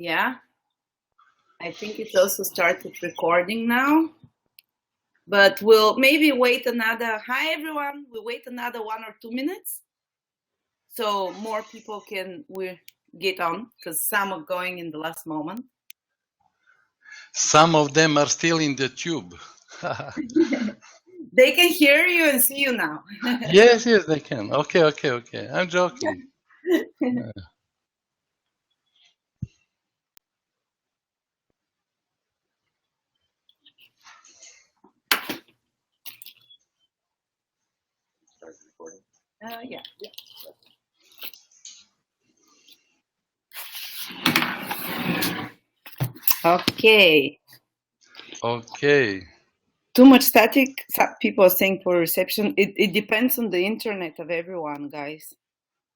Yeah, I think it's also started recording now, but we'll maybe wait another. Hi everyone, we'll wait another 1 or 2 minutes so more people can get on, because some are going in the last moment. Some of them are still in the tube. They can hear you and see you now. Yes, they can. Okay. I'm joking. Yeah. Okay. Too much static. Some people are saying for reception. It depends on the internet of everyone, guys.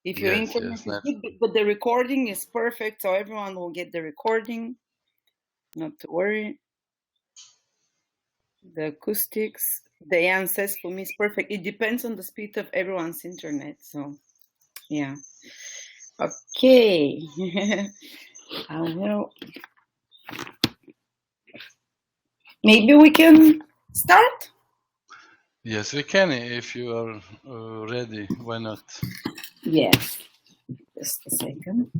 If your internet is good, but the recording is perfect, so everyone will get the recording. Not to worry. The acoustics, Diane says for me is perfect. It depends on the speed of everyone's internet. So, yeah. Okay. I will. Maybe we can start? Yes, we can if you are ready. Why not? Yes. Just a second.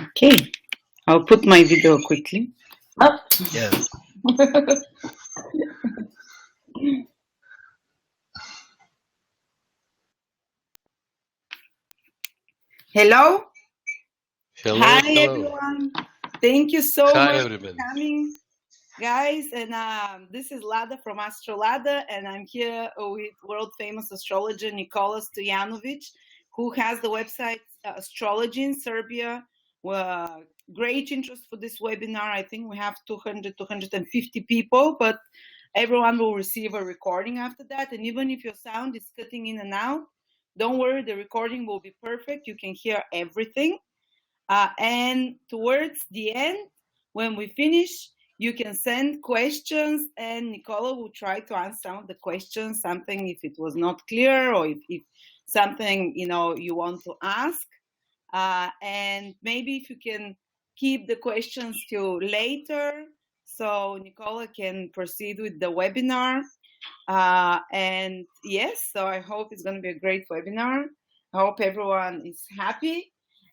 Okay. I'll put my video quickly. Oh. Yes. Hello. Hello. Everyone. Thank you so much for coming, guys. And this is Lada from Astrolada, and I'm here with world famous astrologer Nikola Stojanovic, who has the website Astrology in Serbia. Great interest for this webinar. I think we have 250 people, but everyone will receive a recording after that. And even if your sound is cutting in and out, don't worry, the recording will be perfect. You can hear everything. And towards the end, when we finish, you can send questions, and Nicola will try to answer some of the questions, something if it was not clear, or if something you want to ask. And maybe if you can keep the questions till later, so Nicola can proceed with the webinar. And yes, so I hope it's going to be a great webinar. I hope everyone is happy.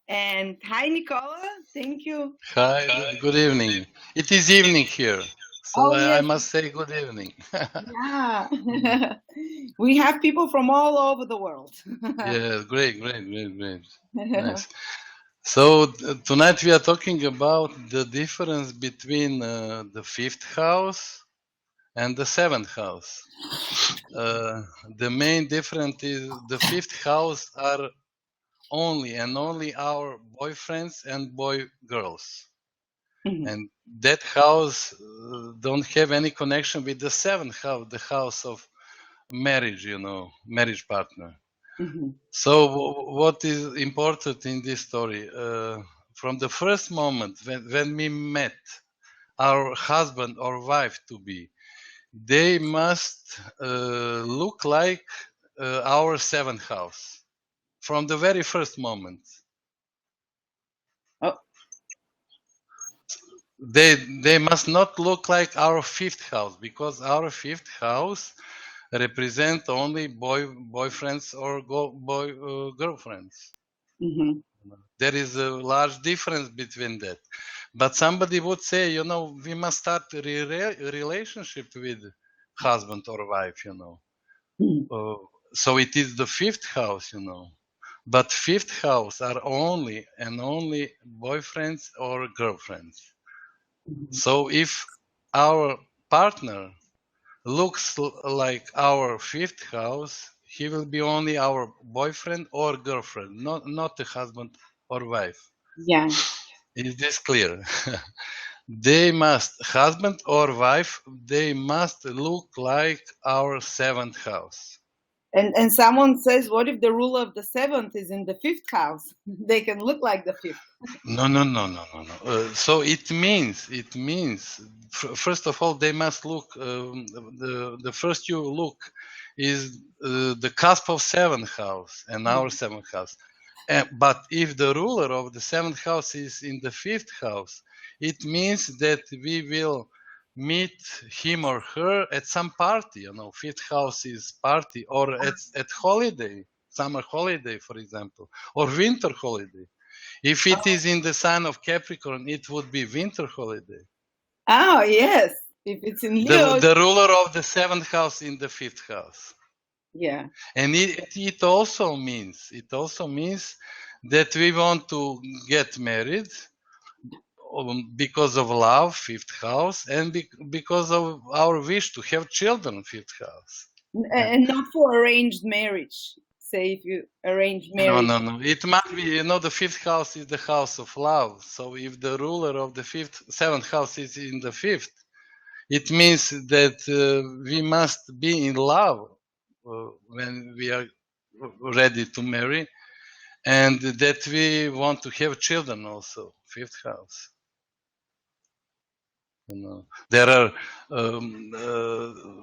And hi, Nicola. Thank you. Hi, good evening. It is evening here, so I must say good evening. Yeah. We have people from all over the world. Yeah, great. Nice. So tonight we are talking about the difference between the fifth house and the seventh house. The main difference is the fifth house are only our boyfriends and boy girls. Mm-hmm. And that house don't have any connection with the seventh house, the house of marriage, marriage partner. Mm-hmm. So what is important in this story? From the first moment when we met our husband or wife to be, they must look like our seventh house from the very first moment. Oh. They must not look like our fifth house, because our fifth house represent only boyfriends or girlfriends. Mm-hmm. There is a large difference between that. But somebody would say, we must start a relationship with husband or wife, so it is the fifth house, But fifth house are only boyfriends or girlfriends. Mm-hmm. So if our partner looks like our fifth house, he will be only our boyfriend or girlfriend, not a husband or wife. Yeah. Is this clear? They must, husband or wife, they must look like our seventh house. And someone says, what if the ruler of the seventh is in the fifth house? They can look like the fifth. No. So it means, first of all, they must look, the first you look is the cusp of seventh house and our seventh house. But if the ruler of the 7th house is in the 5th house, it means that we will meet him or her at some party. You know, 5th house is party, or at holiday, summer holiday, for example, or winter holiday. If it is in the sign of Capricorn, it would be winter holiday. Oh, yes. If it's in Leo. The ruler of the 7th house in the 5th house. Yeah. And it also means that we want to get married because of love, 5th house, and because of our wish to have children, 5th house. And not for arranged marriage. Say if you arrange marriage. No. It must be, you know, the 5th house is the house of love. So if the ruler of the 7th house is in the 5th, it means that we must be in love when we are ready to marry, and that we want to have children also, 5th house. You know, there are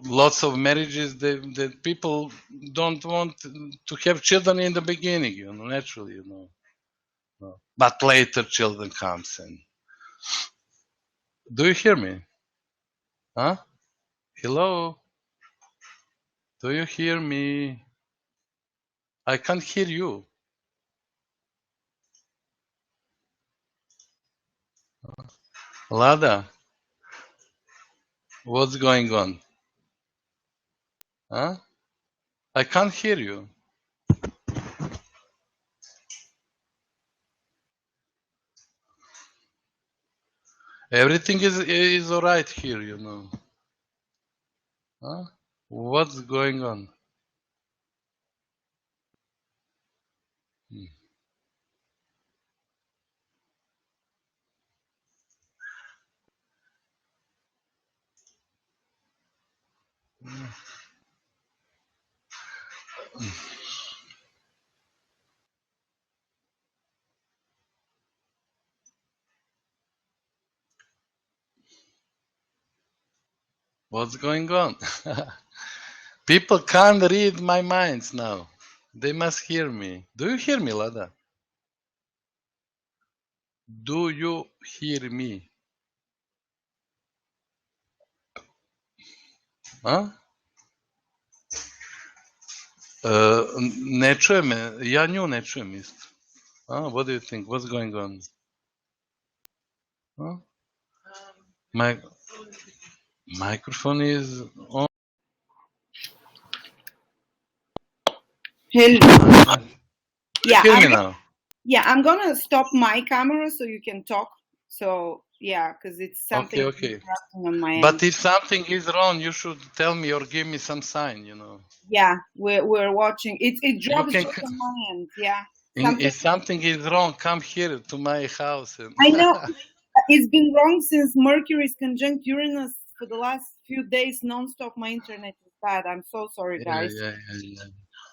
lots of marriages that people don't want to have children in the beginning, you know, naturally, you know. But later children comes and... Do you hear me? Huh? Hello? Do you hear me? I can't hear you. Lada, what's going on? Huh? I can't hear you. Everything is all right here, you know. Huh? What's going on? What's going on? People can't read my minds now. They must hear me. Do you hear me, Lada? Do you hear me? Huh? Ne čujem me. Ja nju ne čujem isto. What do you think? What's going on? Huh? My microphone is on. Hello. Yeah. Hear me now. Yeah, I'm gonna stop my camera so you can talk. So yeah, because it's something Okay. on my end. But if something is wrong, you should tell me or give me some sign, you know. Yeah, we're watching. It drops on my end. Yeah. If something is wrong, come here to my house. I know. It's been wrong since Mercury is conjunct Uranus for the last few days non-stop. My internet is bad. I'm so sorry, guys. Yeah.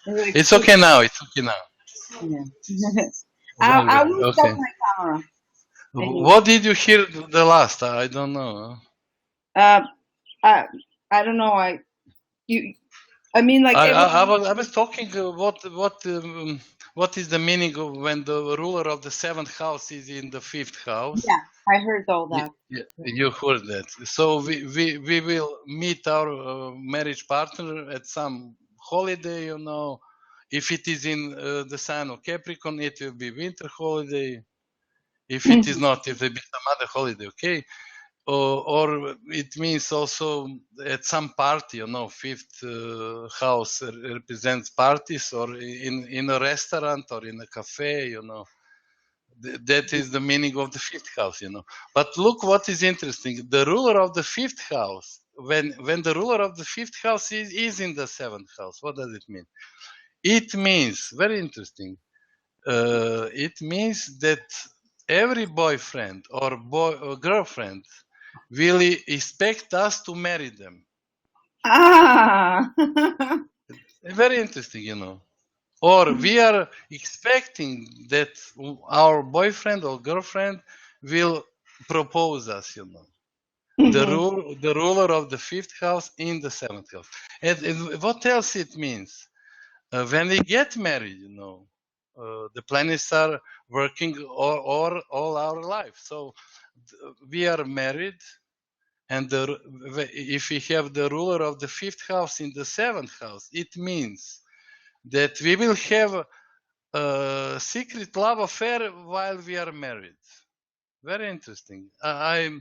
It's okay now. It's okay now. Yeah. I will stop my camera. What did you hear the last? I don't know. I don't know. I mean, like I was talking. What is the meaning of when the ruler of the 7th house is in the 5th house? Yeah, I heard all that. You heard that. So we will meet our marriage partner at some holiday, you know. If it is in the sign of Capricorn, it will be winter holiday. If it is not, it will be some other holiday, okay? Or it means also at some party, you know, 5th house represents parties, or in a restaurant or in a cafe, you know. That is the meaning of the 5th house, you know. But look what is interesting. The ruler of the 5th house, when the ruler of the 5th house is in the 7th house, what does it mean? It means, very interesting, it means that every boyfriend or girlfriend will expect us to marry them. Very interesting, you know. Or we are expecting that our boyfriend or girlfriend will propose us, you know. The ruler of the 5th house in the 7th house. And what else it means? When we get married, you know, the planets are working all our life. So we are married, and if we have the ruler of the 5th house in the 7th house, it means that we will have a secret love affair while we are married. Very interesting. I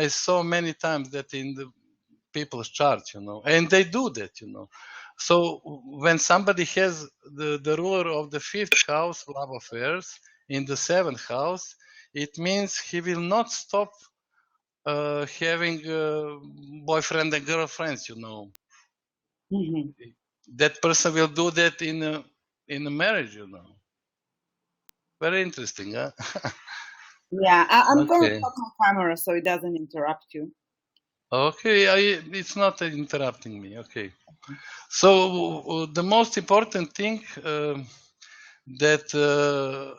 saw many times that in the people's chart, and they do that, So when somebody has the ruler of the 5th house, love affairs, in the 7th house, it means he will not stop having boyfriend and girlfriends, Mm-hmm. That person will do that in a marriage, Very interesting, huh? Yeah, I'm going to Okay. stop my camera so it doesn't interrupt you. Okay, it's not interrupting me. Okay. So the most important thing that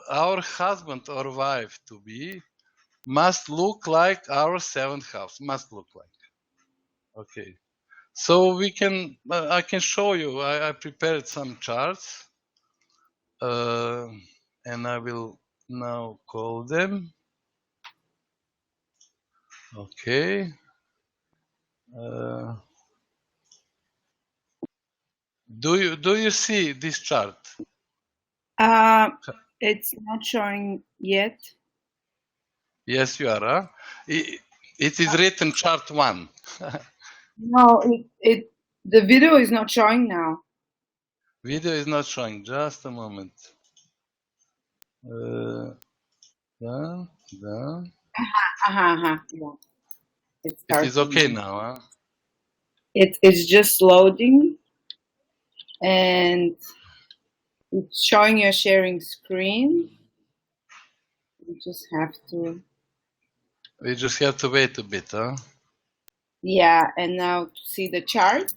our husband or wife to be must look like our 7th house. Must look like. Okay. So we can. I can show you. I prepared some charts, and I will now call them. Okay. Do you see this chart? It's not showing yet. Yes, you are. Huh? It is written chart 1. No, the video is not showing now. Video is not showing. Just a moment. Done. Yeah. It is okay now, huh? It's just loading, and it's showing your sharing screen. You just have to. We just have to wait a bit, huh? Yeah, and now to see the chart.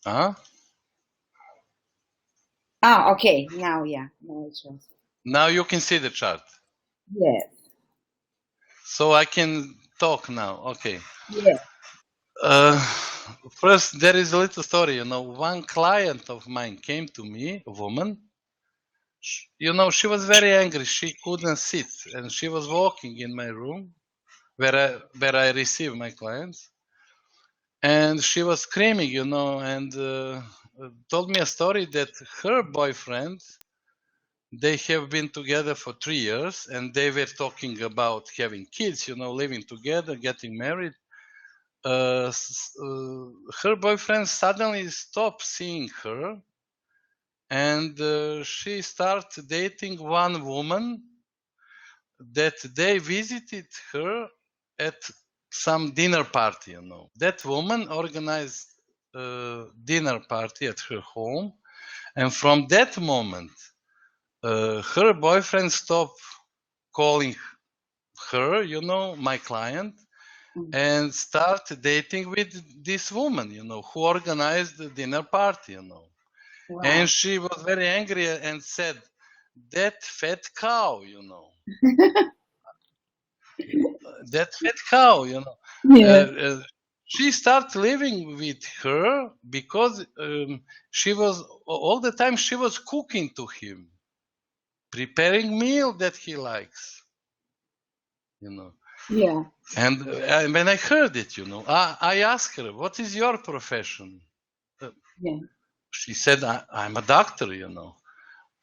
Huh? Ah, okay. Now, yeah. Now it shows. Now you can see the chart. Yes. So I can talk now. Okay. Yes. First, there is a little story. One client of mine came to me, a woman. She was very angry. She couldn't sit, and she was walking in my room where I receive my clients, and she was screaming, and told me a story that her boyfriend, they have been together for 3 years, and they were talking about having kids, living together, getting married. Her boyfriend suddenly stopped seeing her, and she started dating one woman that they visited her at some dinner party, That woman organized a dinner party at her home, and from that moment, her boyfriend stopped calling her, my client, and started dating with this woman, who organized the dinner party, Wow. And she was very angry and said, "That fat cow, that fat cow, Yeah. She started living with her because she was all the time she was cooking to him, preparing meal that he likes, Yeah. And when I heard it, I asked her, "What is your profession?" Yeah. She said, "I'm a doctor,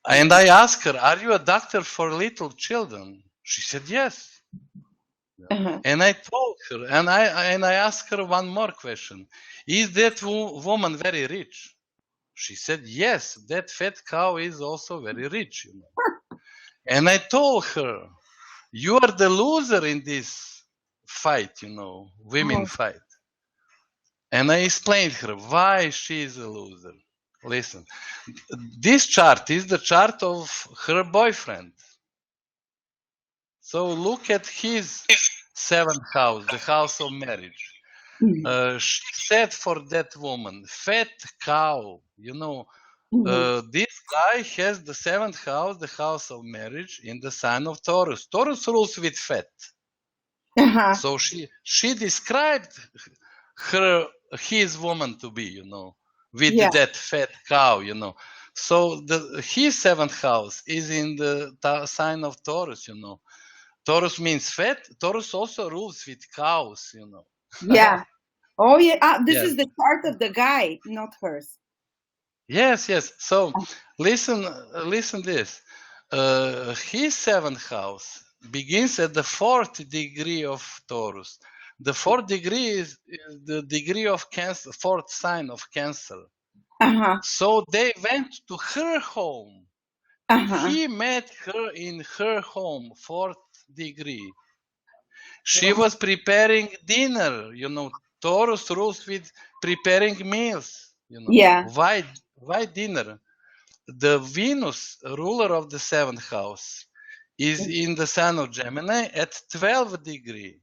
And I asked her, "Are you a doctor for little children?" She said, "Yes." Uh-huh. And I told her, and I asked her one more question: "Is that woman very rich?" She said, "Yes, that fat cow is also very rich, And I told her, "You are the loser in this fight, women fight." And I explained her why she is a loser. Listen, this chart is the chart of her boyfriend. So look at his 7th house, the house of marriage. She said for that woman, "Fat cow, this guy has the 7th house, the house of marriage, in the sign of Taurus. Taurus rules with fat." So she described his woman to be, with that fat cow, So his seventh house is in the sign of Taurus, you know. Taurus means fat. Taurus also rules with cows, you know. Yeah. Oh yeah. This Yes. is the chart of the guy, not hers. Yes, yes. So listen this. His seventh house begins at the 4th degree of Taurus. The 4th degree is the degree of Cancer, 4th sign of Cancer. Uh-huh. So they went to her home. Uh-huh. He met her in her home, 4th degree. She was preparing dinner, you know. Taurus rules with preparing meals, you know. Yeah. Why dinner? The Venus, ruler of the 7th house, is in the sign of Gemini at 12th degree.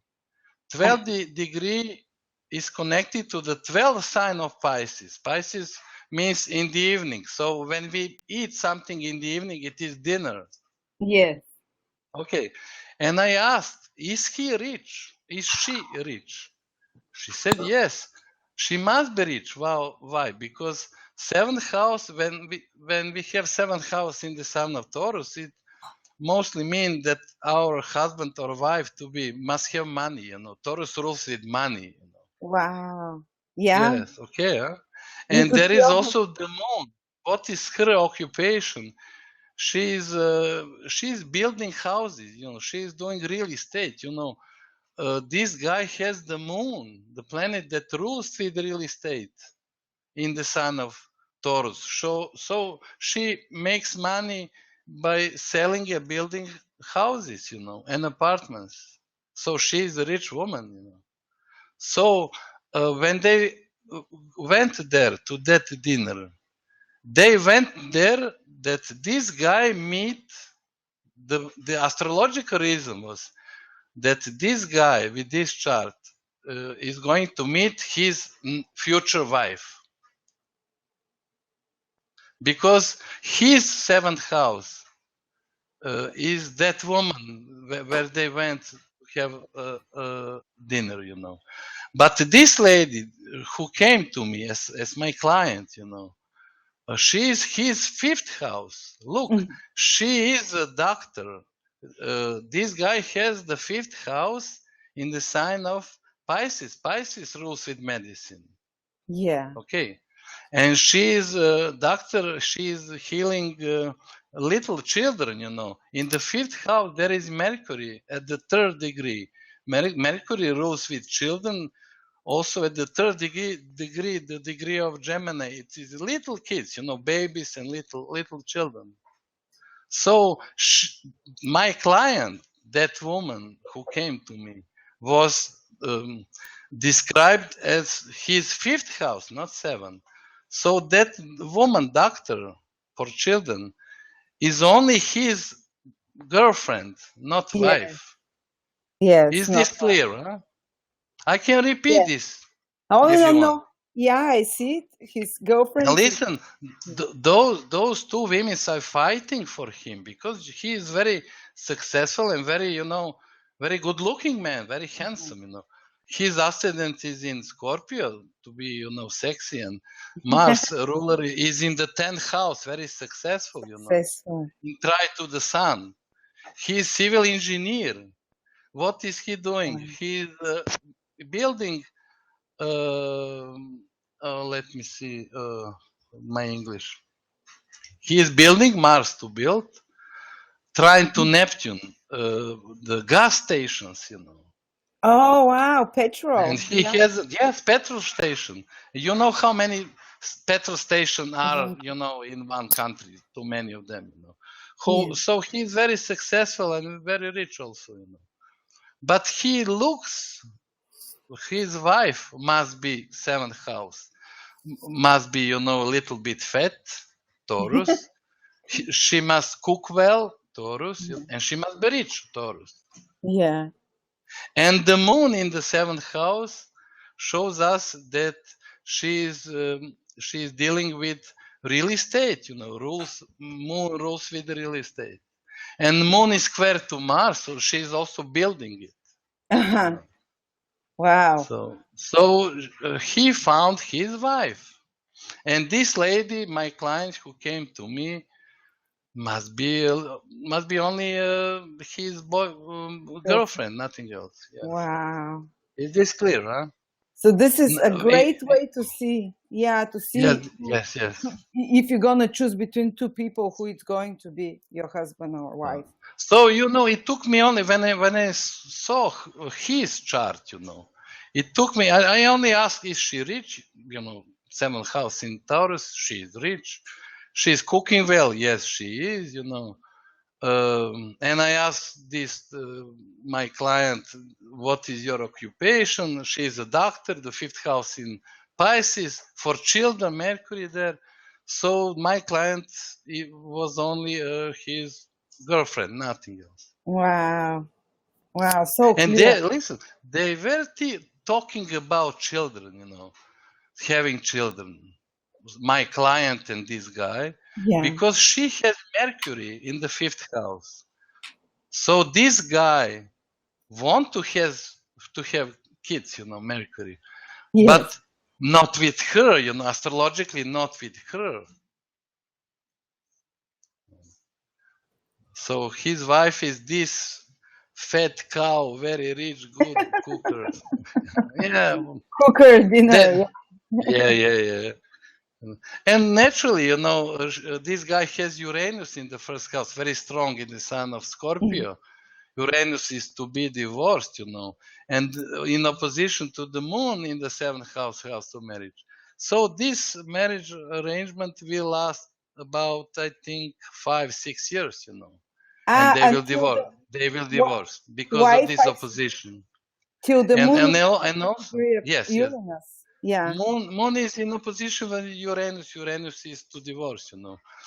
12th degree is connected to the 12th sign of Pisces. Pisces means in the evening. So when we eat something in the evening, it is dinner. Yes. Okay. And I asked, is he rich? Is she rich? She said yes. She must be rich. Wow, why? Because 7th house, when we have 7th house in the sign of Taurus, it mostly means that our husband or wife must have money, you know. Taurus rules with money, you know. Wow. Yeah. Yes, okay. Huh? And there is also the moon. What is her occupation? She's building houses, you know. She's doing real estate, you know. This guy has the moon, the planet that rules with real estate, in the sign of Taurus. So she makes money by selling and building houses, you know, and apartments. So she's a rich woman, you know. So when they went there to that dinner, they went there that this guy meet the astrological reason was that this guy with this chart is going to meet his future wife, because his 7th house is that woman where they went to have dinner, you know. But this lady who came to me as my client, you know, she is his 5th house. Look, she is a doctor. This guy has the 5th house in the sign of Pisces. Pisces rules with medicine. Yeah. Okay. And she is a doctor. She is healing little children, you know. In the 5th house, there is Mercury at the 3rd degree. Mercury rules with children. Also at the 3rd degree, the degree of Gemini, it is little kids, you know, babies and little children. So my client, that woman who came to me, was described as his 5th house, not 7th. So that woman, doctor for children, is only his girlfriend, not wife. Yes. Is this clear? Huh? I can repeat this. Oh, no. Yeah, I see it. His girlfriend. Now listen, those two women are fighting for him because he is very successful and very, you know, very good-looking man, very handsome, you know. His ascendant is in Scorpio to be, you know, sexy, and Mars ruler is in the 10th house, very successful, you know. Try to the sun. He is civil engineer. What is he doing? He's building. Let me see my English. He is building Mars to build, trying to Neptune, the gas stations, you know. Oh wow, petrol. And he has petrol station. You know how many petrol stations are, you know, in one country? Too many of them, you know. So he's very successful and very rich also, you know. But he looks. His wife must be 7th house, must be, you know, a little bit fat, Taurus. She must cook well, Taurus, and she must be rich, Taurus. Yeah. And the moon in the 7th house shows us that she is dealing with real estate, you know, moon rules with real estate. And moon is square to Mars, so she's also building it. You know. Wow. So he found his wife. And this lady, my client who came to me, must be only his girlfriend, nothing else. Yes. Wow. Is this clear, huh? So this is a great way to see. Yeah, to see. Yes. If you're gonna choose between two people, who it's going to be, your husband or wife. So it took me only when I saw his chart. It took me. I only asked, is she rich? 7th house in Taurus. She is rich. She's cooking well. Yes, she is. And I asked this my client, what is your occupation? She is a doctor. The 5th house in Pisces, for children, Mercury there. So my client, it was only his girlfriend, nothing else. Wow, so and clear. They were talking about children, having children, my client and this guy. Yeah. Because she has Mercury in the 5th house. So this guy want to have kids, Mercury. Yes. But not with her, astrologically not with her. So his wife is this fat cow, very rich, good cooker. Yeah. Cooker dinner. Yeah. And naturally, this guy has Uranus in the 1st house, very strong in the sign of Scorpio. Uranus is to be divorced, and in opposition to the moon in the 7th house of marriage. So this marriage arrangement will last about, I think, 5-6 years, and they will divorce. They will divorce because of this opposition. Till the moon. And also, yes. Yeah. Moon is in opposition with Uranus. Uranus is to divorce,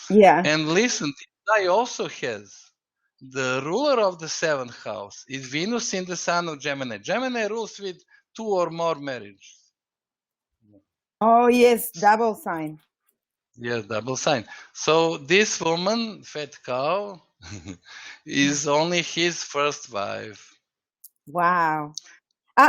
Yeah. And listen, this guy also has the ruler of the 7th house is Venus in the sign of Gemini. Gemini rules with 2 or more marriages. Oh yes, double sign. Yes, double sign. So this woman, fat cow, is only his first wife. Wow.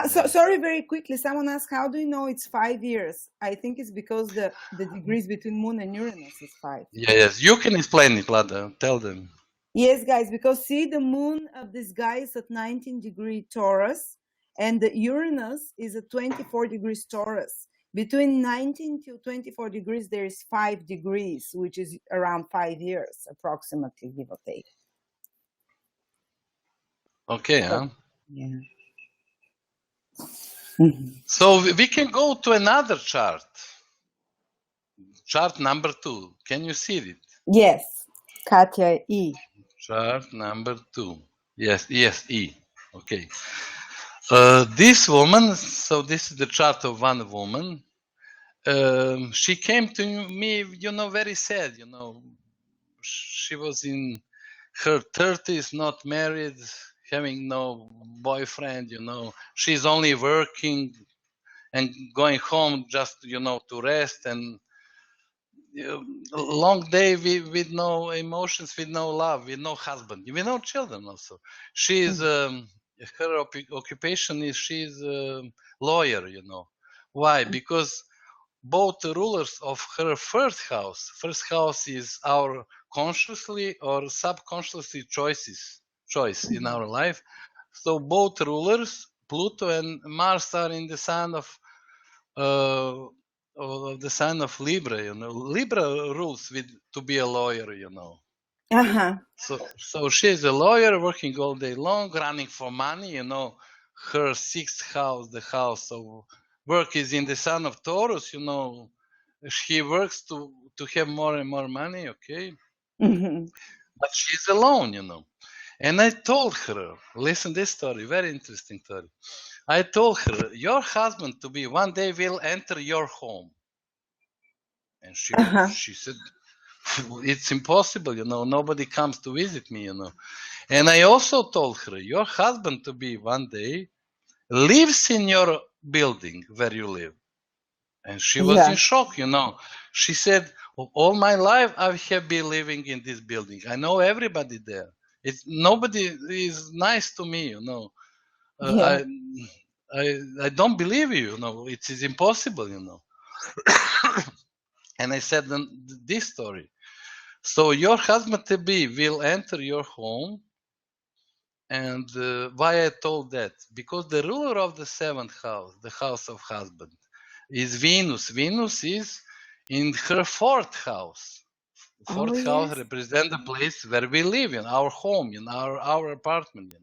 So sorry, very quickly, someone asked, how do you know it's 5 years? I think it's because the degrees between Moon and Uranus is 5. Yes, you can explain it, Lada. Tell them. Yes, guys, because see, the moon of this guy is at 19 degree Taurus, and the Uranus is at 24 degrees Taurus. Between 19 to 24 degrees, there is 5 degrees, which is around 5 years, approximately, give or take. Okay, huh? Yeah. So we can go to another chart. Chart number 2. Can you see it? Yes. Katya E. Chart number 2. Yes, E. Okay. This woman, so this is the chart of one woman. She came to me, very sad, She was in her 30s, not married, having no boyfriend, She's only working and going home just, to rest, and a long day with no emotions, with no love, with no husband, with no children also. She's, her occupation is she's a lawyer, Why? Because both rulers of her first house is our consciously or subconsciously choice in our life. So both rulers, Pluto and Mars, are in the sign of the sign of Libra. Libra rules to be a lawyer. So she's a lawyer working all day long, running for money. Her 6th house, the house of work, is in the sign of Taurus. She works to have more and more money. Okay, but she's alone. And I told her, listen, this story, very interesting story. I told her, your husband to be one day will enter your home. And she said, it's impossible, nobody comes to visit me, And I also told her, your husband to be one day lives in your building where you live. And she was in shock, She said, all my life I have been living in this building. I know everybody there. Nobody is nice to me, I don't believe you, it is impossible, And I said this story. So your husband-to-be will enter your home. And why I told that? Because the ruler of the seventh house, the house of husband, is Venus. Venus is in her fourth house. Fourth house represents the place where we live, in our home, in our apartment,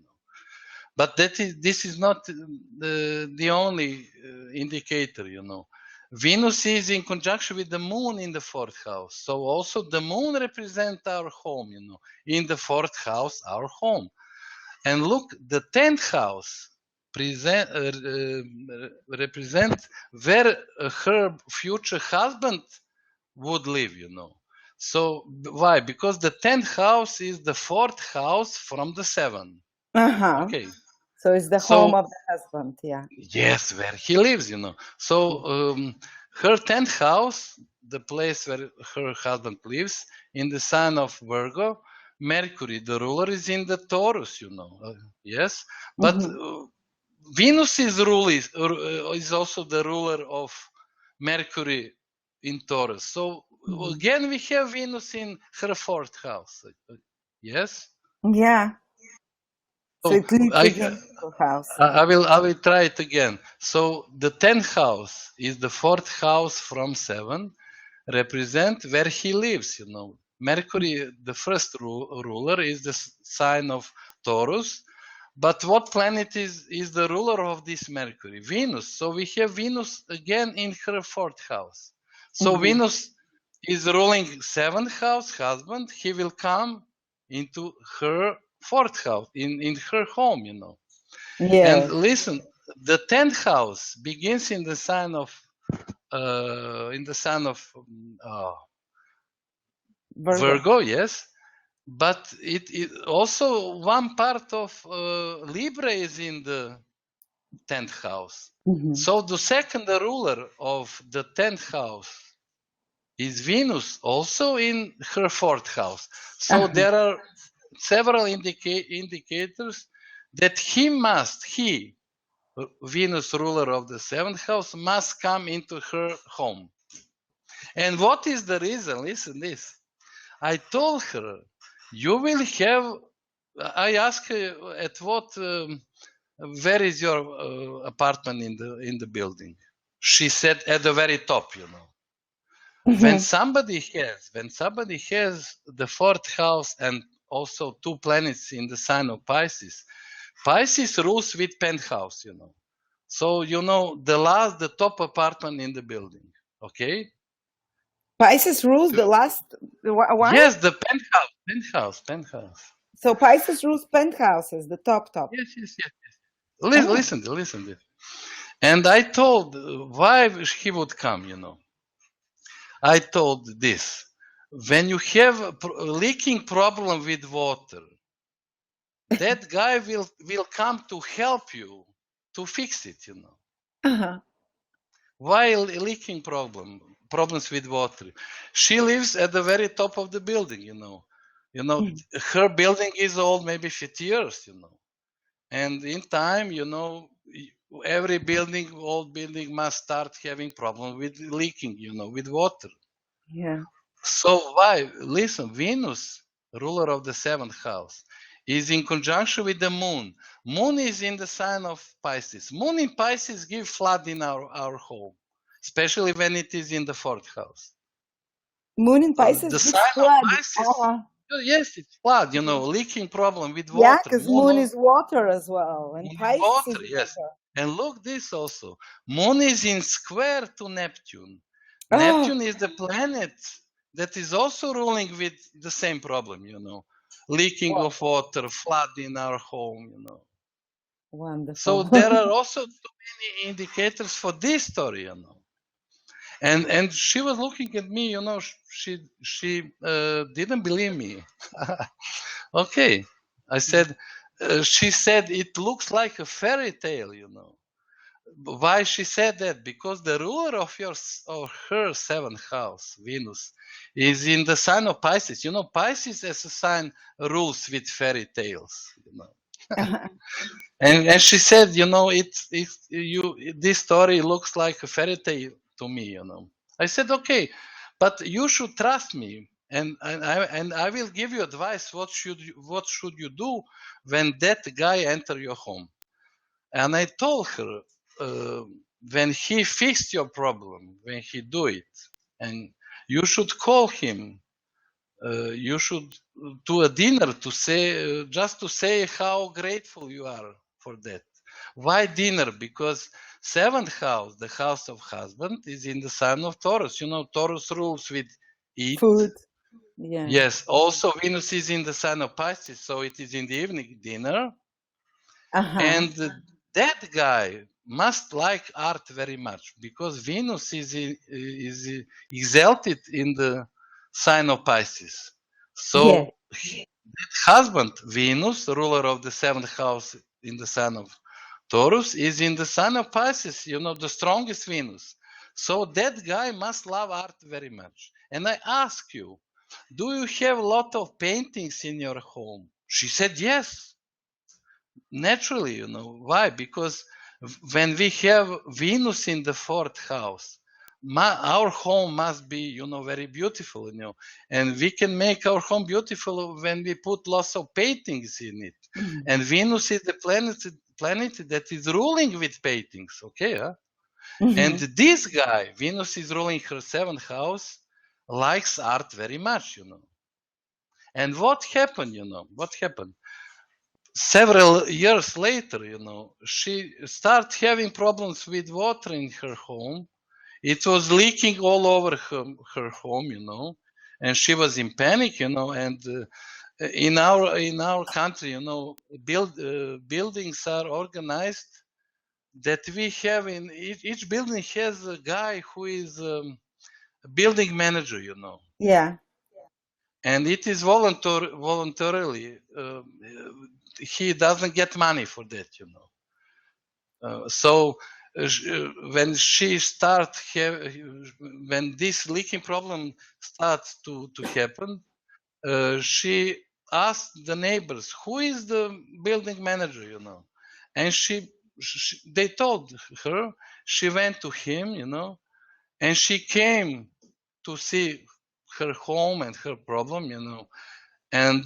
But this is not the only indicator, Venus is in conjunction with the moon in the fourth house. So also the moon represents our home, in the fourth house, our home. And look, the 10th house represent where her future husband would live, So why? Because the 10th house is the fourth house from the 7. Okay. So it's the home of the husband, yeah. Yes, where he lives, So her 10th house, the place where her husband lives, in the sign of Virgo, Mercury, the ruler, is in the Taurus, yes. But Venus is also the ruler of Mercury in Taurus. So again, we have Venus in her fourth house. Yes. Yeah. So I will try it again. So the 10th house is the fourth house from 7, represent where he lives, Mercury, the first ruler, is the sign of Taurus. But what planet is the ruler of this Mercury? Venus. So we have Venus again in her fourth house. So Venus is ruling 7th house, husband. He will come into her fourth house, in her home, Yeah. And listen, the 10th house begins in the sign of Virgo, yes. But it also one part of Libra is in the 10th house. So the second ruler of the 10th house is Venus, also in her fourth house. So there are several indicators that Venus, ruler of the 7th house, must come into her home. And what is the reason? Listen this. I told her, you will have, I asked her at what, where is your apartment in the building? She said at the very top, When somebody has the fourth house and also 2 planets in the sign of Pisces, Pisces rules with penthouse, So, the top apartment in the building, okay? Pisces rules the last one? Yes, the penthouse. So Pisces rules penthouses, the top. Yes. Listen. And I told why he would come, I told this. When you have a leaking problem with water, that guy will come to help you to fix it, Why leaking problems with water? She lives at the very top of the building, Her building is old, maybe 50 years, And in time, every old building must start having problem with leaking, with water. Yeah. So why? Listen, Venus, ruler of the 7th house, is in conjunction with the moon. Moon is in the sign of Pisces. Moon in Pisces give flood in our home, especially when it is in the 4th house. Moon in Pisces the gives flood. Of Pisces, yes, it's flood, leaking problem with water. Yeah, because moon is water as well. And Pisces water, is yes. water. And look this also. Moon is in square to Neptune. Neptune is the planet that is also ruling with the same problem, leaking of water, flood in our home, Wonderful. So there are also too many indicators for this story, And she was looking at me, she didn't believe me. Okay, I said, she said it looks like a fairy tale, Why she said that? Because the ruler of her 7th house, Venus, is in the sign of Pisces. Pisces as a sign rules with fairy tales. And she said, this story looks like a fairy tale to me. I said, okay, but you should trust me, and I will give you advice. What should you do when that guy enter your home? And I told her, when he fixed your problem, when he do it, and you should call him. You should do a dinner to say, just to say how grateful you are for that. Why dinner? Because 7th house, the house of husband, is in the sign of Taurus. You know, Taurus rules with eat. Food. Yeah. Yes. Also, Venus is in the sign of Pisces, so it is in the evening dinner. And that guy must like art very much because Venus is exalted in the sign of Pisces. So that husband, Venus, ruler of the 7th house in the sign of Taurus, is in the sign of Pisces, you know, the strongest Venus. So that guy must love art very much. And I ask you, do you have a lot of paintings in your home? She said yes. Naturally, you know. Why? Because when we have Venus in the 4th house, our home must be, you know, very beautiful, you know. And we can make our home beautiful when we put lots of paintings in it. And Venus is the planet that is ruling with paintings, okay? Huh? And this guy, Venus is ruling her 7th house, likes art very much, you know. And what happened, you know? What happened? Several years later, you know, she started having problems with water in her home. It was leaking all over her home, you know, and she was in panic, you know. And in our country, you know, buildings are organized that we have in each building has a guy who is a building manager, you know. Yeah. And it is voluntarily. He doesn't get money for that, you know. So when she when this leaking problem starts to happen, she asked the neighbors, who is the building manager, you know. And they told her. She went to him, you know, and she came to see her home and her problem, you know. And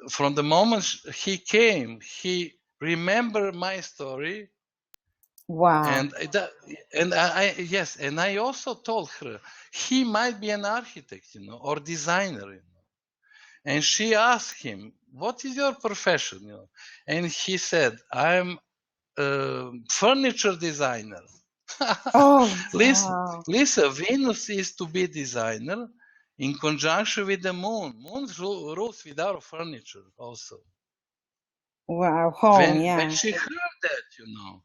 from the moment he came, he remembered my story. Wow. And I also told her he might be an architect, you know, or designer, you know. And she asked him, "What is your profession?" You know, and he said, "I'm a furniture designer." Listen, Venus is to be designer in conjunction with the moon. Moon rules with our furniture also. Wow, when she heard that, you know,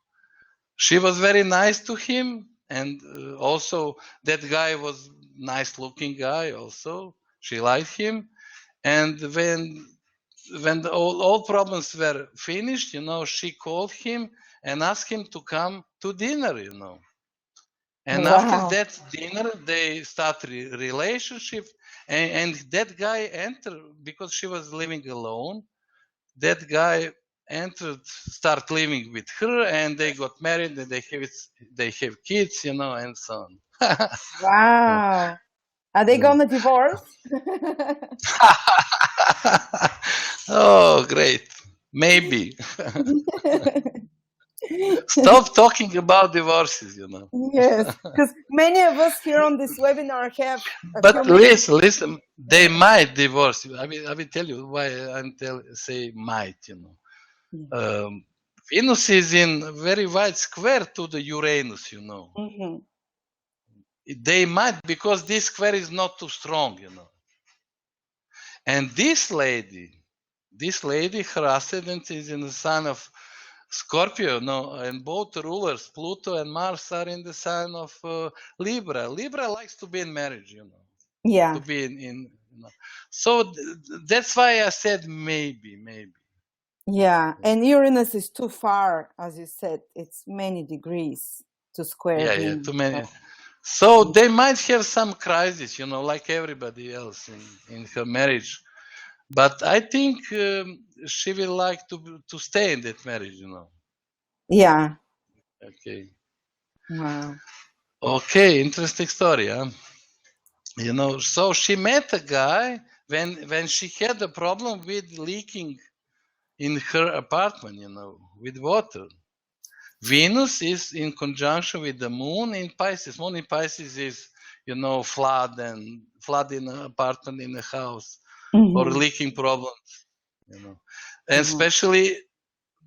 she was very nice to him, and also that guy was nice looking guy also. She liked him, and when all problems were finished, you know, she called him and asked him to come to dinner, you know. And after that dinner, they start relationship, and that guy entered because she was living alone. That guy start living with her, and they got married, and they have kids, you know, and so on. Wow. Are they gonna divorce? Oh, great. Maybe. Stop talking about divorces, you know. Yes, because many of us here on this webinar have. But listen, they might divorce. I will tell you why say might, you know. Venus is in a very wide square to the Uranus, you know. They might, because this square is not too strong, you know. And this lady, her ascendant is in the sign of Scorpio, no, and both rulers, Pluto and Mars, are in the sign of Libra. Libra likes to be in marriage, you know. Yeah. To be in you know. So that's why I said maybe. Yeah, and Uranus is too far, as you said. It's many degrees to square. Yeah, too many. So they might have some crisis, you know, like everybody else in her marriage. But I think she will like to stay in that marriage, you know. Yeah. Okay. Wow. Okay, interesting story, huh? You know, so she met a guy when she had a problem with leaking in her apartment, you know, with water. Venus is in conjunction with the moon in Pisces. Moon in Pisces is, you know, flood in an apartment, in a house, or leaking problems, you know. And especially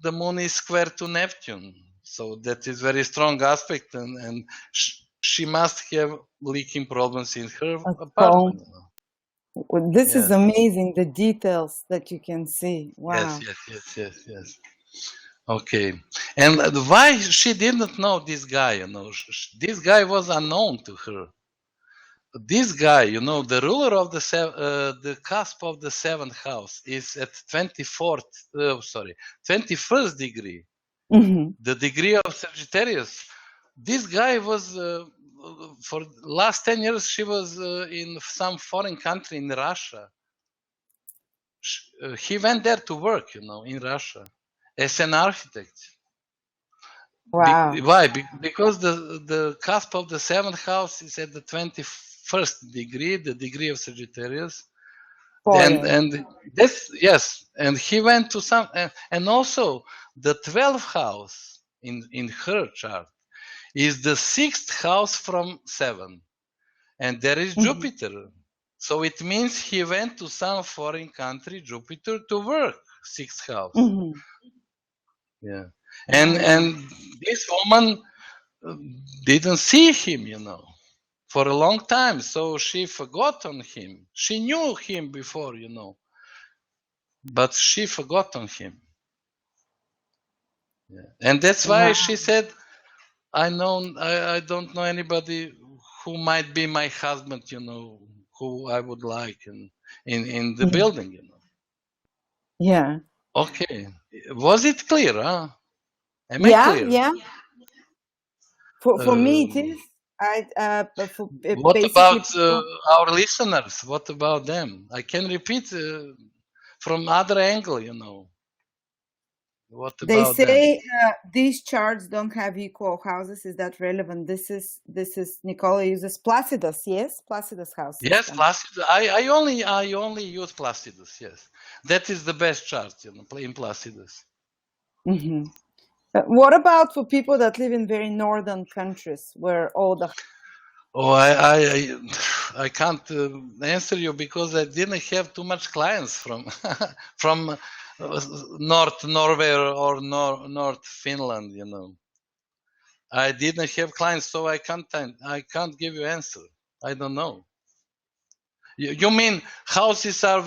the moon is square to Neptune. So that is very strong aspect, and she must have leaking problems in her apartment. You know? This is amazing, the details that you can see. Wow. Yes. Okay. And why she didn't know this guy, you know? This guy was unknown to her. This guy, you know, the ruler of the cusp of the seventh house is at 21st degree. The degree of Sagittarius. This guy was, for last 10 years, she was in some foreign country in Russia. He went there to work, you know, in Russia as an architect. Wow. Why? Because the cusp of the seventh house is at the 21st degree, the degree of Sagittarius. And this, yes, and he went to some, and also the 12th house in her chart is the 6th house from 7, and there is Jupiter. So it means he went to some foreign country, Jupiter, to work, 6th house. Yeah. And this woman didn't see him, you know, for a long time. So she forgot on him. She knew him before, you know, but she forgot on him. Yeah. And that's why she said, I don't know anybody who might be my husband, you know, who I would like in the building, you know. Yeah. Okay. Was it clear, huh? Am I clear? Yeah. For me, it is. What about our listeners? What about them? I can repeat from other angle, you know. What about they say them? These charts don't have equal houses. Is that relevant? This is Nicola uses Placidus. Yes, Placidus house. Yes, Placidus. I only use Placidus. Yes, that is the best chart, you know, in Placidus. What about for people that live in very northern countries where all the... Oh, I can't answer you because I didn't have too much clients from from North Norway or North Finland, you know. I didn't have clients, so I can't give you answer. I don't know. You mean houses are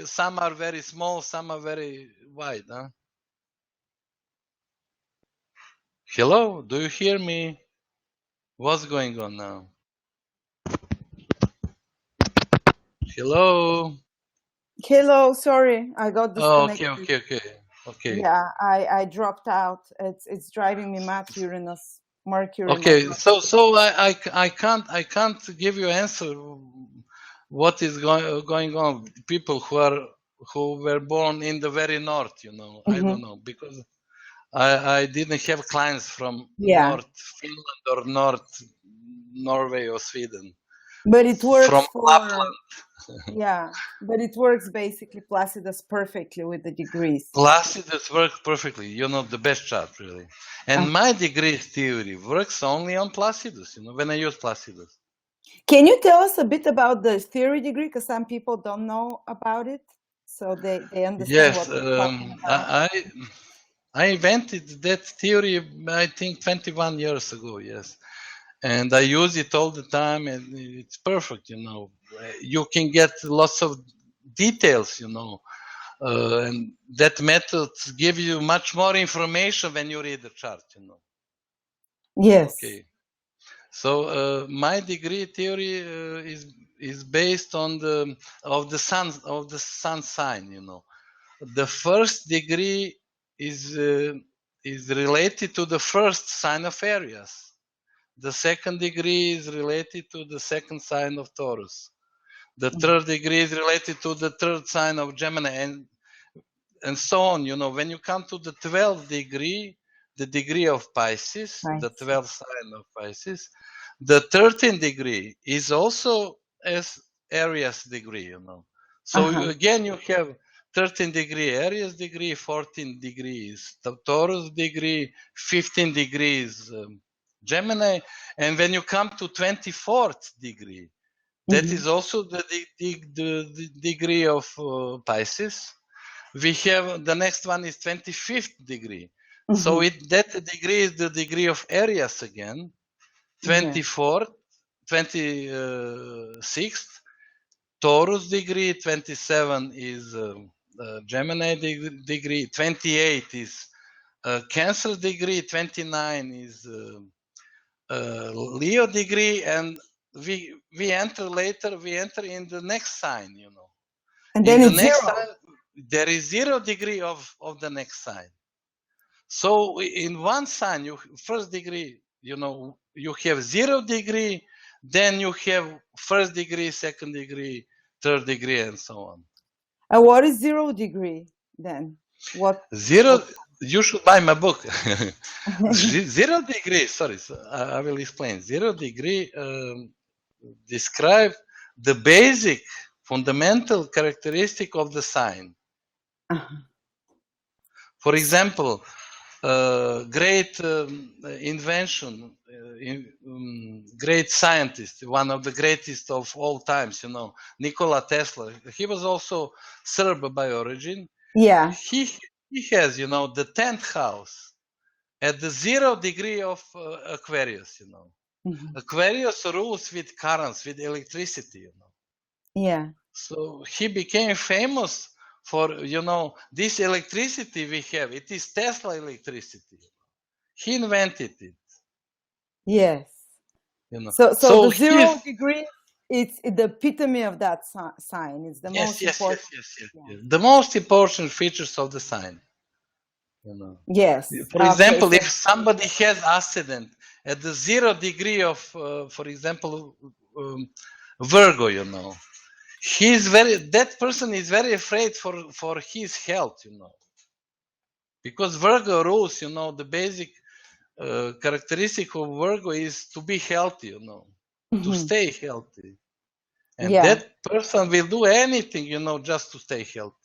some are very small, some are very wide, huh? Hello, do you hear me? What's going on now? Hello. Hello, sorry, I got disconnected. Okay. Yeah, I dropped out. It's driving me mad. Uranus, Mercury. Okay, so I can't give you answer what is going on. People who were born in the very north, you know, I don't know, because I didn't have clients from North Finland or North Norway or Sweden. But it works from Lapland. Yeah, but it works basically Placidus perfectly with the degrees. Placidus works perfectly, you know, the best chart really. And my degrees theory works only on Placidus, you know, when I use Placidus. Can you tell us a bit about the theory degree? Because some people don't know about it, so they understand. Yes, I invented that theory, I think 21 years ago, yes. And I use it all the time, and it's perfect, you know. You can get lots of details, you know, and that method gives you much more information when you read the chart, you know. Yes. Okay. So my degree theory is based on the sun sign, you know. The first degree is related to the first sign of Aries. The second degree is related to the second sign of Taurus. The third degree is related to the third sign of Gemini, and so on. You know, when you come to the 12th degree, the degree of Pisces, the 12th sign of Pisces, the 13th degree is also as areas degree, you know. So again, you have 13 degree Aries degree, 14 degrees Taurus degree, 15 degrees Gemini, and when you come to 24th degree, that is also the degree of Pisces. We have the next one is 25th degree. So that degree is the degree of Aries again. 24th, 26th, Taurus degree. 27 is Gemini degree. 28 is Cancer degree. 29 is Leo degree, and we enter later. We enter in the next sign, you know. And then in the it's next zero. sign, there is 0 degree of the next sign. So in one sign, you first degree, you know, you have 0 degree, then you have first degree, second degree, third degree, and so on. And what is 0 degree then? What? 0, you should buy my book. 0 degree, sorry, I will explain. 0 degree describe the basic fundamental characteristic of the sign. For example, great invention, great scientist, one of the greatest of all times, you know, Nikola Tesla. He was also Serb by origin. Yeah. He has, you know, the 10th house at the 0 degree of Aquarius, you know. Aquarius rules with currents, with electricity, you know. Yeah. So he became famous for, you know, this electricity we have. It is Tesla electricity. He invented it. Yes. You know. So the 0 degree, it's the epitome of that sign. It's the most important. Yes. The most important features of the sign. You know. Yes. For example, if somebody has ascendant at the 0 degree of, for example, Virgo, you know, that person is very afraid for his health, you know, because Virgo rules, you know, the basic characteristic of Virgo is to be healthy, you know, to stay healthy, and that person will do anything, you know, just to stay healthy.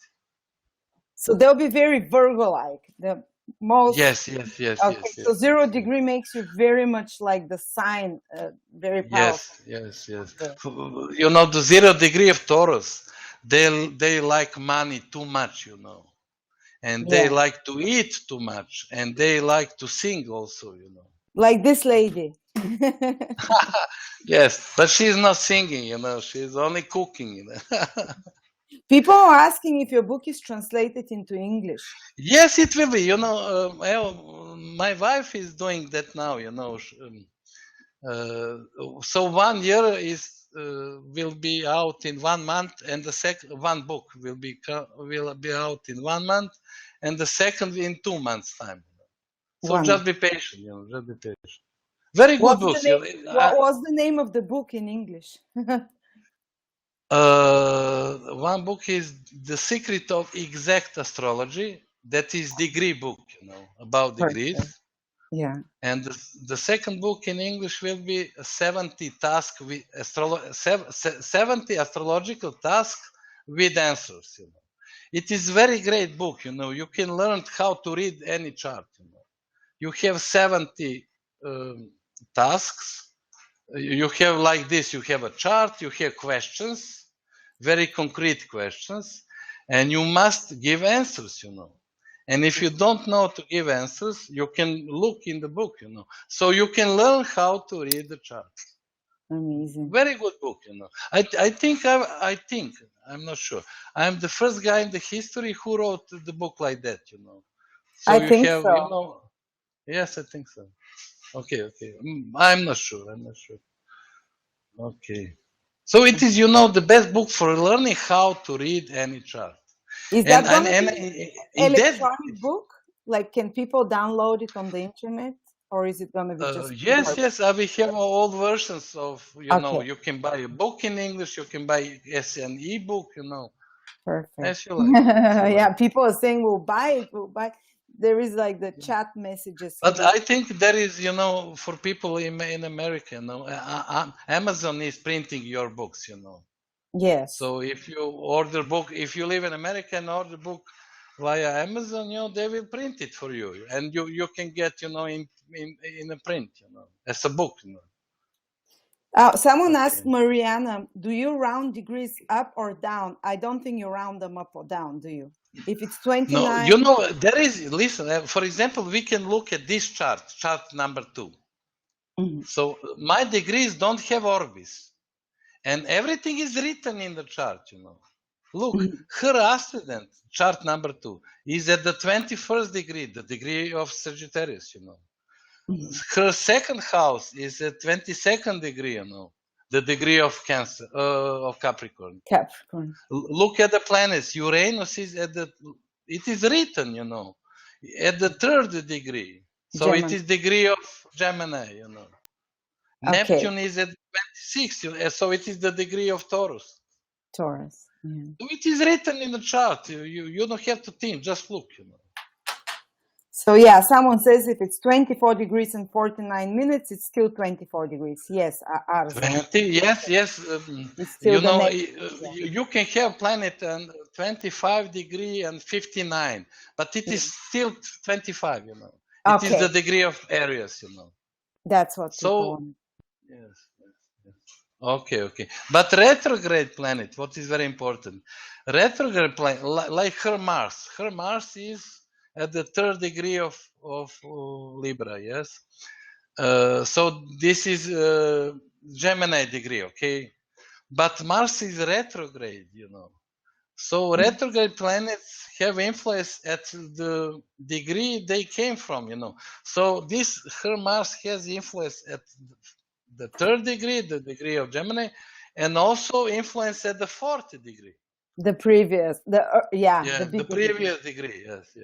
So they'll be very Virgo-like. The most. Yes. Okay, so 0 degree makes you very much like the sign, very powerful. Yes. You know, the 0 degree of Taurus, they like money too much, you know, and they like to eat too much, and they like to sing also, you know. Like this lady. Yes, but she's not singing, you know, she's only cooking, you know. People are asking if your book is translated into English. Yes, it will be, you know. My wife is doing that now, you know. So 1 year is will be out in 1 month, and the second one book will be out in 1 month, and the second in 2 months time. So just be patient, you know. Just be patient. Very good books. What was the name of the book in English? One book is The Secret of Exact Astrology. That is degree book, you know, about degrees. Yeah. And the second book in English will be 70 tasks with 70 astrological tasks with answers, you know. It is very great book, you know. You can learn how to read any chart, you know. You have 70 tasks. You have like this, you have a chart, you have questions, very concrete questions, and you must give answers, you know. And if you don't know to give answers, you can look in the book, you know. So you can learn how to read the chart. Amazing. Very good book, you know. I think, I'm not sure. I'm the first guy in the history who wrote the book like that, you know. So I think so. You know, yes, I think so. Okay. I'm not sure. Okay. So it is, you know, the best book for learning how to read any chart. Is that an electronic book? Like, can people download it on the internet? Or is it going to be just... Yes. We have all versions of, you know, you can buy a book in English, you can buy as an e-book, you know. Perfect. As you like. Yeah, people are saying, we'll buy it. there is like the chat messages. But I think there is, for people in America, Amazon is printing your books, Yes. So if you order book, if you live in America and order book via Amazon, they will print it for you, and you can get, in a print, as a book. Someone asked Mariana, do you round degrees up or down? I don't think you round them up or down, do you? If it's 29. No, there is, listen, for example, we can look at this chart number 2. Mm-hmm. So my degrees don't have orbits, and everything is written in the chart, Look, mm-hmm. Her ascendant, chart number 2, is at the 21st degree, the degree of Sagittarius, Mm-hmm. Her second house is at 22nd degree, the degree of Cancer, of Capricorn. Look at the planets. Uranus is it is written, at the 3rd degree. So Gemini. It is degree of Gemini, Okay. Neptune is at 26th, so it is the degree of Taurus. Mm-hmm. So it is written in the chart. You don't have to think, just look, So yeah, someone says if it's 24 degrees and 49 minutes, it's still 24 degrees. Yes, 20, yes. You can have planet and 25 degree and 59, but it is still 25. It is the degree of Aries. That's what. So yes. Okay. But retrograde planet, what is very important? Retrograde planet, like her Mars. Her Mars is at the 3rd degree of Libra, yes. So this is Gemini degree, okay. But Mars is retrograde, So retrograde planets have influence at the degree they came from, So her Mars has influence at the 3rd degree, the degree of Gemini, and also influence at the 4th degree. The previous, the previous degree, yes.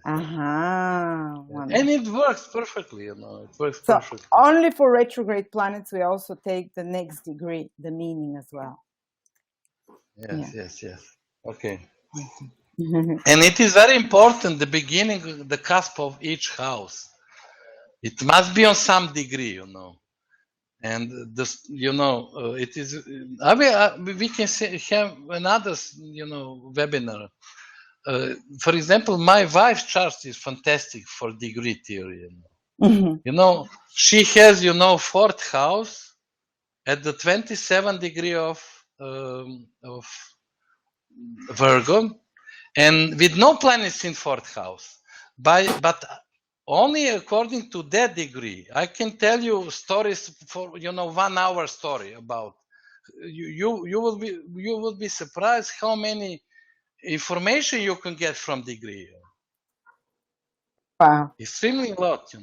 Uh-huh. And it works perfectly, It works perfectly. Only for retrograde planets, we also take the next degree, the meaning as well. Yes. Okay. And it is very important, the beginning, the cusp of each house. It must be on some degree, And this, it is. We can have another, webinar. For example, my wife's chart is fantastic for degree theory. Mm-hmm. She has, 4th house at the 27th degree of Virgo, and with no planets in 4th house. But only according to that degree. I can tell you stories for 1 hour story about. You will be surprised how many information you can get from degree. Wow. Extremely a lot,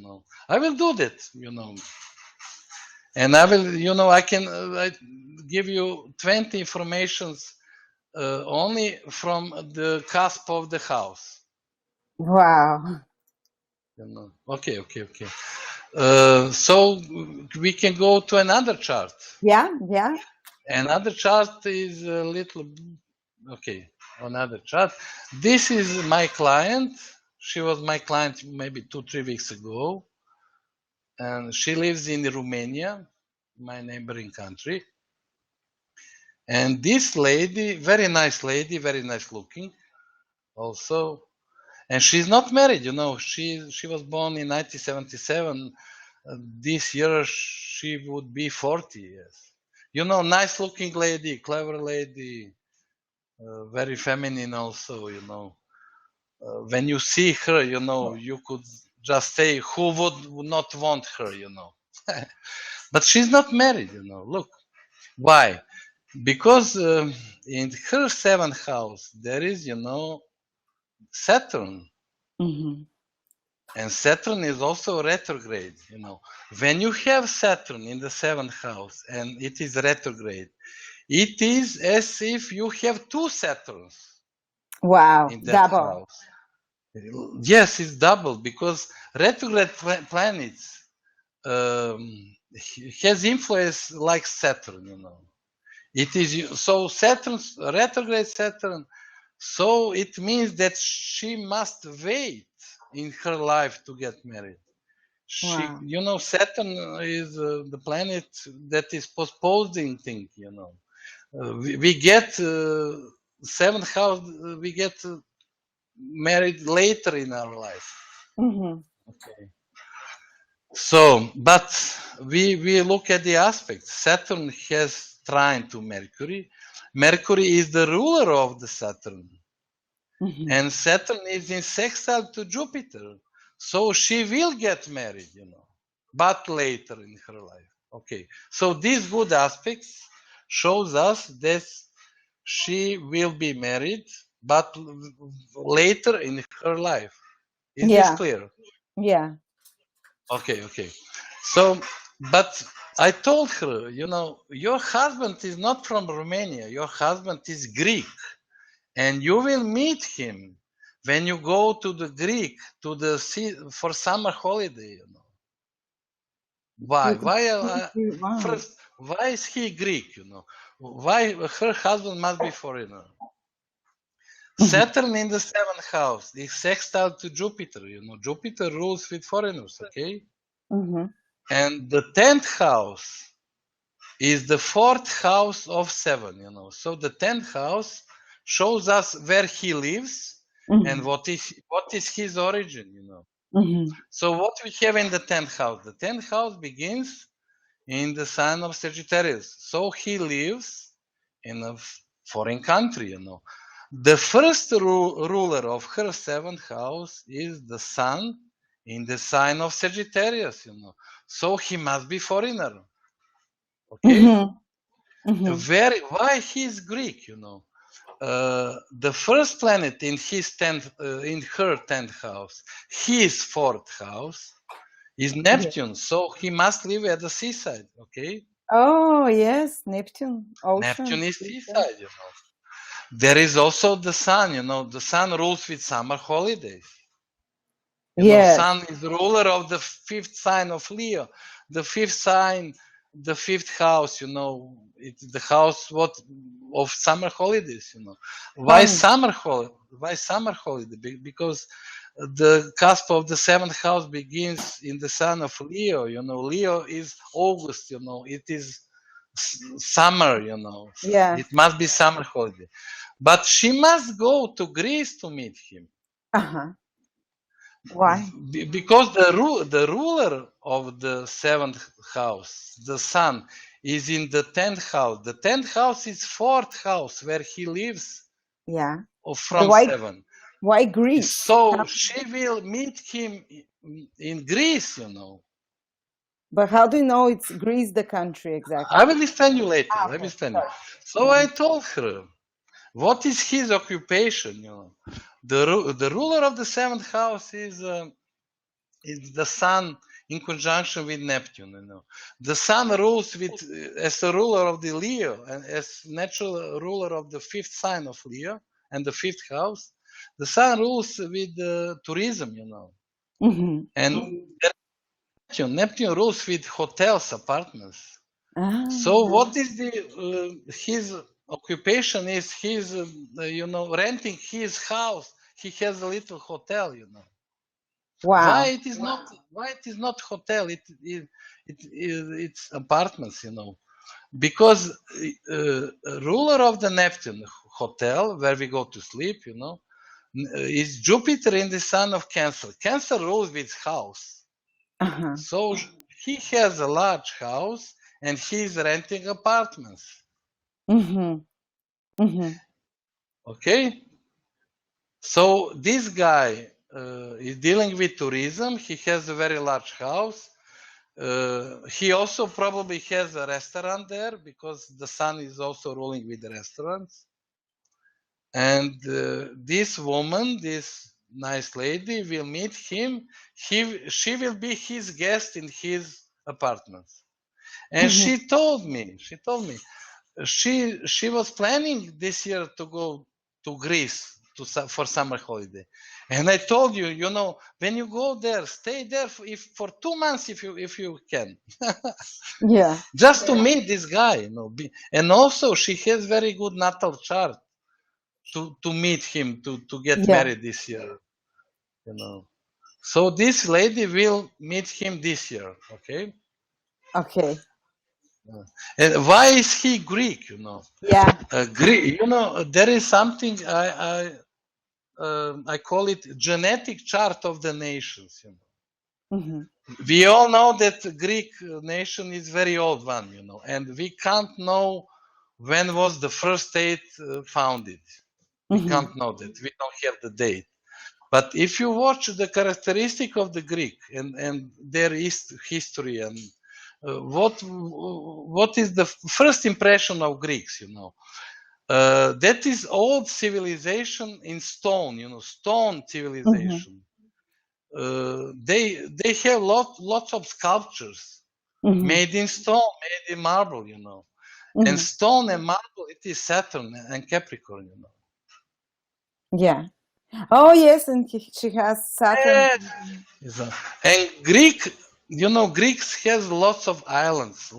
I will do that, And I will, I can give you 20 informations only from the cusp of the house. Wow. Okay. So we can go to another chart. Yeah. Another chart is a little, okay. Another chart. This is my client. She was my client maybe 2-3 weeks ago, and she lives in Romania, my neighboring country. And this lady, very nice lady, very nice looking, also, and she's not married. She was born in 1977. This year she would be 40 years. Nice looking lady, clever lady. Very feminine also, when you see her, you could just say, who would not want her, But she's not married, Look, why? Because in her 7th house, there is, Saturn. Mm-hmm. And Saturn is also retrograde, When you have Saturn in the 7th house and it is retrograde, it is as if you have 2 Saturns. Wow, double. House. Yes, it's double because retrograde planets has influence like Saturn, It is so Saturn's retrograde Saturn, so it means that she must wait in her life to get married. She, Saturn is the planet that is postponing things. We get seventh house. We get married later in our life. Okay. So, but we look at the aspects. Saturn has trine to Mercury. Mercury is the ruler of the Saturn. And Saturn is in sextile to Jupiter. So she will get married, but later in her life. Okay. So these good aspects shows us that she will be married, but later in her life. Is this clear? Yeah. Okay. So, but I told her, your husband is not from Romania. Your husband is Greek. And you will meet him when you go to the Greek, to the sea for summer holiday, Why? First, why is he Greek, Why her husband must be foreigner? Saturn in the 7th house is sextile to Jupiter, Jupiter rules with foreigners, okay? And the 10th house is the 4th house of 7, So the 10th house shows us where he lives and what is his origin, So what we have in the 10th house? The 10th house begins in the sign of Sagittarius. So he lives in a foreign country, The first ruler of her 7th house is the sun in the sign of Sagittarius, So he must be foreigner. Okay? Why he is Greek, the first planet in her 10th house, his 4th house, is Neptune, so he must live at the seaside, okay? Oh, yes, Neptune. Ocean. Neptune is seaside, There is also the sun, the sun rules with summer holidays. Sun is ruler of the 5th sign of Leo. The 5th sign, the 5th house, it's the house of summer holidays, Why summer holiday? Because the cusp of the 7th house begins in the sign of Leo, Leo is August, it is summer, It must be summer holiday. But she must go to Greece to meet him. Why? Because the ruler of the 7th house, the sun, is in the 10th house. The 10th house is 4th house where he lives. From 7. Why Greece? So she will meet him in Greece, But how do you know it's Greece, the country, exactly? I will explain you later. Let me explain you. So I told her, what is his occupation? The ruler of the 7th house is the sun in conjunction with Neptune. The sun rules as a ruler of the Leo and as natural ruler of the 5th sign of Leo and the 5th house. The sun rules with tourism, and Neptune rules with hotels, apartments. So what is his occupation is he's renting his house. He has a little hotel, Wow. Why it is not hotel? It's apartments, Because ruler of the Neptune hotel where we go to sleep, is Jupiter in the sign of Cancer. Cancer rules with house. So he has a large house and he's renting apartments. Okay? So this guy is dealing with tourism. He has a very large house. He also probably has a restaurant there because the sun is also ruling with the restaurants. And this woman, this nice lady, will meet him. She will be his guest in his apartments. And she told me, she was planning this year to go to Greece for summer holiday. And I told you, when you go there, stay there for 2 months if you can. Just to meet this guy, And also she has very good natal chart to meet him, to get married this year, So this lady will meet him this year, okay? Okay. And why is he Greek? Yeah. Greek. There is something I call it genetic chart of the nations. Mm-hmm. We all know that the Greek nation is very old one, and we can't know when was the first state founded. We can't know that. We don't have the date. But if you watch the characteristic of the Greek and their history and what is the first impression of Greeks, that is old civilization in stone, stone civilization. They have lots of sculptures made in stone, made in marble, and stone and marble, it is Saturn and Capricorn, Yeah. Oh yes, and she has Saturn. Yes. And Greeks has lots of islands,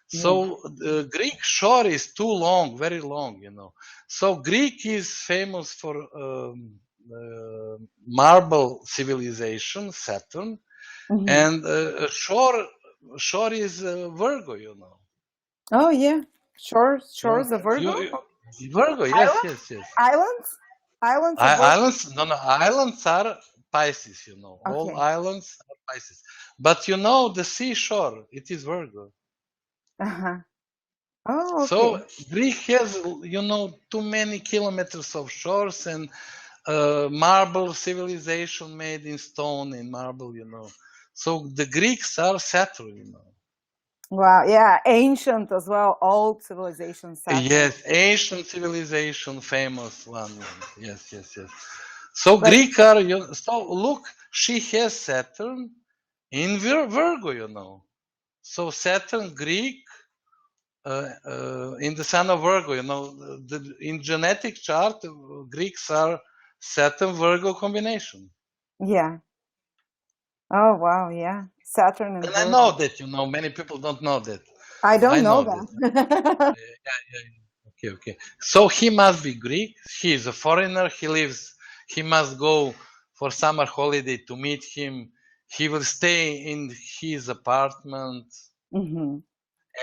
So the Greek shore is too long, very long, So Greek is famous for marble civilization, Saturn, and shore is Virgo, Oh yeah, shores of Virgo. Virgo, yes. Islands. Islands are Pisces, All Okay. islands are Pisces. But the seashore, it is Virgo. Uh-huh. Oh, okay. So Greek has, too many kilometers of shores and marble civilization made in stone and marble, So the Greeks are Saturn, Wow, yeah, ancient as well, old civilization. Saturn. Yes, ancient civilization, famous one. Yes. So Greek are, so look, she has Saturn in Virgo, So Saturn, Greek, in the sign of Virgo, in genetic chart, Greeks are Saturn Virgo combination. Yeah. Oh wow, yeah, Saturn and Virgo. I know that, many people don't know that. I don't know that. Okay. So he must be Greek. He is a foreigner. He must go for summer holiday to meet him. He will stay in his apartment. And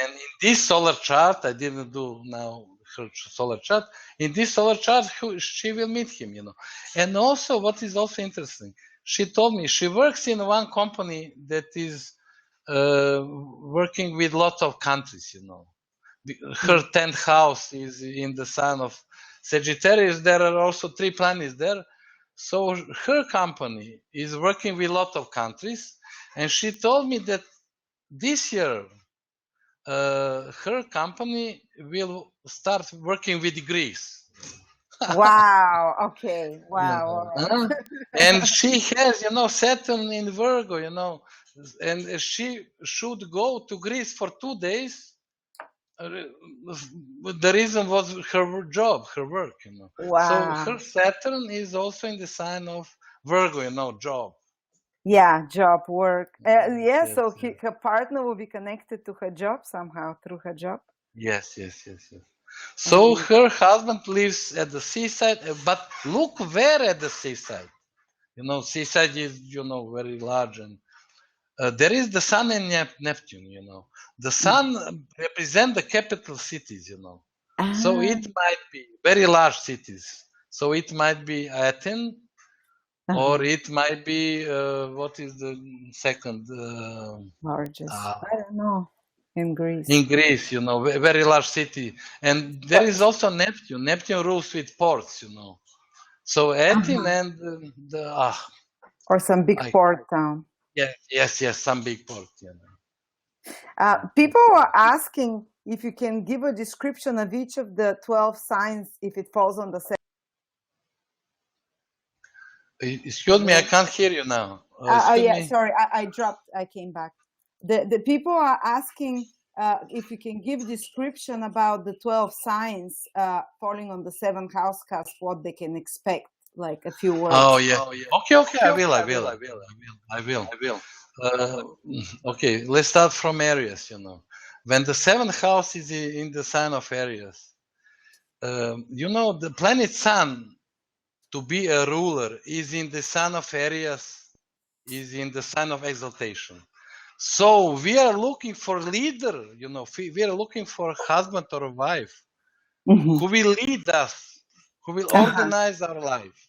in this solar chart, I didn't do now her solar chart. In this solar chart, she will meet him, And also, what is also interesting, she told me she works in one company that is working with lots of countries, Her 10th house is in the sign of Sagittarius. There are also 3 planets there. So her company is working with a lot of countries. And she told me that this year, her company will start working with Greece. Wow. Okay. Wow. Right. And she has, Saturn in Virgo, and she should go to Greece for 2 days. The reason was her job, her work, Wow. So her Saturn is also in the sign of Virgo, job. Yeah, job, work. Yes, so her partner will be connected to her job somehow through her job. Yes. So her husband lives at the seaside, but look where at the seaside. Seaside is, very large, and there is the Sun and Neptune. The Sun represents the capital cities. So it might be very large cities. So it might be Athens, or it might be what is the second largest? I don't know. In Greece. In Greece, very large city, and there is also Neptune. Neptune rules with ports, So Athens and or some big port town. Yes, some big port. People are asking if you can give a description of each of the 12 signs if it falls on the same. Excuse me, I can't hear you now. Sorry, I dropped. I came back. The people are asking if you can give description about the 12 signs falling on the 7th house cusp, what they can expect, like a few words. Oh yeah. Okay. I will. Okay, let's start from Aries. When the 7th house is in the sign of Aries, the planet Sun, to be a ruler is in the sign of Aries, is in the sign of exaltation. So we are looking for leader, we are looking for a husband or a wife who will lead us, who will organize our life.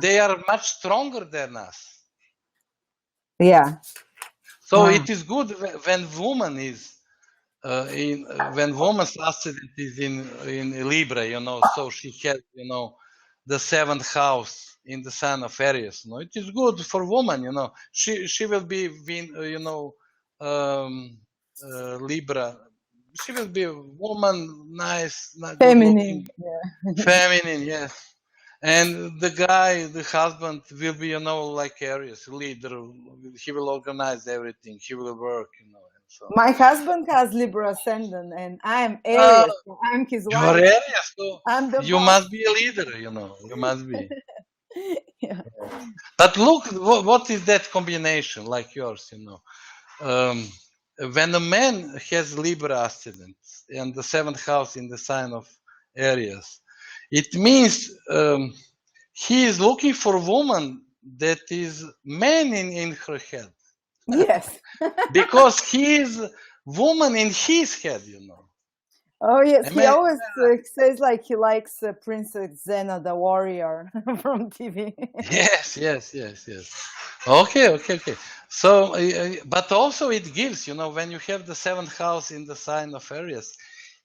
They are much stronger than us. Yeah. So it is good when woman is when woman's ascendant is in Libra, so she has, the 7th house in the sign of Aries. It is good for woman, she will be Libra. She will be a woman, nice, feminine, feminine, yes. And the guy, the husband, will be, like Aries, leader. He will organize everything. He will work, So. My husband has Libra ascendant, and I'm Aries. So I'm his wife. You're Aries, so you boss. must be a leader. You must be. Yeah. But look, what is that combination like yours? When a man has Libra ascendant and the 7th house in the sign of Aries, it means he is looking for a woman that is man in her head. Yes. Because he is woman in his head, Oh yes, he always says like he likes Princess Xena, the warrior from TV. Yes. Okay. So, but also it gives, when you have the 7th house in the sign of Aries,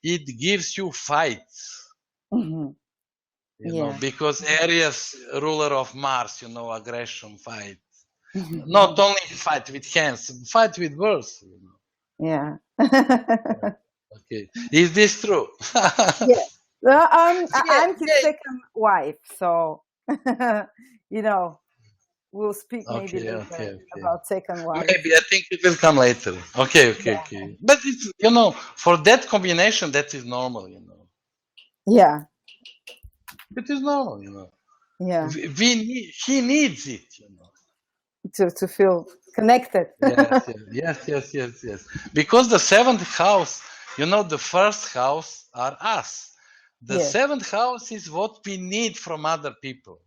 it gives you fights. Because Aries, ruler of Mars, aggression, fight. Not only fight with hands, fight with words. Yeah. Okay. Is this true? Yeah. Well, I'm his second wife, so we'll speak maybe later about second wife. Maybe I think it will come later. Okay. But it's for that combination, that is normal. Yeah. It is normal. Yeah. He needs it. To feel connected. Yes. Because the 7th house, the first house are us. The 7th house is what we need from other people.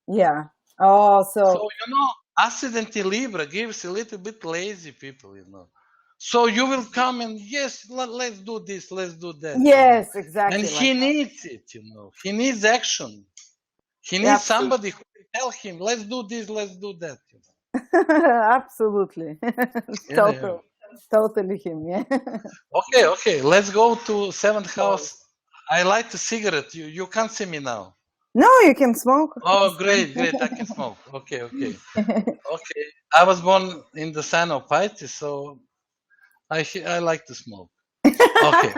Yeah. Oh, so ascendant in Libra gives a little bit lazy people, So you will come and yes, let's do this, let's do that. Yes, exactly. And he needs it, He needs action. He needs somebody who will tell him, let's do this, let's do that. Absolutely. Totally him, yeah. Okay. Let's go to 7th house. I light the cigarette. You can't see me now. No, you can smoke. Oh, great. I can smoke. Okay. I was born in the sign of Pisces, so I like to smoke. Okay.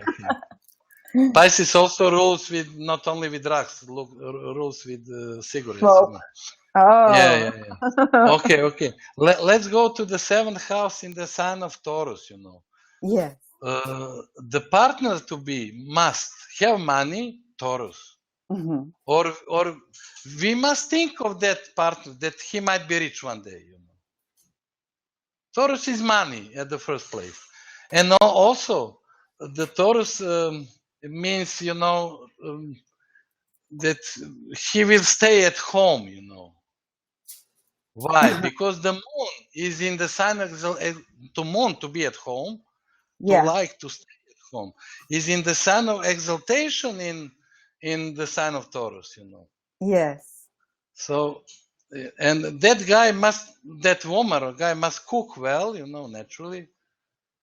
Pisces also rules with not only with drugs, rules with cigarettes. Oh. Yeah. Okay. Let's go to the 7th house in the sign of Taurus. Yes. The partner to be must have money, Taurus. Or we must think of that partner that he might be rich one day. Taurus is money at the first place, and also the Taurus means that he will stay at home. Why? Because the moon is in the sign of the moon to be at home, to like to stay at home, is in the sign of exaltation in the sign of Taurus. Yes. So, and that woman or guy must cook well, naturally.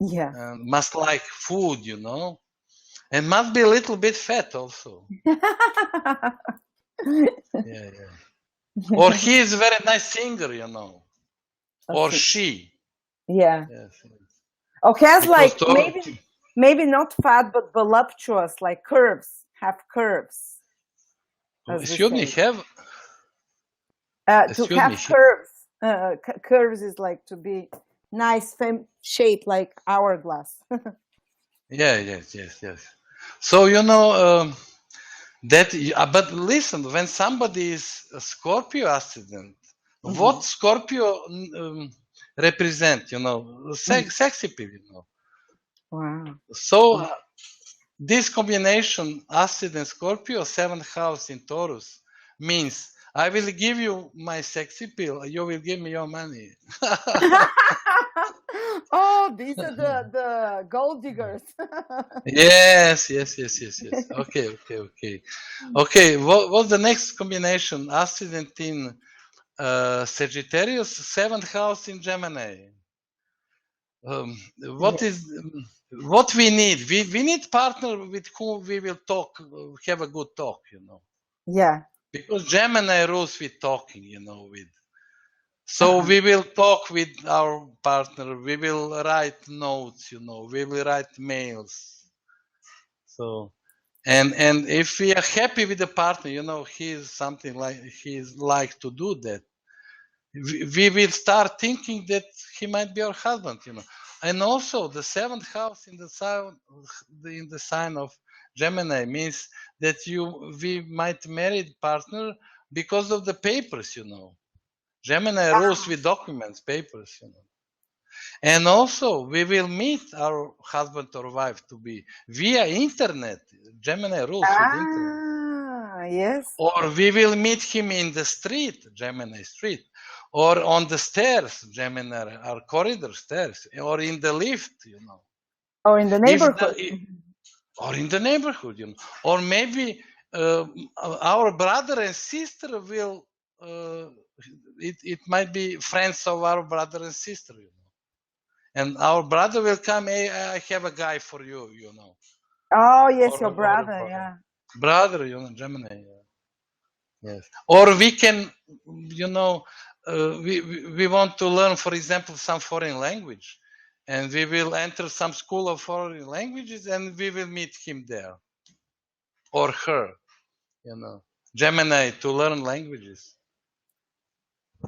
Yeah. And must like food, and must be a little bit fat also. Yeah. Or he is a very nice singer, or she. Yeah. Yes. Okay, has like maybe not fat, but voluptuous, like curves, have curves. Excuse me, have? To have curves. Curves is like to be nice, shaped like hourglass. Yes. So that. But listen, when somebody is a Scorpio ascendant, what Scorpio represent? Sexy people. Wow. So this combination, Acid and Scorpio, 7th house in Taurus, means I will give you my sexy pill, you will give me your money. Oh, these are the gold diggers. Yes. Okay. Okay, what's the next combination? Ascendant in Sagittarius, 7th house in Gemini. What we need? We need partner with whom we will talk, have a good talk, Yeah. Because Gemini rules with talking, with. So we will talk with our partner. We will write notes, We will write mails. So, and if we are happy with the partner, he's something like he's like to do that. We will start thinking that he might be our husband, And also, the 7th house in the sign of Gemini means that we might marry partner because of the papers, Gemini rules with documents, papers, And also, we will meet our husband or wife to be via internet. Gemini rules with internet. Yes. Or we will meet him in the street, Gemini street, or on the stairs, Gemini, or corridor stairs, or in the lift, Or in the neighborhood. Or in the neighborhood, Or maybe our brother and sister will, it might be friends of our brother and sister, And our brother will come, hey, I have a guy for you, Oh, yes, your brother, yeah. Brother, Gemini, Yes. Or we can, we want to learn, for example, some foreign language. And we will enter some school of foreign languages and we will meet him there. Or her, Gemini to learn languages.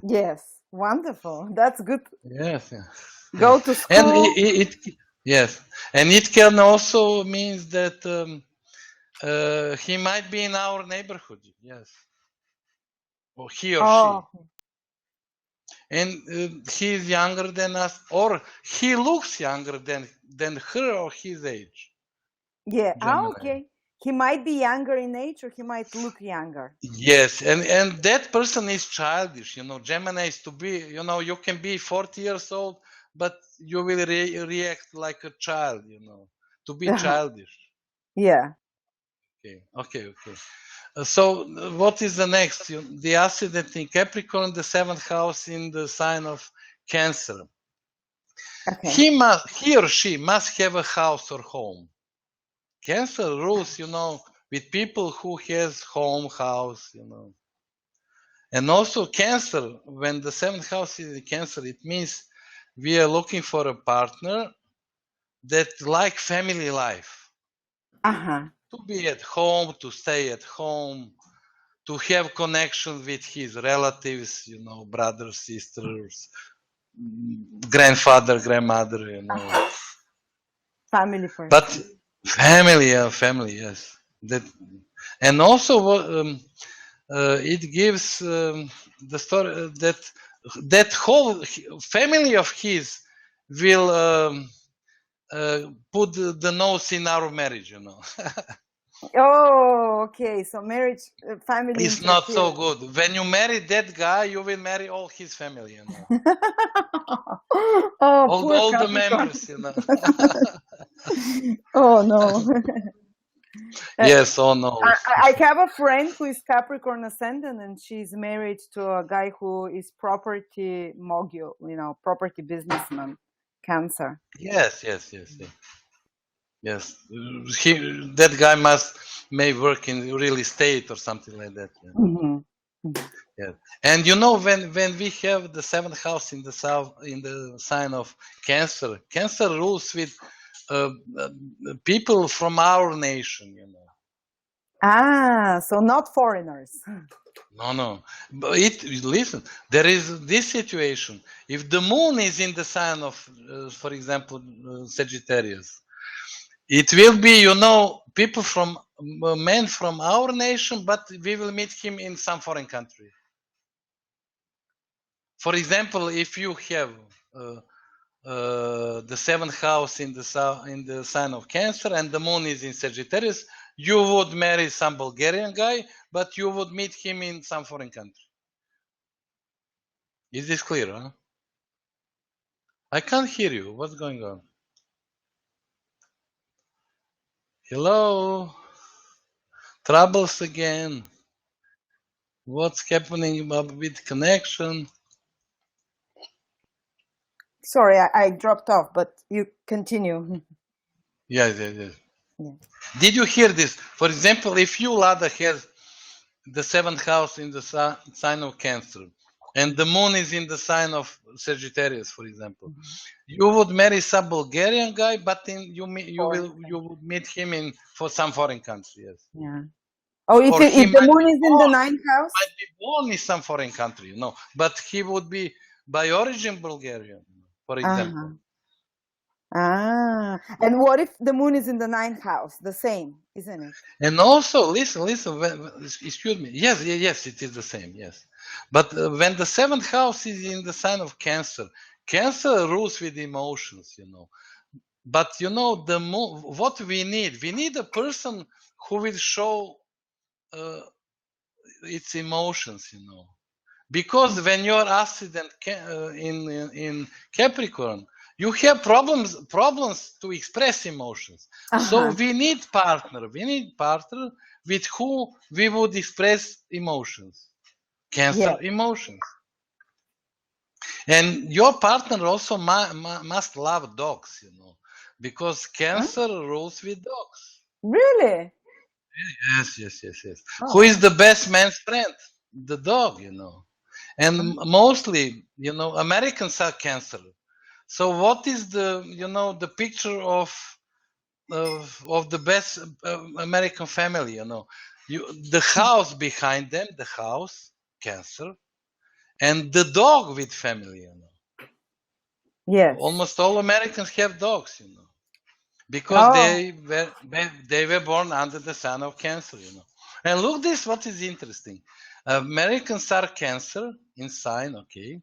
Yes, wonderful. That's good. Yes. Go to school. And yes. And it can also mean that he might be in our neighborhood. Yes. Or he or she. And he is younger than us, or he looks younger than her or his age. Yeah. Okay. He might be younger in age, or he might look younger. Yes, and that person is childish. Gemini is to be. You can be 40 years old, but you will react like a child. To be childish. Yeah. Okay. So what is the next? The ascendant in Capricorn, the 7th house in the sign of Cancer. Okay. He or she must have a house or home. Cancer rules, with people who has home, house, And also Cancer, when the 7th house is in Cancer, it means we are looking for a partner that like family life. To be at home, to stay at home, to have connection with his relatives, brothers, sisters, grandfather, grandmother, Family first. But family, yes. And also it gives the story that whole family of his will put the nose in our marriage, Oh, okay. So marriage, family. It's not so good. When you marry that guy, you will marry all his family, all the members, Oh no. Yes, oh no. I have a friend who is Capricorn ascendant, and she's married to a guy who is property mogul, property businessman, Cancer. Yes. That guy may work in real estate or something like that. Yeah. And when we have the 7th house in the south, in the sign of Cancer rules with people from our nation, So not foreigners. No. But listen, there is this situation. If the moon is in the sign of, for example, Sagittarius, it will be, people men from our nation, but we will meet him in some foreign country. For example, if you have the seventh house in the sign of Cancer, and the moon is in Sagittarius, you would marry some Bulgarian guy, but you would meet him in some foreign country. Is this clear? Huh? I can't hear you. What's going on? Hello? Troubles again. What's happening with connection? Sorry, I dropped off, but you continue. Yes. Did you hear this? For example, if you, Lada, has the seventh house in the sign of Cancer, and the moon is in the sign of Sagittarius, for example, you would marry some Bulgarian guy, but you would meet him for some foreign country. Yes. Yeah. Oh, if the moon is in the ninth house, might be born in some foreign country, but he would be by origin Bulgarian, for example. And what if the moon is in the ninth house? The same, isn't it? And also, listen, excuse me. Yes, it is the same, yes. But when the seventh house is in the sign of Cancer, Cancer rules with emotions, But, the moon, what we need a person who will show its emotions, Because when you're ascendant in Capricorn, you have problems to express emotions. So we need partner with who we would express emotions. Cancer emotions. And your partner also must love dogs, because Cancer rules with dogs. Really? Yes. Who is the best man's friend? The dog, And mostly, Americans are Cancer. So what is the picture of the best American family? The house behind them, the house, Cancer, and the dog with family. Yes. Almost all Americans have dogs, because they were born under the sign of Cancer. And look this, what is interesting. Americans are Cancer in sign, okay.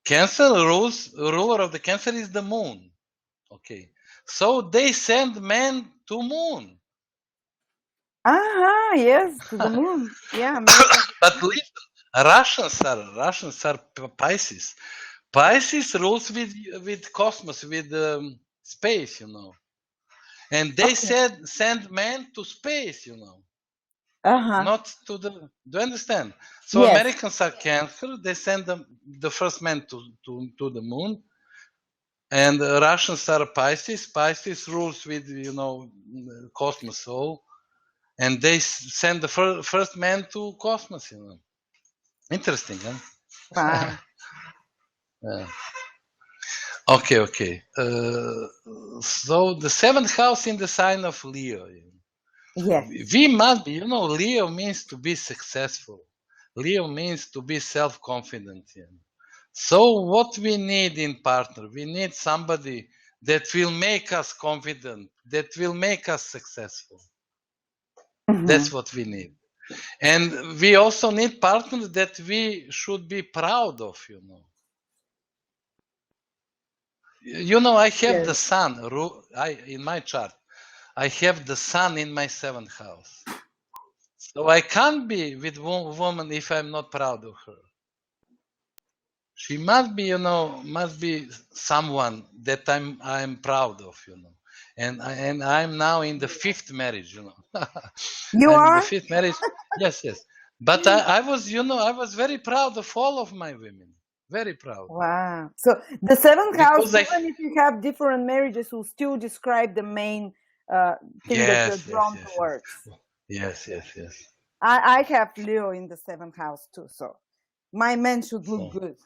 Cancer ruler of the Cancer is the moon. Okay. So they send men to moon. Yes, to the moon. Yeah. But listen, Russians are Pisces. Pisces rules with cosmos, with space, And they send men to space, Not to the. Do you understand? So yes. Americans are Cancer. They send the first man to the moon, and Russians are Pisces. Pisces rules with cosmos soul, and they send the first man to cosmos. Interesting, huh? Wow. Yeah. Okay. So the seventh house in the sign of Leo. Yes. We must be, Leo means to be successful. Leo means to be self-confident. So what we need in partner, we need somebody that will make us confident, that will make us successful. That's what we need. And we also need partners that we should be proud of, I have the sun in my chart. I have the sun in my seventh house. So I can't be with woman if I'm not proud of her. She must be someone that I'm proud of, And I'm now in the fifth marriage, You are? In the fifth marriage. Yes. But I was very proud of all of my women. Very proud. Wow. So the seventh house, even if you have different marriages, will still describe the main thing that you're drawn towards. Yes. I have Leo in the seventh house too, so my men should look good.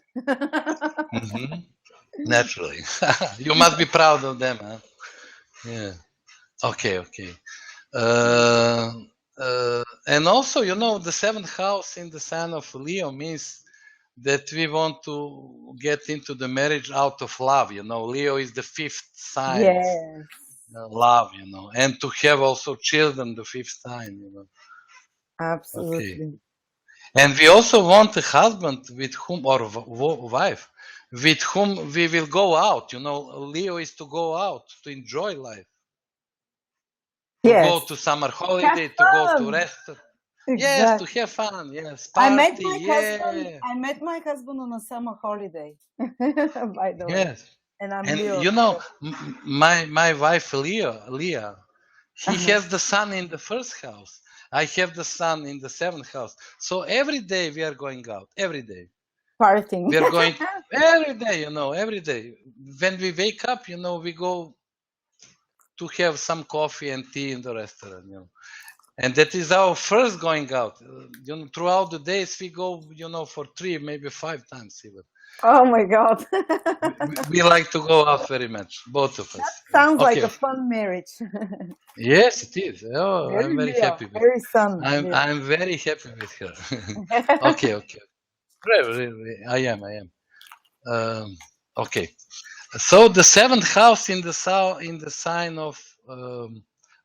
Naturally. You must be proud of them, huh? Yeah. Okay. And also, the seventh house in the sign of Leo means that we want to get into the marriage out of love. Leo is the fifth sign. Yes. Love, and to have also children, the fifth sign, Absolutely. Okay. And we also want a husband with whom, or wife, with whom we will go out. Leo is to go out, to enjoy life. To go to summer holiday, to go to restaurant. Exactly. Yes, to have fun. Yes, party. I met my husband on a summer holiday, by the way. Yes. And my wife Leah, he has the sun in the first house. I have the sun in the seventh house. So every day we are going out. Every day. Partying. We are going every day. Every day. When we wake up, we go to have some coffee and tea in the restaurant. And that is our first going out. Throughout the days we go, for 3, maybe 5 times even. Oh my God. we like to go out very much, both of us. That sounds like a fun marriage. Yes, it is. Oh, I'm very happy with very fun. I'm very happy with her. Okay. Really, I am. Okay. So the 7th house in the sign of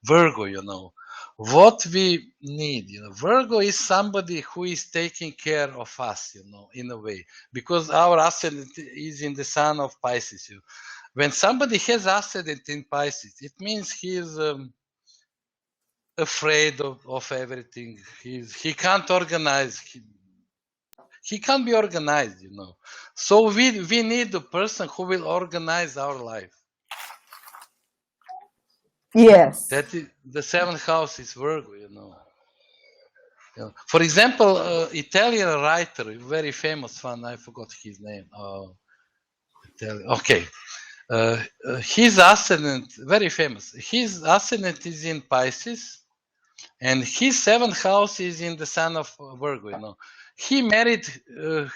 Virgo, what we need, Virgo is somebody who is taking care of us, in a way, because our ascendant is in the sign of Pisces. When somebody has ascendant in Pisces, it means he is afraid of everything. He can't organize. He can't be organized, So we need a person who will organize our life. Yes. That is, the 7th house is Virgo, For example, Italian writer, very famous one, I forgot his name. Okay. His ascendant, very famous. His ascendant is in Pisces, and his 7th house is in the sign of Virgo, He married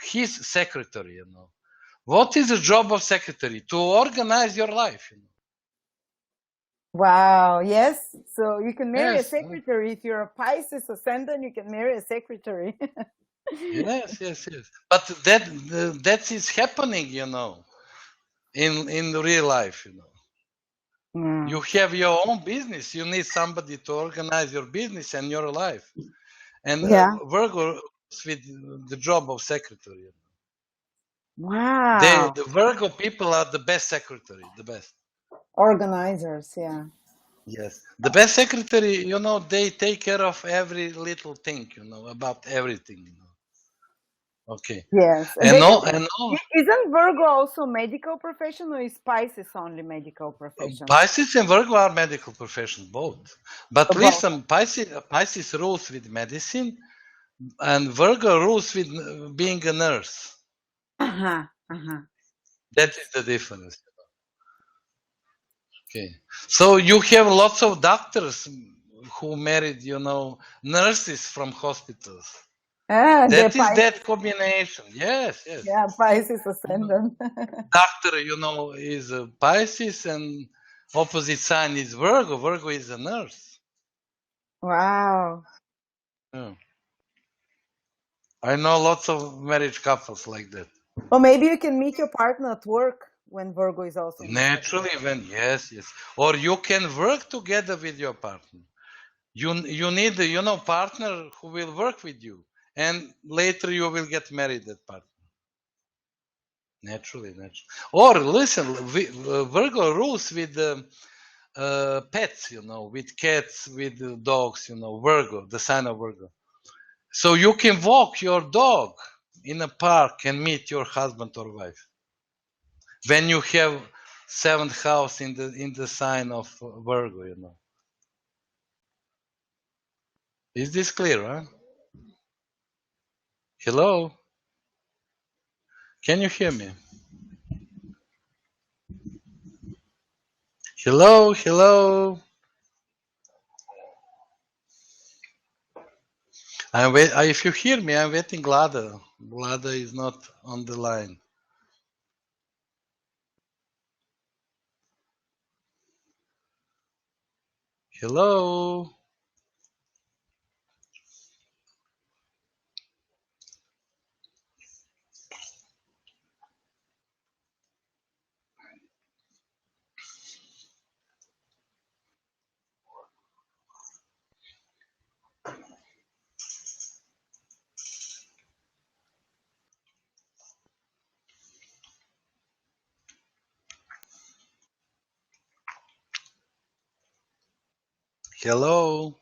his secretary, What is the job of secretary? To organize your life, Wow, yes. So you can marry a secretary. If you're a Pisces ascendant, you can marry a secretary. Yes. But that is happening, in real life, You have your own business. You need somebody to organize your business and your life. And Virgo with the job of secretary. Wow. The Virgo people are the best secretary, the best. Organizers, yeah. Yes. The best secretary, they take care of every little thing, about everything, Okay. Yes. And isn't Virgo also medical profession, or is Pisces only medical profession? Pisces and Virgo are medical professions, both. But listen, Pisces rules with medicine, and Virgo rules with being a nurse. That is the difference. Okay. So you have lots of doctors who married, nurses from hospitals. That is that combination. Yes. Yeah, Pisces ascendant. Doctor, is a Pisces, and opposite sign is Virgo. Virgo is a nurse. Wow. Yeah. I know lots of marriage couples like that. Or maybe you can meet your partner at work when Virgo is also. Naturally, yes. Or you can work together with your partner. You need partner who will work with you, and later you will get married, that partner. Naturally. Or listen, Virgo rules with pets, with cats, with dogs, Virgo, the sign of Virgo. So you can walk your dog in a park and meet your husband or wife. When you have 7th house in the sign of Virgo, Is this clear, huh? Hello? Can you hear me? Hello? If you hear me, I'm waiting Lada. Lada is not on the line. Hello? Hello.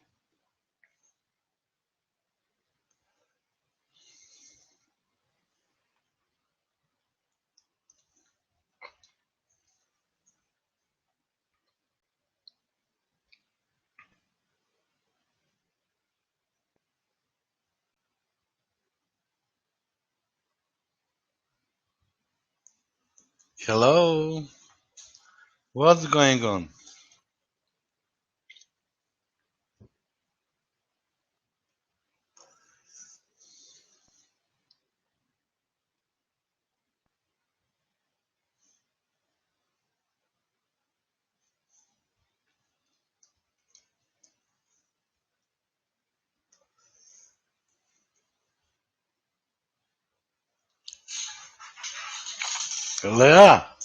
Hello. What's going on? Lea,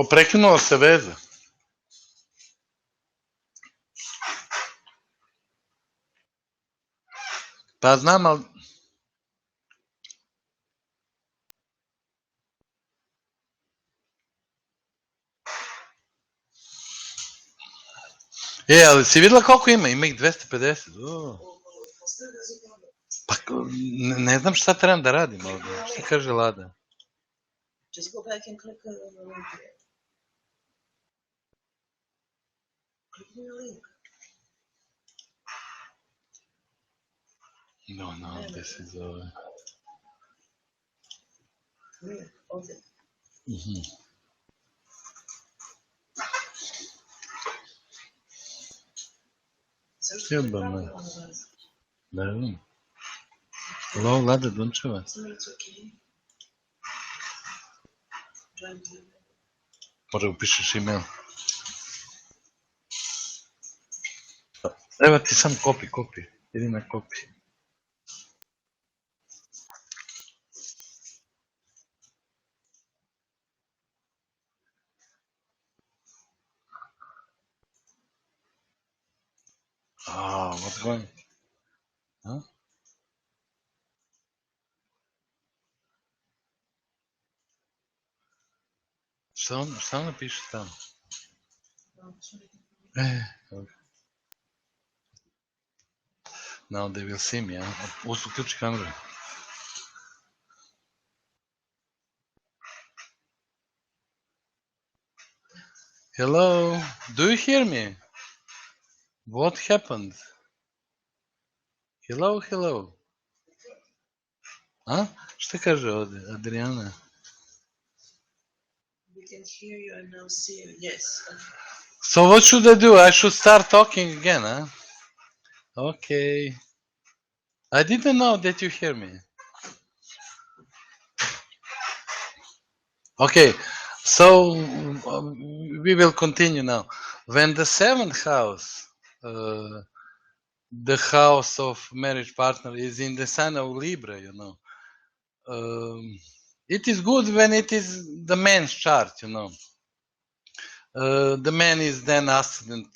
prekinula se veza. Pa znam, ali... ali si videla koliko ima? Ima ih 250. Pa ne znam šta trebam da radim ovdje. Šta kaže Lada? Just go back and click on the link there. Click on the link. No, this is... Here, open. Jebana. Ne znam. Hello, Lada Dunčeva. It's okay. Možda upišeš email. Evo ti sam kopi. Idi na kopi. What's going on? Huh? Šta on napiše tamo? Okay. Now they will see me, uključi kameru. Hello, do you hear me? What happened? Hello. Šta kaže ovdje, Adriana? We can hear you and now see you. Yes. So what should I do? I should start talking again, huh? Okay. I didn't know that you hear me. Okay, so we will continue now. When the seventh house, the house of marriage partner, is in the sign of Libra, it is good when it is the man's chart, The man is then ascendant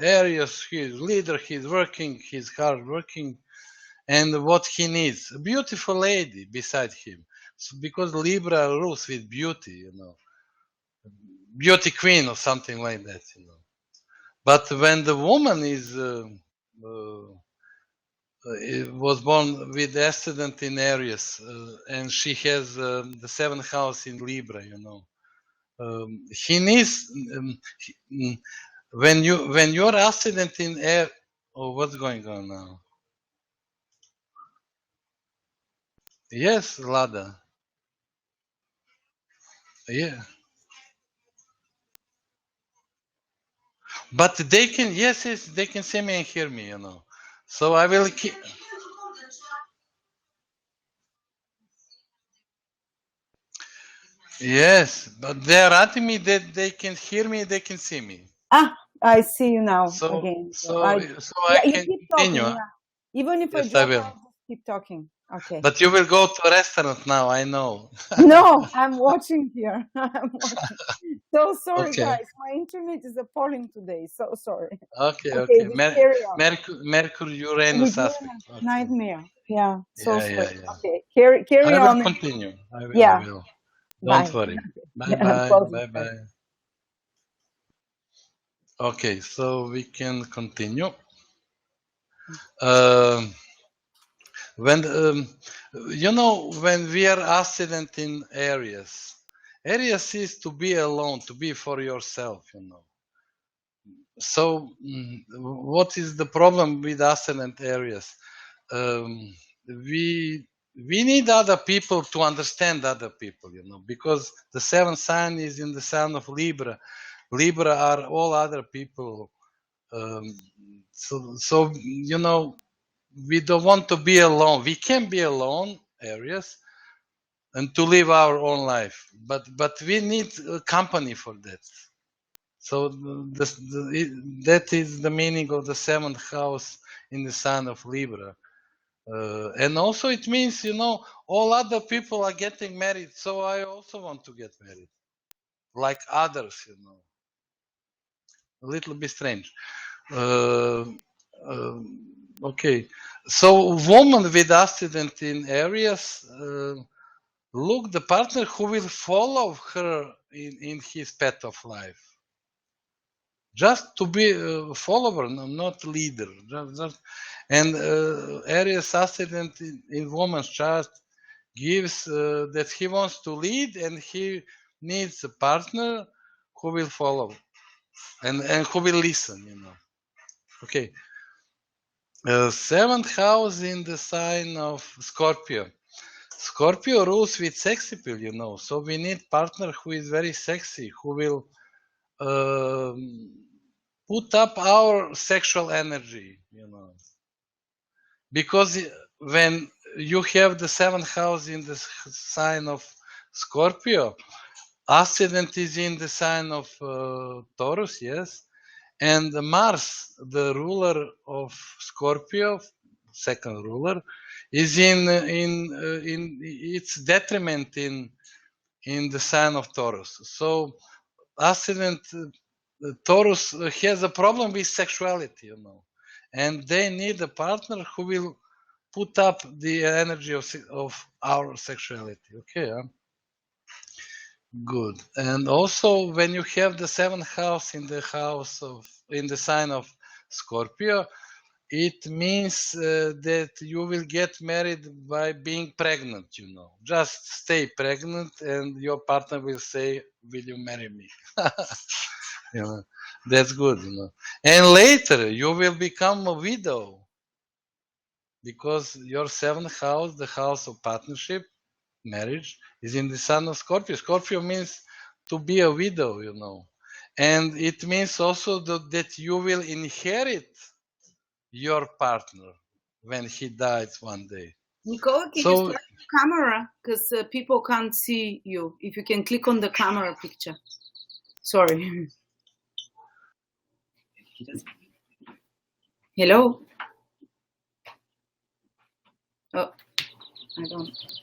Aries, he is leader, he is working, he is hard working, and what he needs, a beautiful lady beside him. So because Libra rules with beauty, beauty queen or something like that, But when the woman was born with ascendant in Aries, and she has the seventh house in Libra, he needs when you're ascendant in air. Oh, what's going on now? Yes, Lada. Yeah. But they can, yes, they can see me and hear me, So I will keep. Yes, but they are writing me that they can hear me, they can see me. I see you now again. So I can continue. Talking, Even if yes, I will. just keep talking. Okay. But you will go to a restaurant now, I know. No, I'm watching here. So sorry, guys. My internet is appalling today. So sorry. Okay. Mercury Uranus aspect. Okay. Nightmare. Yeah. So sorry. Yeah. Okay. Carry on. I will continue. I will. Don't worry. Bye. Okay, so we can continue. When when we are ascendant in Aries is to be alone, to be for yourself, So what is the problem with ascendant Aries? We need other people to understand other people, because the seventh sign is in the sign of Libra. Libra are all other people. So we don't want to be alone. We can be alone, Aries, and to live our own life, but we need a company for that. So that is the meaning of the seventh house in the sign of Libra. And also it means, all other people are getting married, so I also want to get married, like others, A little bit strange. Okay, so woman with ascendant in Aries, look the partner who will follow her in his path of life. Just to be a follower, not leader. And Aries ascendant in woman's chart gives that he wants to lead and he needs a partner who will follow and who will listen, Okay. Seventh house in the sign of Scorpio. Scorpio rules with sex appeal, so we need partner who is very sexy, who will put up our sexual energy, because when you have the seventh house in the sign of Scorpio, ascendant is in the sign of Taurus, yes, and Mars, the ruler of Scorpio, second ruler, is in its detriment in the sign of Taurus. So ascendant Taurus has a problem with sexuality, and they need a partner who will put up the energy of our sexuality. Okay. Good. And also when you have the seventh house in the sign of Scorpio, it means that you will get married by being pregnant, Just stay pregnant and your partner will say, will you marry me? That's good, And later you will become a widow because your seventh house, the house of partnership, marriage, is in the sign of Scorpio. Scorpio means to be a widow, And it means also that you will inherit your partner when he dies one day. Nicola, can you start the camera? Because people can't see you. If you can click on the camera picture. Sorry. Hello? Oh, I don't. This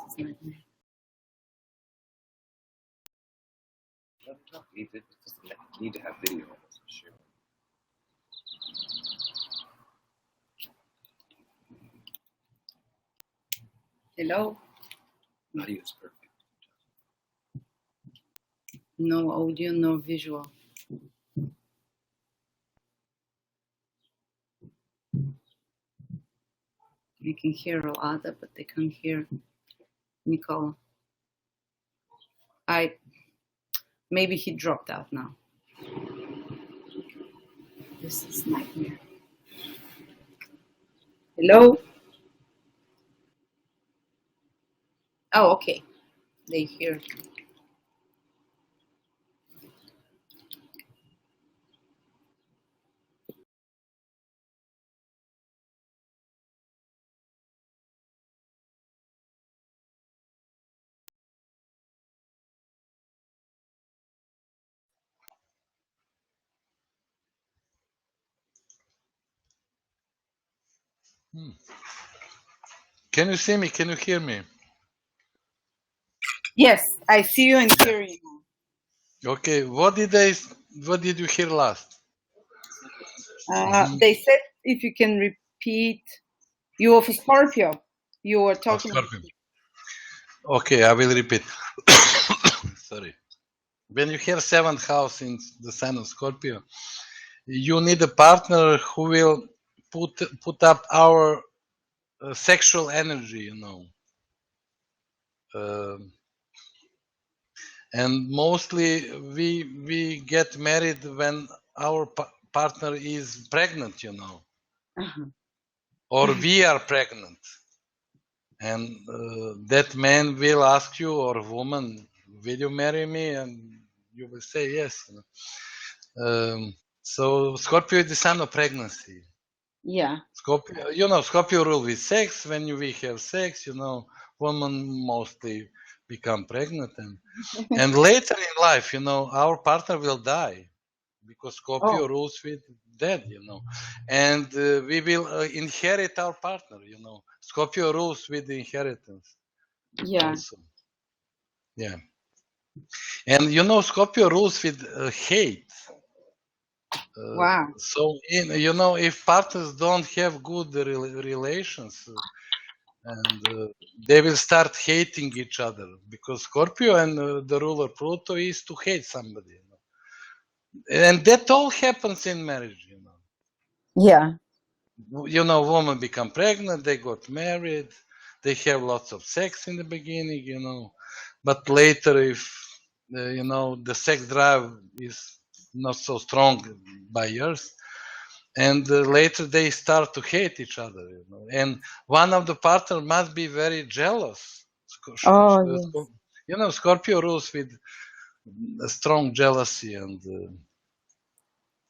is not me. Need to have video on this for sure. Hello? Audio is perfect. No audio, no visual. You can hear Ada, but they can't hear Nicola. Maybe he dropped out now. This is nightmare. Hello? Oh, okay. They hear. Can you see me? Can you hear me? Yes, I see you and hear you. Okay, what did you hear last? They said if you can repeat, you of Scorpio. You were talking. Okay, I will repeat. Sorry. When you have 7th house in the sign of Scorpio, you need a partner who will put up our sexual energy, you know. And mostly we get married when our partner is pregnant, you know, or we are pregnant, and that man will ask you, or woman, will you marry me? And you will say yes, you know. So Scorpio is the sign of pregnancy. Yeah. Scorpio, you know, Scorpio rule with sex. When we have sex, you know, women mostly become pregnant, and later in life, you know, our partner will die because Scorpio rules with death, you know, and we will inherit our partner, you know. Scorpio rules with the inheritance. Yeah. Also. Yeah. And you know, Scorpio rules with hate. Wow. So, you know, if partners don't have good relations, and they will start hating each other, because Scorpio and the ruler Pluto is to hate somebody, you know. And that all happens in marriage, you know. Yeah. You know, women become pregnant, they got married, they have lots of sex in the beginning, you know, but later, if you know, the sex drive is not so strong by years, and later they start to hate each other, you know, and one of the partner must be very jealous. Oh, yes. You know, Scorpio rules with a strong jealousy, and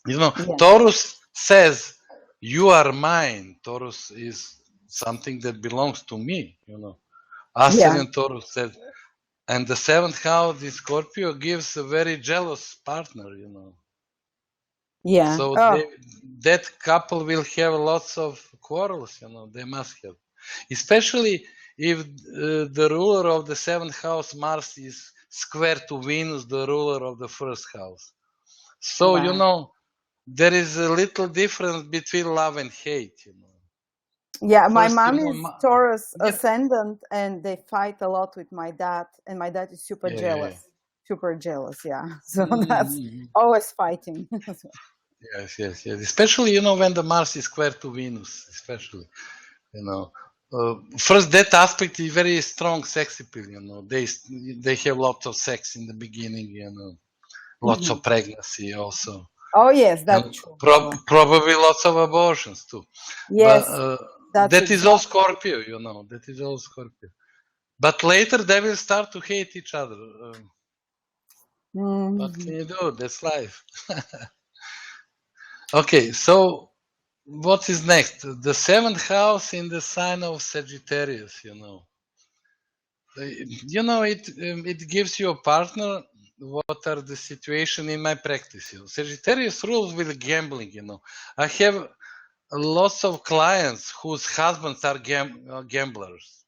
you know, Yeah. Taurus says, "You are mine." Taurus is something that belongs to me, you know. Ascendant Taurus says, and the 7th house in Scorpio gives a very jealous partner, you know. Yeah. So that couple will have lots of quarrels, you know, they must have. Especially if the ruler of the 7th house, Mars, is square to Venus, the ruler of the 1st house. So, you know, there is a little difference between love and hate, you know. Yeah, my First, mom you know, is Taurus ascendant, and they fight a lot with my dad, and my dad is super jealous. Super jealous, yeah. So that's always fighting. Yes. Especially, you know, when the Mars is square to Venus, especially, you know. First, that aspect is very strong sex appeal, you know. They have lots of sex in the beginning, you know. Lots of pregnancy also. Oh, yes, that's true. Probably lots of abortions too. Yes, but that is all Scorpio, you know. That is all Scorpio. But later they will start to hate each other. What can you do? That's life. Okay, so what is next? The 7th house in the sign of Sagittarius, you know. You know, it gives you a partner. What are the situation in my practice? You know, Sagittarius rules with gambling, you know. I have lots of clients whose husbands are gamblers.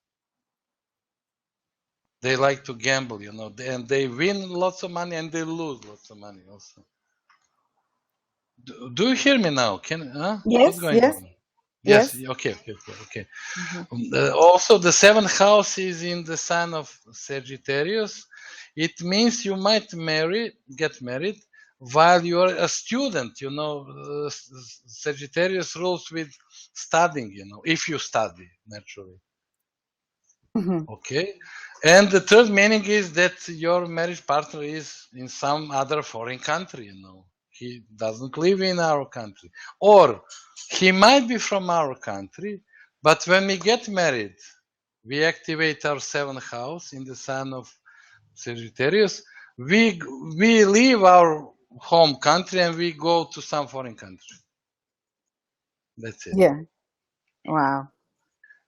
They like to gamble, you know, and they win lots of money and they lose lots of money also. Do you hear me now? Yes, what's going on? Yes. Okay. Also, the 7th house is in the sign of Sagittarius. It means you might get married while you are a student. You know, Sagittarius rules with studying, you know, if you study, naturally. Okay. And the third meaning is that your marriage partner is in some other foreign country, you know. He doesn't live in our country. Or he might be from our country, but when we get married, we activate our 7th house in the sign of Sagittarius. We leave our home country and we go to some foreign country. That's it. Yeah. Wow.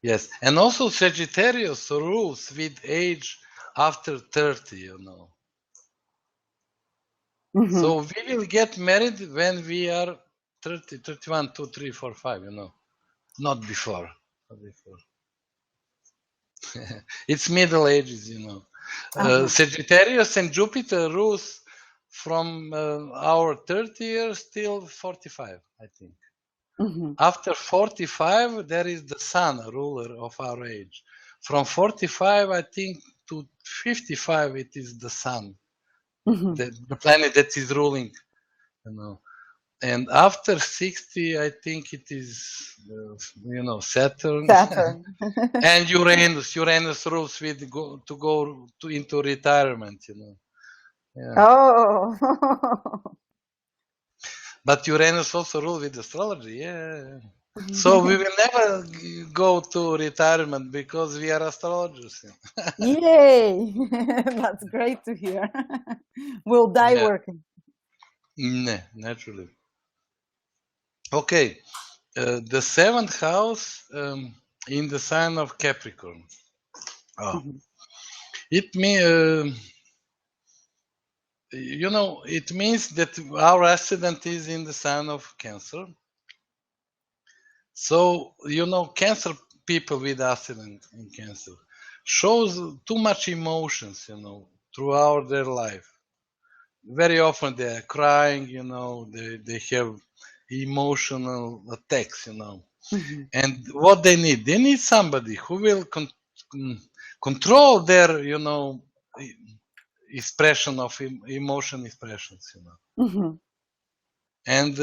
Yes. And also Sagittarius rules with age after 30, you know. So we will get married when we are 30, 31, 2, 3, 4, 5, you know. Not before. It's Middle Ages, you know. Sagittarius and Jupiter rules from our 30 years till 45, I think. After 45, there is the Sun, ruler of our age. From 45, I think, to 55, it is the Sun, the planet that is ruling, you know. And after 60, I think it is, Saturn. Saturn. And Uranus. Uranus rules with into retirement, you know. Yeah. Oh. But Uranus also rules with astrology, yeah. So we will never go to retirement because we are astrologers. Yay! That's great to hear. We'll die working. Naturally. Okay, the 7th house in the sign of Capricorn. It means, it means that our ascendant is in the sign of Cancer. So, Cancer people with ascendant in Cancer shows too much emotions, throughout their life. Very often they are crying, they have emotional attacks, And what they need somebody who will control their, expression of emotion expressions, And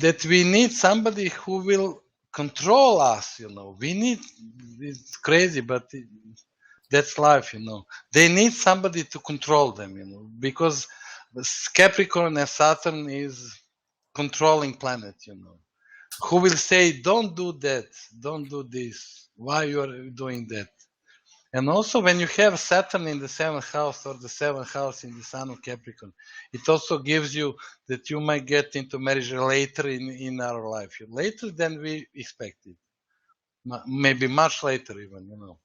that we need somebody who will control us, We need, it's crazy, but that's life, They need somebody to control them, because Capricorn and Saturn is controlling planet, Who will say, don't do that, don't do this, why you are doing that? And also when you have Saturn in the 7th house or the 7th house in the sign of Capricorn, it also gives you that you might get into marriage later in our life, later than we expected, maybe much later even,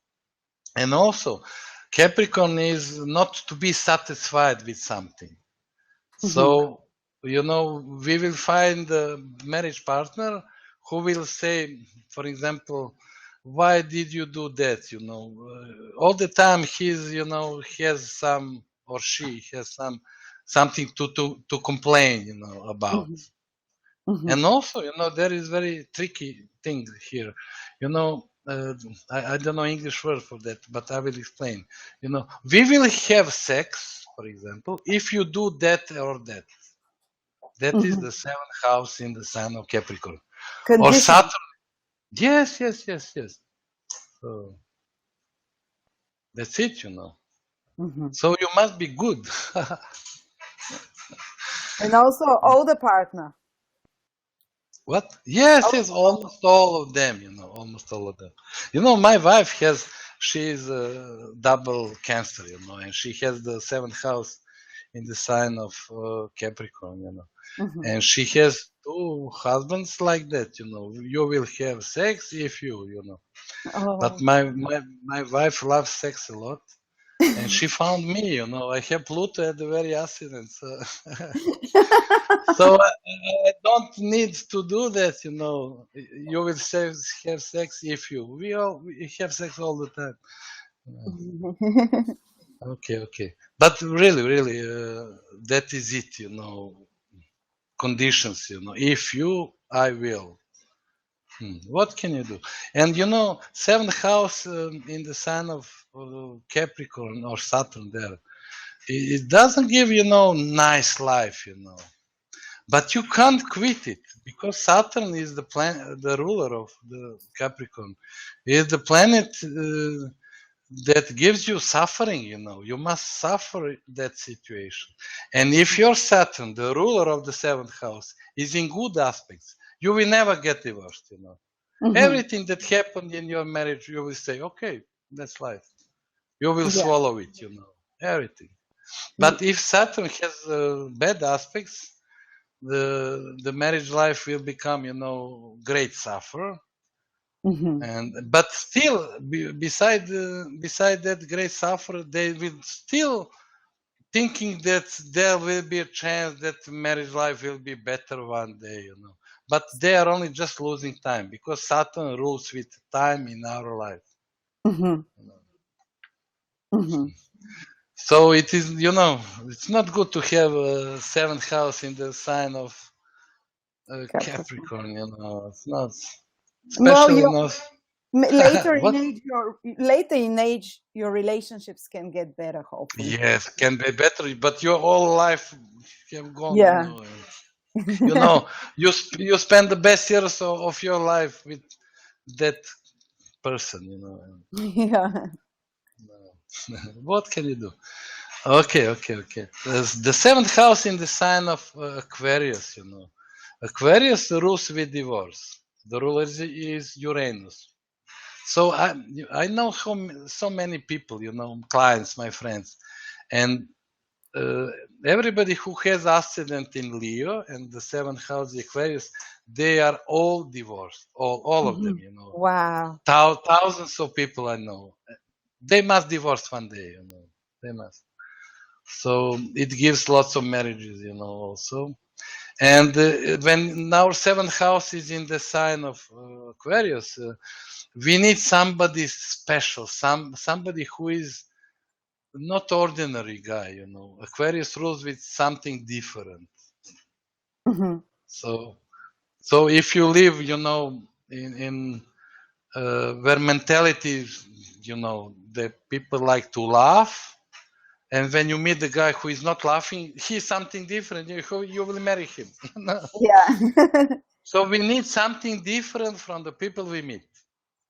And also, Capricorn is not to be satisfied with something. So, we will find a marriage partner who will say, for example, why did you do that? All the time he's, he has some, or she has something to complain, about. And also, there is very tricky thing here. I don't know English word for that, but I will explain. We will have sex, for example, if you do that or that. That is the 7th house in the sign of Capricorn. Or Saturn. Yes. So that's it, So you must be good. And also older partner. What? Yes, almost all of them, almost all of them. My wife she's a double Cancer, and she has the 7th house in the sign of Capricorn, and she has 2 husbands like that, You will have sex if you. But my wife loves sex a lot, and she found me, I have Pluto at the very ascendant, so I don't need to do that, You will have sex if we have sex all the time. Okay. But really, that is it, conditions, if you, I will. What can you do? And 7th house in the sign of Capricorn or Saturn there, it doesn't give, nice life, But you can't quit it because Saturn is the ruler of the Capricorn. Is the planet that gives you suffering, You must suffer that situation. And if your Saturn, the ruler of the 7th house, is in good aspects, you will never get divorced, Everything that happened in your marriage, you will say, okay, that's life. You will swallow it, everything. But if Saturn has bad aspects, the marriage life will become, great suffer. But still, beside that great suffer, they will still thinking that there will be a chance that marriage life will be better one day, But they are only just losing time because Saturn rules with time in our life. So it is, it's not good to have a 7th house in the sign of Capricorn, It's not, especially Later in What? age, your relationships can get better, hopefully. Yes, can be better, but your whole life have gone. Yeah. You know, you spend the best years of your life with that person. You know. Yeah. What can you do? Okay. The seventh house in the sign of Aquarius. You know, Aquarius rules with divorce. The ruler is Uranus. So I know so many people, you know, clients, my friends, and everybody who has ascendant in Leo and the seventh house the Aquarius, they are all divorced, all of them, you know. Wow. Thousands of people I know, they must divorce one day, you know. They must. So it gives lots of marriages, you know, also. And when our seventh house is in the sign of Aquarius, we need somebody special, somebody who is not ordinary guy, you know. Aquarius rules with something different. Mhm. So if you live, you know, in where mentality is, you know, the people like to laugh, and when you meet the guy who is not laughing, he's something different. You will marry him. Yeah. So we need something different from the people we meet.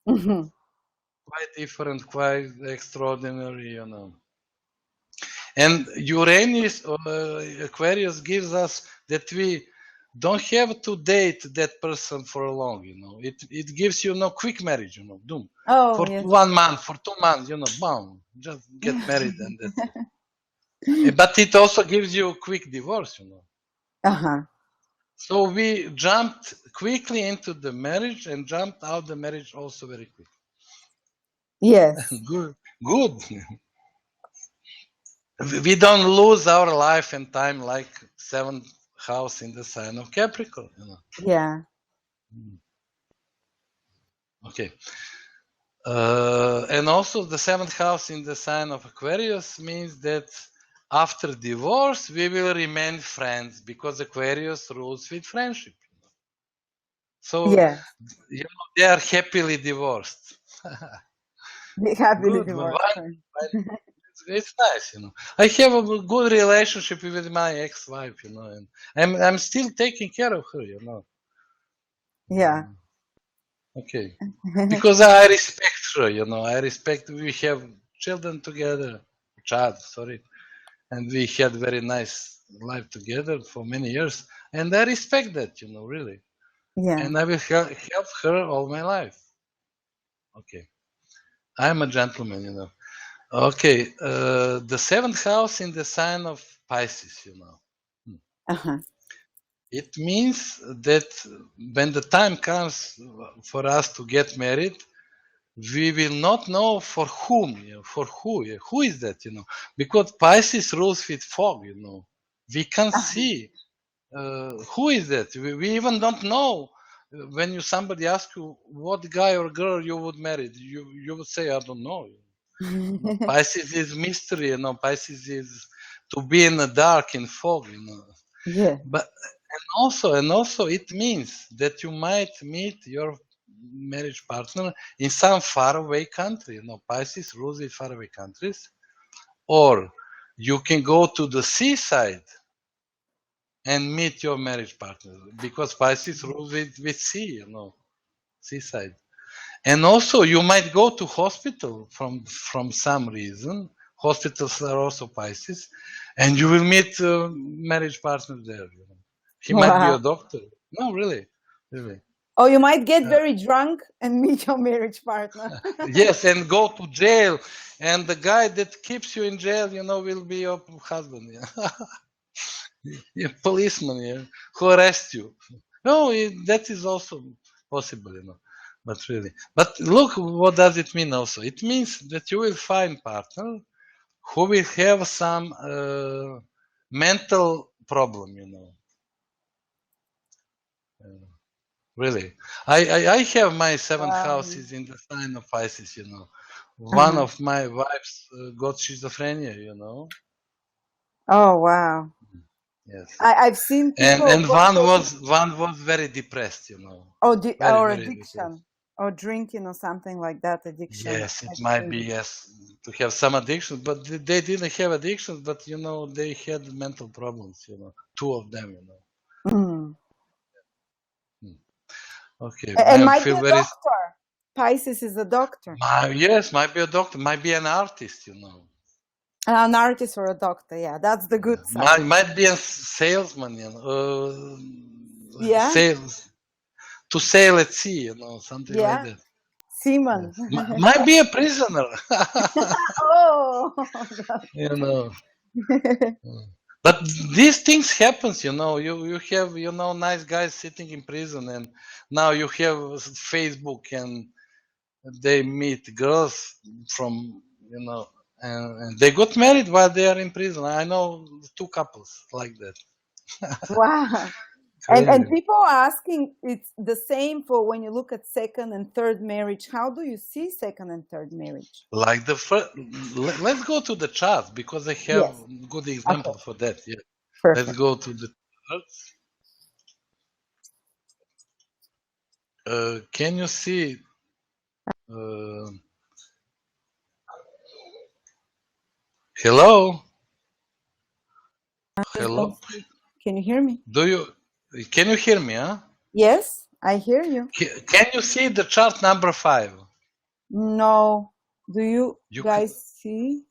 Mhm. Quite different, quite extraordinary, you know. And Uranus, Aquarius gives us that we don't have to date that person for long, you know. It gives you no quick marriage, you know, boom. Oh, For yes. 1 month, for 2 months, you know, boom, just get married and that's it. But it also gives you quick divorce, you know. Uh-huh. So we jumped quickly into the marriage and jumped out the marriage also very quick. Yes. Good. We don't lose our life and time like seventh house in the sign of Capricorn. You know? Yeah. Okay. And also the seventh house in the sign of Aquarius means that after divorce we will remain friends because Aquarius rules with friendship. So Yeah. you know, they are happily divorced. Happily Good. divorced. It's nice, you know. I have a good relationship with my ex-wife, you know, and I'm still taking care of her, you know. Yeah. Okay. Because I respect her, you know. I respect. We have children together, sorry, and we had very nice life together for many years, and I respect that, you know, really. Yeah. And I will help her all my life. Okay. I'm a gentleman, you know. Okay, the seventh house in the sign of Pisces, you know. Uh-huh. It means that when the time comes for us to get married, we will not know for whom, you know, for who, who is that, you know, because Pisces rules with fog, you know. We can't see who is that. We even don't know. When somebody asks you what guy or girl you would marry, you would say, I don't know. Pisces is mystery, you know. Pisces is to be in the dark, in fog, you know. Yeah. But and also it means that you might meet your marriage partner in some faraway country. You know, Pisces rules in faraway countries, or you can go to the seaside and meet your marriage partner because Pisces rules with sea. You know, seaside. And also, you might go to hospital from some reason. Hospitals are also Pisces, and you will meet a marriage partner there. You know. He might be a Wow. doctor. No, really. Oh, you might get very drunk and meet your marriage partner. Yes, and go to jail, and the guy that keeps you in jail, you know, will be your husband. Yeah, yeah, policeman, yeah, who arrest you. No, that is also possible, you know. But really, but look, what does it mean? Also, it means that you will find partner who will have some mental problem, you know. Really, I have my seventh house is in the sign of Pisces, you know. One of my wives got schizophrenia, you know. Oh, wow. Yes. I've seen people And go one was very depressed, you know. or Very or very addiction. depressed. or drinking or something like that addiction. Yes, it might be, yes, to have some addictions, but they didn't have addictions, but they had mental problems, two of them, Mm. Okay, And I might be feel a very. doctor. Pisces is a doctor. Yes, might be a doctor, might be an artist, An artist or a doctor, yeah, that's the good side. Might be a salesman, Yeah. Sales, to sail at sea, something like that. Seaman. Yes. Might be a prisoner. Oh. But these things happens, you have, nice guys sitting in prison, and now you have Facebook, and they meet girls from, and they got married while they are in prison. I know 2 couples like that. Wow. And people are asking, it's the same for when you look at second and third marriage. How do you see second and third marriage? Like the first, let's go to the chart, because I have good example for that. Yeah. Perfect. Let's go to the chart. Can you see? Hello? Hello? Can you hear me? Can you hear me, huh? Yes, I hear you. Can you see the chart number 5? No. Do you guys see?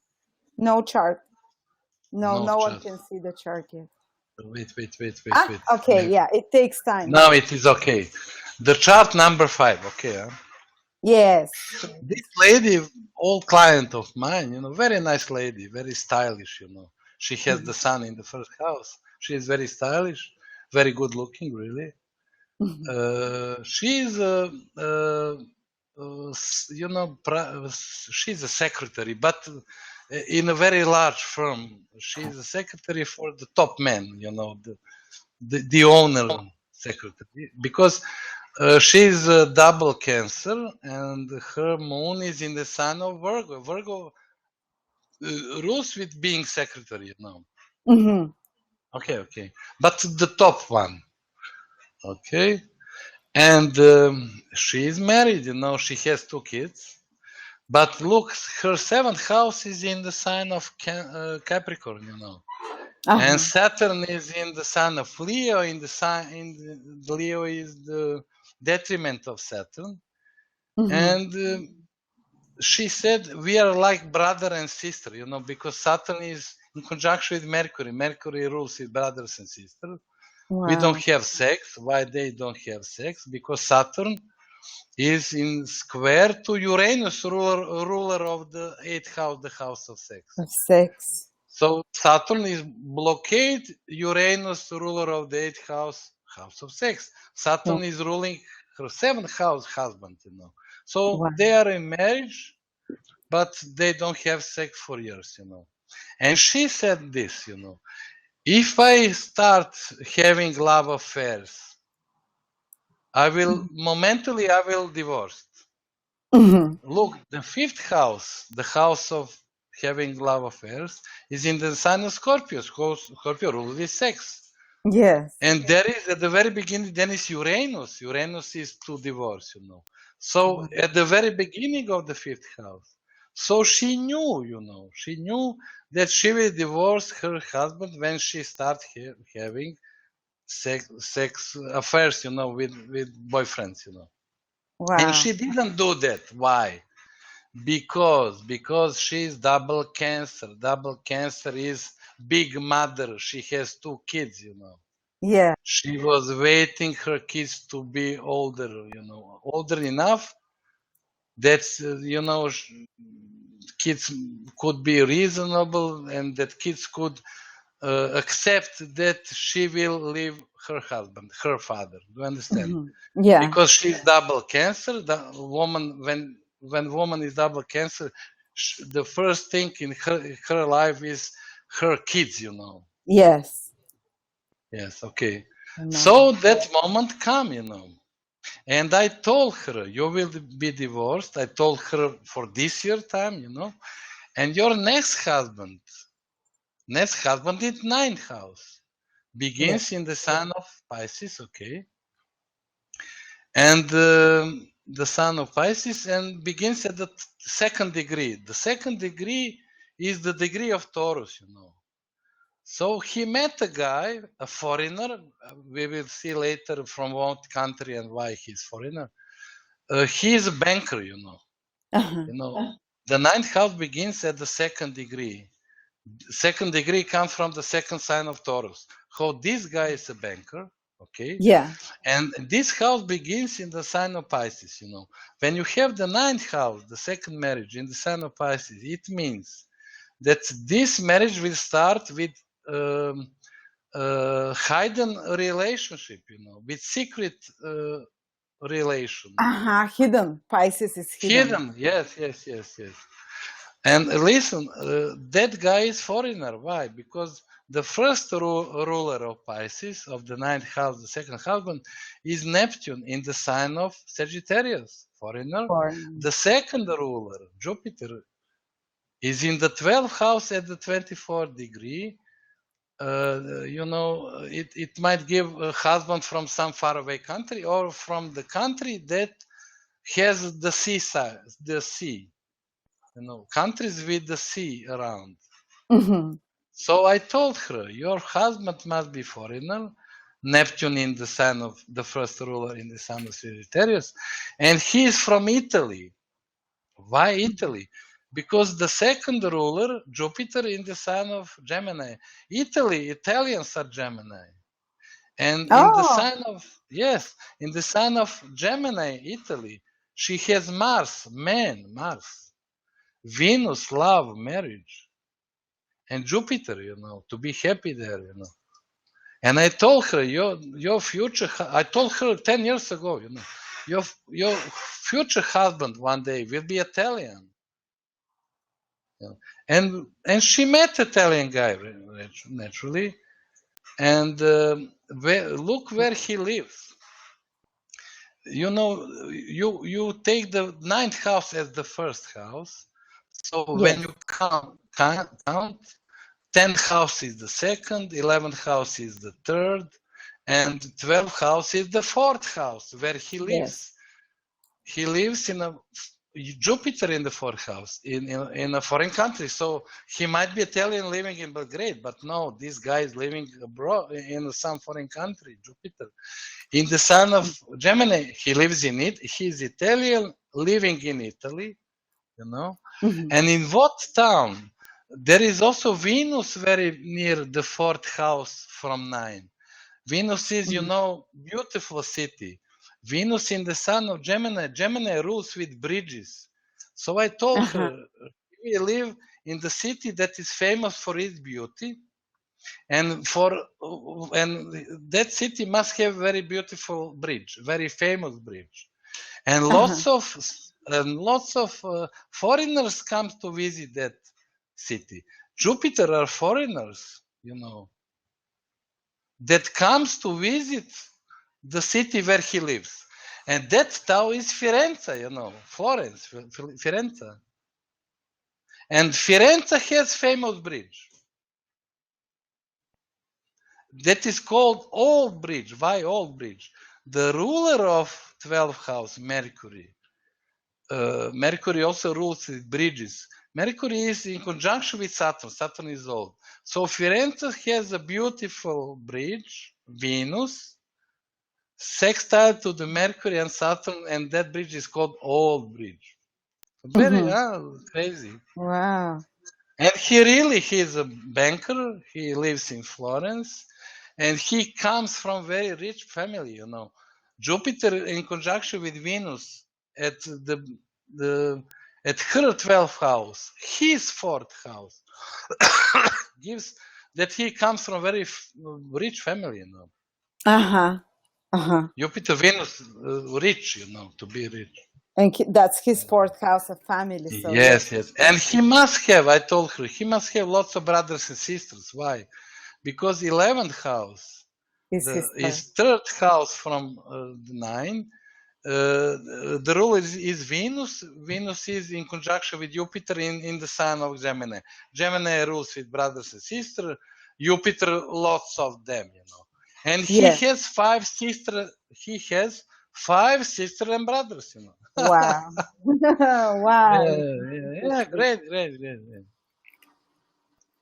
No chart. No one can see the chart yet. Wait. Okay, yeah, it takes time. Now it is okay. The chart number 5, okay? Huh? Yes. This lady, old client of mine, very nice lady, very stylish, She has the sun in the first house. She is very stylish, very good looking, really. She's she's a secretary, but in a very large firm. She's a secretary for the top man, the owner secretary, because she's a double Cancer, and her moon is in the sign of Virgo. Virgo rules with being secretary, Mm-hmm. Okay. But the top one. Okay. And she is married, she has 2 kids. But look, her 7th house is in the sign of Capricorn, And Saturn is in the sign of Leo. Leo is the detriment of Saturn. And she said we are like brother and sister, because Saturn is in conjunction with Mercury. Mercury rules with brothers and sisters. Wow. We don't have sex. Why they don't have sex? Because Saturn is in square to Uranus, ruler of the 8th house, the house of sex. Sex. So Saturn is blockade Uranus, ruler of the 8th house, house of sex. Saturn is ruling her 7th house husband, So they are in marriage, but they don't have sex for years, And she said this, if I start having love affairs, I will divorce. Look, the 5th house, the house of having love affairs, is in the sign of Scorpio. Scorpio rules is sex. Yes. And there is, at the very beginning, then is Uranus. Uranus is to divorce, So at the very beginning of the 5th house. So she knew, she knew that she will divorce her husband when she starts having sex affairs, with boyfriends, Wow. And she didn't do that. Why? Because she's double Cancer. Double Cancer is big mother. She has 2 kids, Yeah. She was waiting her kids to be older, older enough that, kids could be reasonable, and that kids could accept that she will leave her husband, her father. Do you understand? Yeah. Because she's double Cancer. The woman, when woman is double Cancer, the first thing in her life is her kids, Yes. Yes, okay. So that moment come, And I told her, you will be divorced. I told her for this year time, And your next husband in 9th house, begins in the sign of Pisces, okay? And the sign of Pisces and begins at the second degree. The second degree is the degree of Taurus, you know. So he met a guy, a foreigner. We will see later from what country and why he's foreigner. He is a banker, you know. You know, the ninth house begins at the second degree. Second degree comes from the second sign of Taurus. So this guy is a banker, okay? Yeah. And this house begins in the sign of Pisces, you know. When you have the ninth house, the second marriage in the sign of Pisces, it means that this marriage will start with hidden relationship, you know, with secret relation. Hidden. Pisces is hidden. Yes. And listen, that guy is foreigner. Why? Because the first ruler of Pisces, of the ninth house, the second husband, is Neptune in the sign of Sagittarius, foreigner. The second ruler, Jupiter, is in the 12th house at the 24th degree. You know, it might give a husband from some faraway country or from the country that has the seaside, the sea. You know, countries with the sea around. So I told her, your husband must be foreigner, Neptune in the sign of the first ruler in the sign of Sagittarius, and he is from Italy. Why Italy? Because the second ruler, Jupiter, in the sign of Gemini. Italians are Gemini. And in the sign of, in the sign of Gemini, Italy, she has Mars, Mars. Venus, love, marriage. And Jupiter, you know, to be happy there, you know. And I told her, your future, I told her 10 years ago, you know, your future husband one day will be Italian. You know. And she met Italian guy, naturally. And look where he lives. You know, you take the ninth house as the first house. So when you count, 10th house is the second, 11th house is the third, and 12th house is the fourth house where he lives. He lives in a Jupiter in the fourth house in a foreign country. So he might be Italian living in Belgrade, but no, this guy is living abroad in some foreign country, Jupiter. In the sign of Gemini, he lives in it. He's Italian living in Italy, you know. And in what town? There is also Venus very near the fourth house from 9. Venus is, you know, beautiful city. Venus in the sign of Gemini. Gemini rules with bridges. So I told her, we live in the city that is famous for its beauty. And that city must have very beautiful bridge, very famous bridge. And lots of foreigners come to visit that city. Jupiter are foreigners, you know, that comes to visit the city where he lives. And that town is Firenze, you know, Florence, Firenze. And Firenze has famous bridge. That is called Old Bridge. Why Old Bridge? The ruler of 12th house, Mercury. Mercury also rules with bridges. Mercury is in conjunction with Saturn. Saturn is old. So Firenze has a beautiful bridge, Venus, sextile to the Mercury and Saturn, and that bridge is called Old Bridge. Very crazy. Wow. And he's a banker. He lives in Florence. And he comes from very rich family, you know. Jupiter in conjunction with Venus at at her 12th house, his 4th house, gives that he comes from very rich family, you know. Jupiter, Venus, rich, you know, to be rich. And that's his 4th house of family. So yes. And he must have, I told her, he must have lots of brothers and sisters. Why? Because 11th house is 3rd house from the 9. The ruler is Venus. Venus is in conjunction with Jupiter in the sign of Gemini. Gemini rules with brothers and sisters. Jupiter, lots of them, you know. And he has 5 sisters. He has 5 sisters and brothers, you know. Wow. Wow. Yeah, great.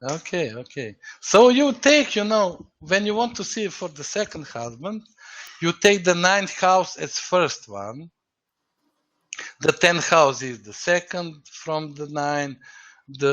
Okay. So you take, you know, when you want to see for the second husband, you take the 9th house as first one. The 10th house is the second from the 9,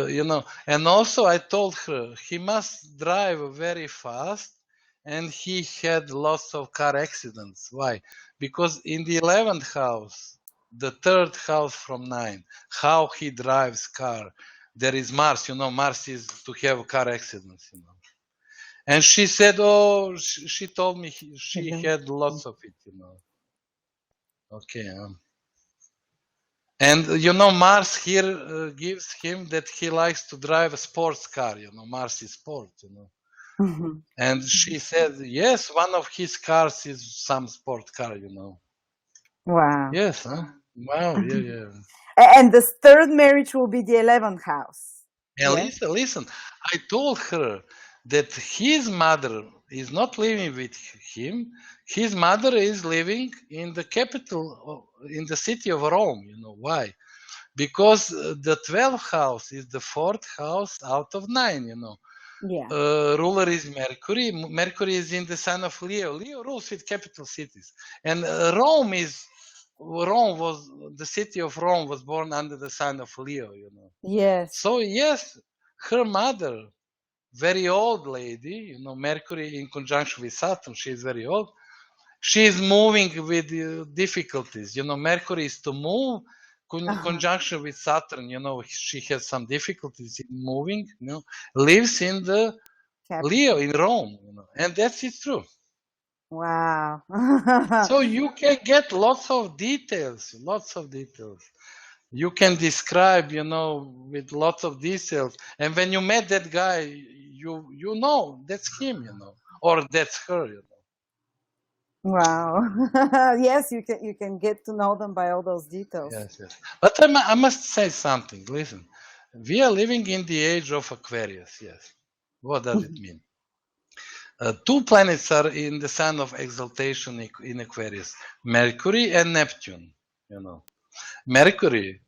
you know. And also I told her he must drive very fast, and he had lots of car accidents. Why? Because in the 11th house, the 3rd house from 9, how he drives car, there is Mars, you know. Mars is to have car accidents, you know. And she said, oh, she told me she had lots of it, you know. Okay. And you know, Mars here gives him that he likes to drive a sports car, you know. Mars is sport, you know. And she said, yes, one of his cars is some sport car, you know. Wow. Yes, huh? Wow, yeah. And the third marriage will be the 11th house. And Yes? listen, I told her that his mother is not living with him. His mother is living in the capital, in the city of Rome. You know why? Because the 12th house is the 4th house out of 9, you know. Yeah. Ruler is Mercury. Mercury is in the sign of Leo. Leo rules with capital cities. And Rome was, the city of Rome was born under the sign of Leo, you know. Yes. So yes, her mother, very old lady, you know, Mercury in conjunction with Saturn, she is very old. She is moving with difficulties. You know, Mercury is to move. Conjunction with Saturn, you know, she has some difficulties in moving, you know, lives in the Leo in Rome, you know, and that's it true. Wow. So you can get lots of details. You can describe, you know, with lots of details. And when you met that guy, you know that's him, you know, or that's her, you know. Wow. Yes, you can get to know them by all those details. Yes. But I must say something. Listen, we are living in the age of Aquarius. Yes. What does it mean? 2 planets are in the sign of exaltation in Aquarius: Mercury and Neptune. You know, Mercury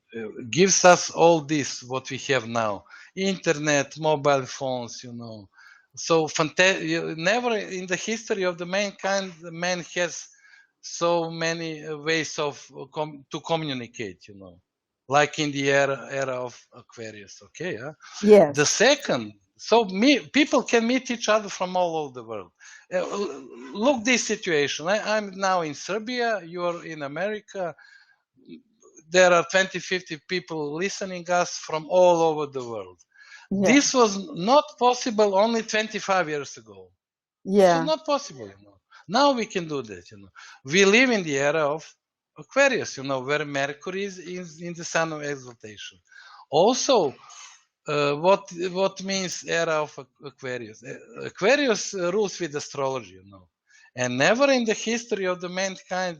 gives us all this what we have now: internet, mobile phones. You know, so never in the history of the mankind, man has so many ways of to communicate. You know, like in the era of Aquarius. Okay, yeah. Yes. The second. So people can meet each other from all over the world. Look this situation. I'm now in Serbia. You're in America. There are 20, 50 people listening us from all over the world. Yeah. This was not possible only 25 years ago. Yeah. This was not possible, you know. Now we can do that, you know. We live in the era of Aquarius, you know, where Mercury is in the sign of exaltation. Also, what means era of Aquarius? Aquarius rules with astrology, you know, and never in the history of the mankind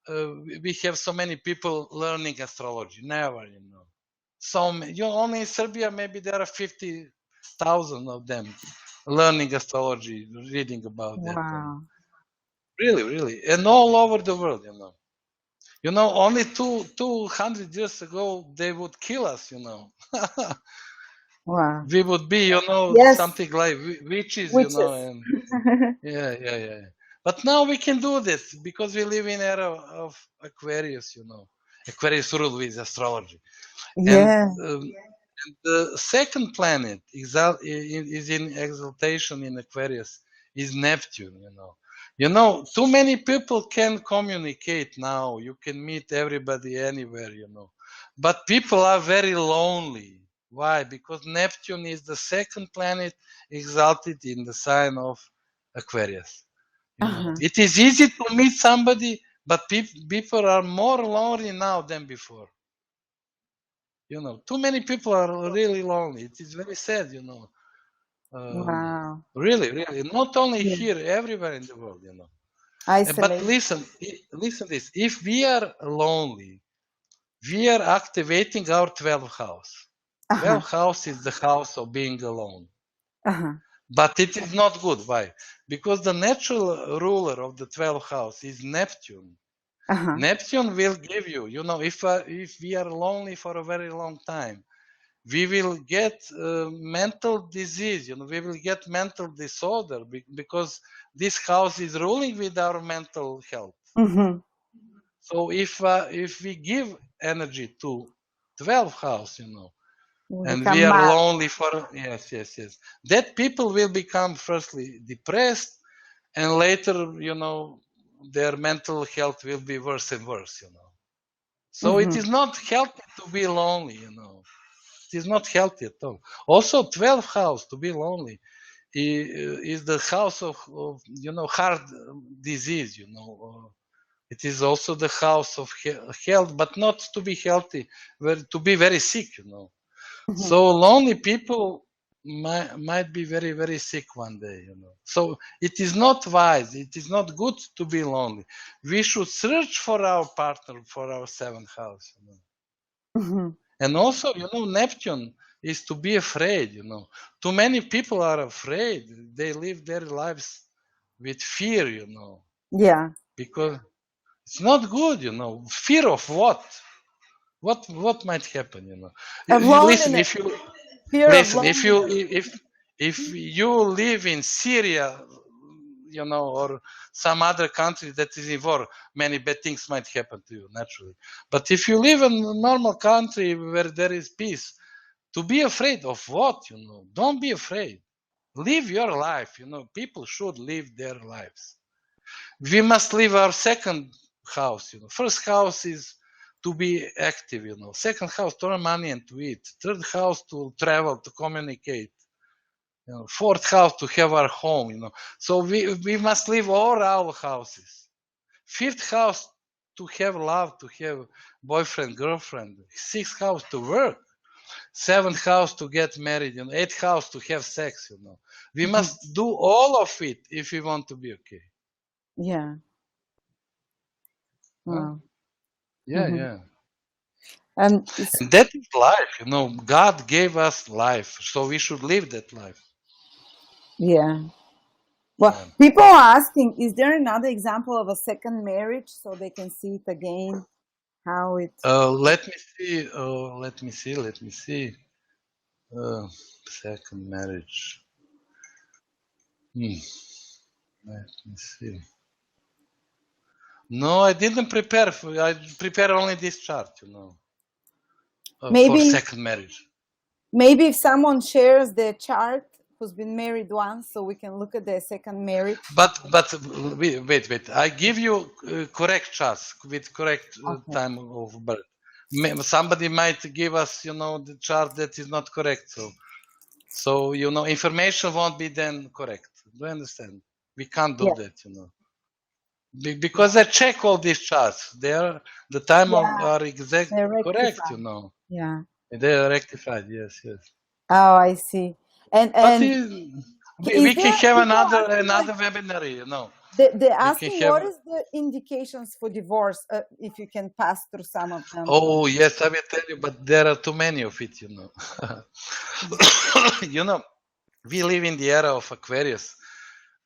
we have so many people learning astrology. Never, you know. So only in Serbia maybe there are 50,000 of them learning astrology, reading about that. Wow. Really, and all over the world, you know. You know, only 200 years ago they would kill us, you know. Wow. We would be, you know, yes. something like witches, you know, and yeah. But now we can do this because we live in era of Aquarius, you know. Aquarius rule with astrology. Yeah. And the second planet is in exaltation in Aquarius is Neptune, you know. You know, too many people can communicate now. You can meet everybody anywhere, you know. But people are very lonely. Why? Because Neptune is the second planet exalted in the sign of Aquarius. You know, it is easy to meet somebody, but people are more lonely now than before. You know, too many people are really lonely. It is very sad, you know. Wow. Really. Not only here, everywhere in the world, you know. But listen this. If we are lonely, we are activating our 12th house. 12th house is the house of being alone. But it is not good. Why? Because the natural ruler of the 12th house is Neptune. Neptune will give you, if we are lonely for a very long time, we will get mental disease, we will get mental disorder because this house is ruling with our mental health. So if we give energy to 12th house, and we are lonely for, yes, that people will become firstly depressed, and later, their mental health will be worse and worse, So it is not healthy to be lonely, It is not healthy at all. Also, 12th house, to be lonely, is the house of heart disease, It is also the house of health, but not to be healthy, to be very sick, So lonely people might be very, very sick one day, So it is not wise, it is not good to be lonely. We should search for our partner, for our 7th house, And also, Neptune is to be afraid, Too many people are afraid. They live their lives with fear, Yeah. Because it's not good, Fear of what? What might happen, Listen, if you live in Syria, or some other country that is in war, many bad things might happen to you, naturally. But if you live in a normal country where there is peace, to be afraid of what, Don't be afraid. Live your life, People should live their lives. We must live our 2nd house, First house is to be active, 2nd house to earn money and to eat. 3rd house to travel, to communicate. 4th house to have our home, So we must live all our houses. 5th house to have love, to have boyfriend, girlfriend. 6th house to work. 7th house to get married, 8th house to have sex, We must do all of it if we want to be okay. Yeah. Wow. Yeah. And that is life, God gave us life, so we should live that life. Yeah. Well, people are asking, is there another example of a 2nd marriage so they can see it again? How it? Let me see. 2nd marriage. Let me see. No, I didn't prepare. I prepare only this chart, Maybe, for 2nd marriage. Maybe if someone shares the chart who's been married once, so we can look at the 2nd marriage. But wait. I give you correct charts with correct time of birth. Somebody might give us, the chart that is not correct. So information won't be then correct. Do you understand? We can't do that, Because I check all these charts. The time are exactly correct, Yeah. They are rectified. Yes. Oh, I see. And we can have another webinar, They're asking what is the indications for divorce, if you can pass through some of them. Oh, yes, I will tell you, but there are too many of it, We live in the era of Aquarius.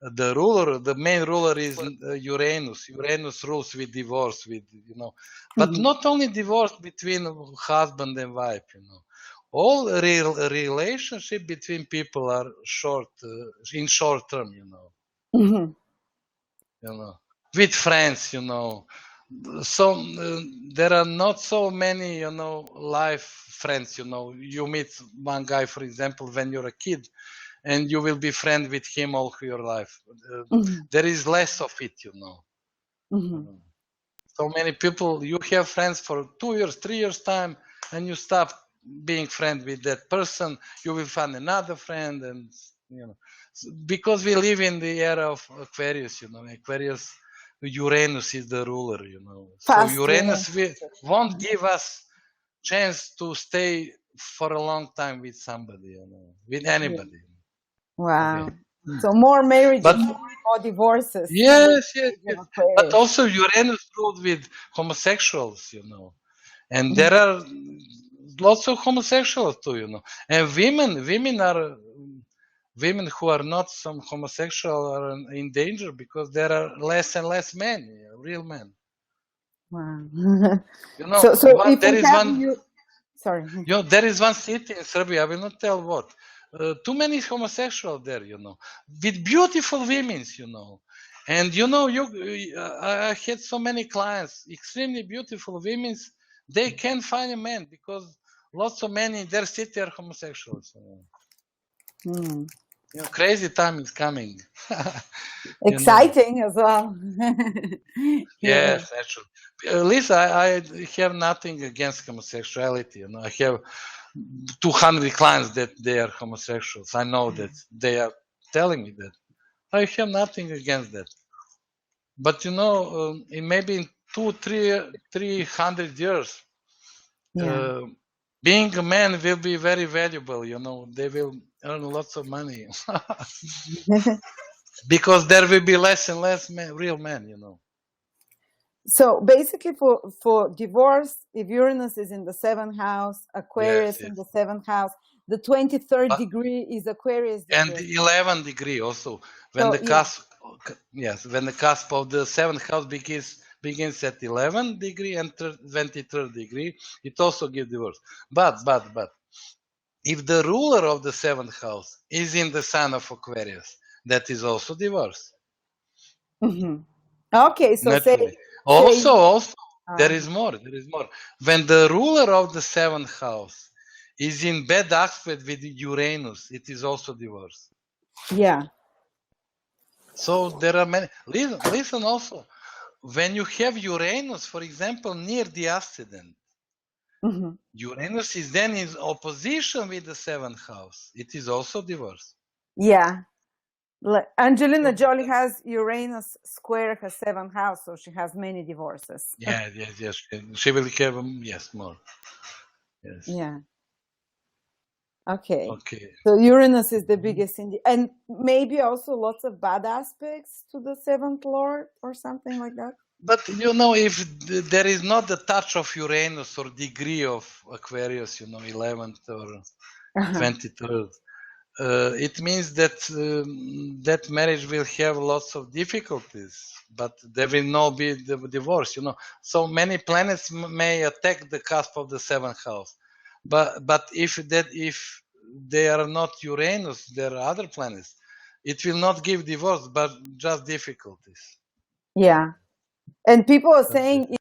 The main ruler is Uranus. Uranus rules with divorce, but not only divorce between husband and wife, All relationship between people are in short term, With friends, So there are not so many, life friends, You meet one guy, for example, when you're a kid, and you will be friend with him all your life. There is less of it, So many people, you have friends for 2 years, 3 years time, and you stop being friend with that person. You will find another friend, and because we live in the era of Aquarius, Aquarius, Uranus is the ruler, So Uranus won't give us chance to stay for a long time with somebody, with anybody. Wow. Okay. So more marriages, more divorces. Yes. But also Uranus ruled with homosexuals, And there are lots of homosexuals too, And women who are not some homosexual are in danger because there are less and less men, real men. Wow. You know, so but if there we is have one. you, sorry. You know, there is one city in Serbia. I will not tell what. Too many homosexuals there. You know, with beautiful women. You know, and you know, I had so many clients, extremely beautiful women. They can't find a man because lots of men in their city are homosexuals. Hmm. You know, crazy time is coming. You know. Exciting as well. Yeah. Yes, actually. Lisa, I have nothing against homosexuality. You know, I have 200 clients that they are homosexuals. I know that they are telling me that. I have nothing against that. But you know, maybe in 300 years, Yeah. being a man will be very valuable. You know, they will earn lots of money because there will be less and less real men. You know. So basically, for divorce, if Uranus is in the 7th house, Aquarius Yes. in the 7th house, the 23rd But- degree is Aquarius And degree. the 11th degree also. When So, the cusp, yes, when the cusp of the 7th house begins at 11th degree and 23rd degree, it also gives divorce. But if the ruler of the 7th house is in the sign of Aquarius, that is also divorce. Mhm. Okay, so Naturally. say Also, there uh, is more. There is more. When the ruler of the 7th house is in bad aspect with Uranus, it is also divorce. yeah. So there are many. Listen also. When you have Uranus, for example, near the ascendant, Mhm. Uranus is then in opposition with the 7th house. It is also divorce. Yeah. Angelina Jolie has Uranus square her 7th house, so she has many divorces. Yes. She will have yes more. Yes. Yeah. Okay. Okay. So Uranus is the biggest in the, and maybe also lots of bad aspects to the 7th lord or something like that. But you know, if there is not the touch of Uranus or degree of Aquarius, you know, 11th or 23rd, it means that that marriage will have lots of difficulties, but there will not be the divorce. You know, so many planets may attack the cusp of the 7th house, but if they are not Uranus, there are other planets. It will not give divorce, but just difficulties. Yeah. And people are saying,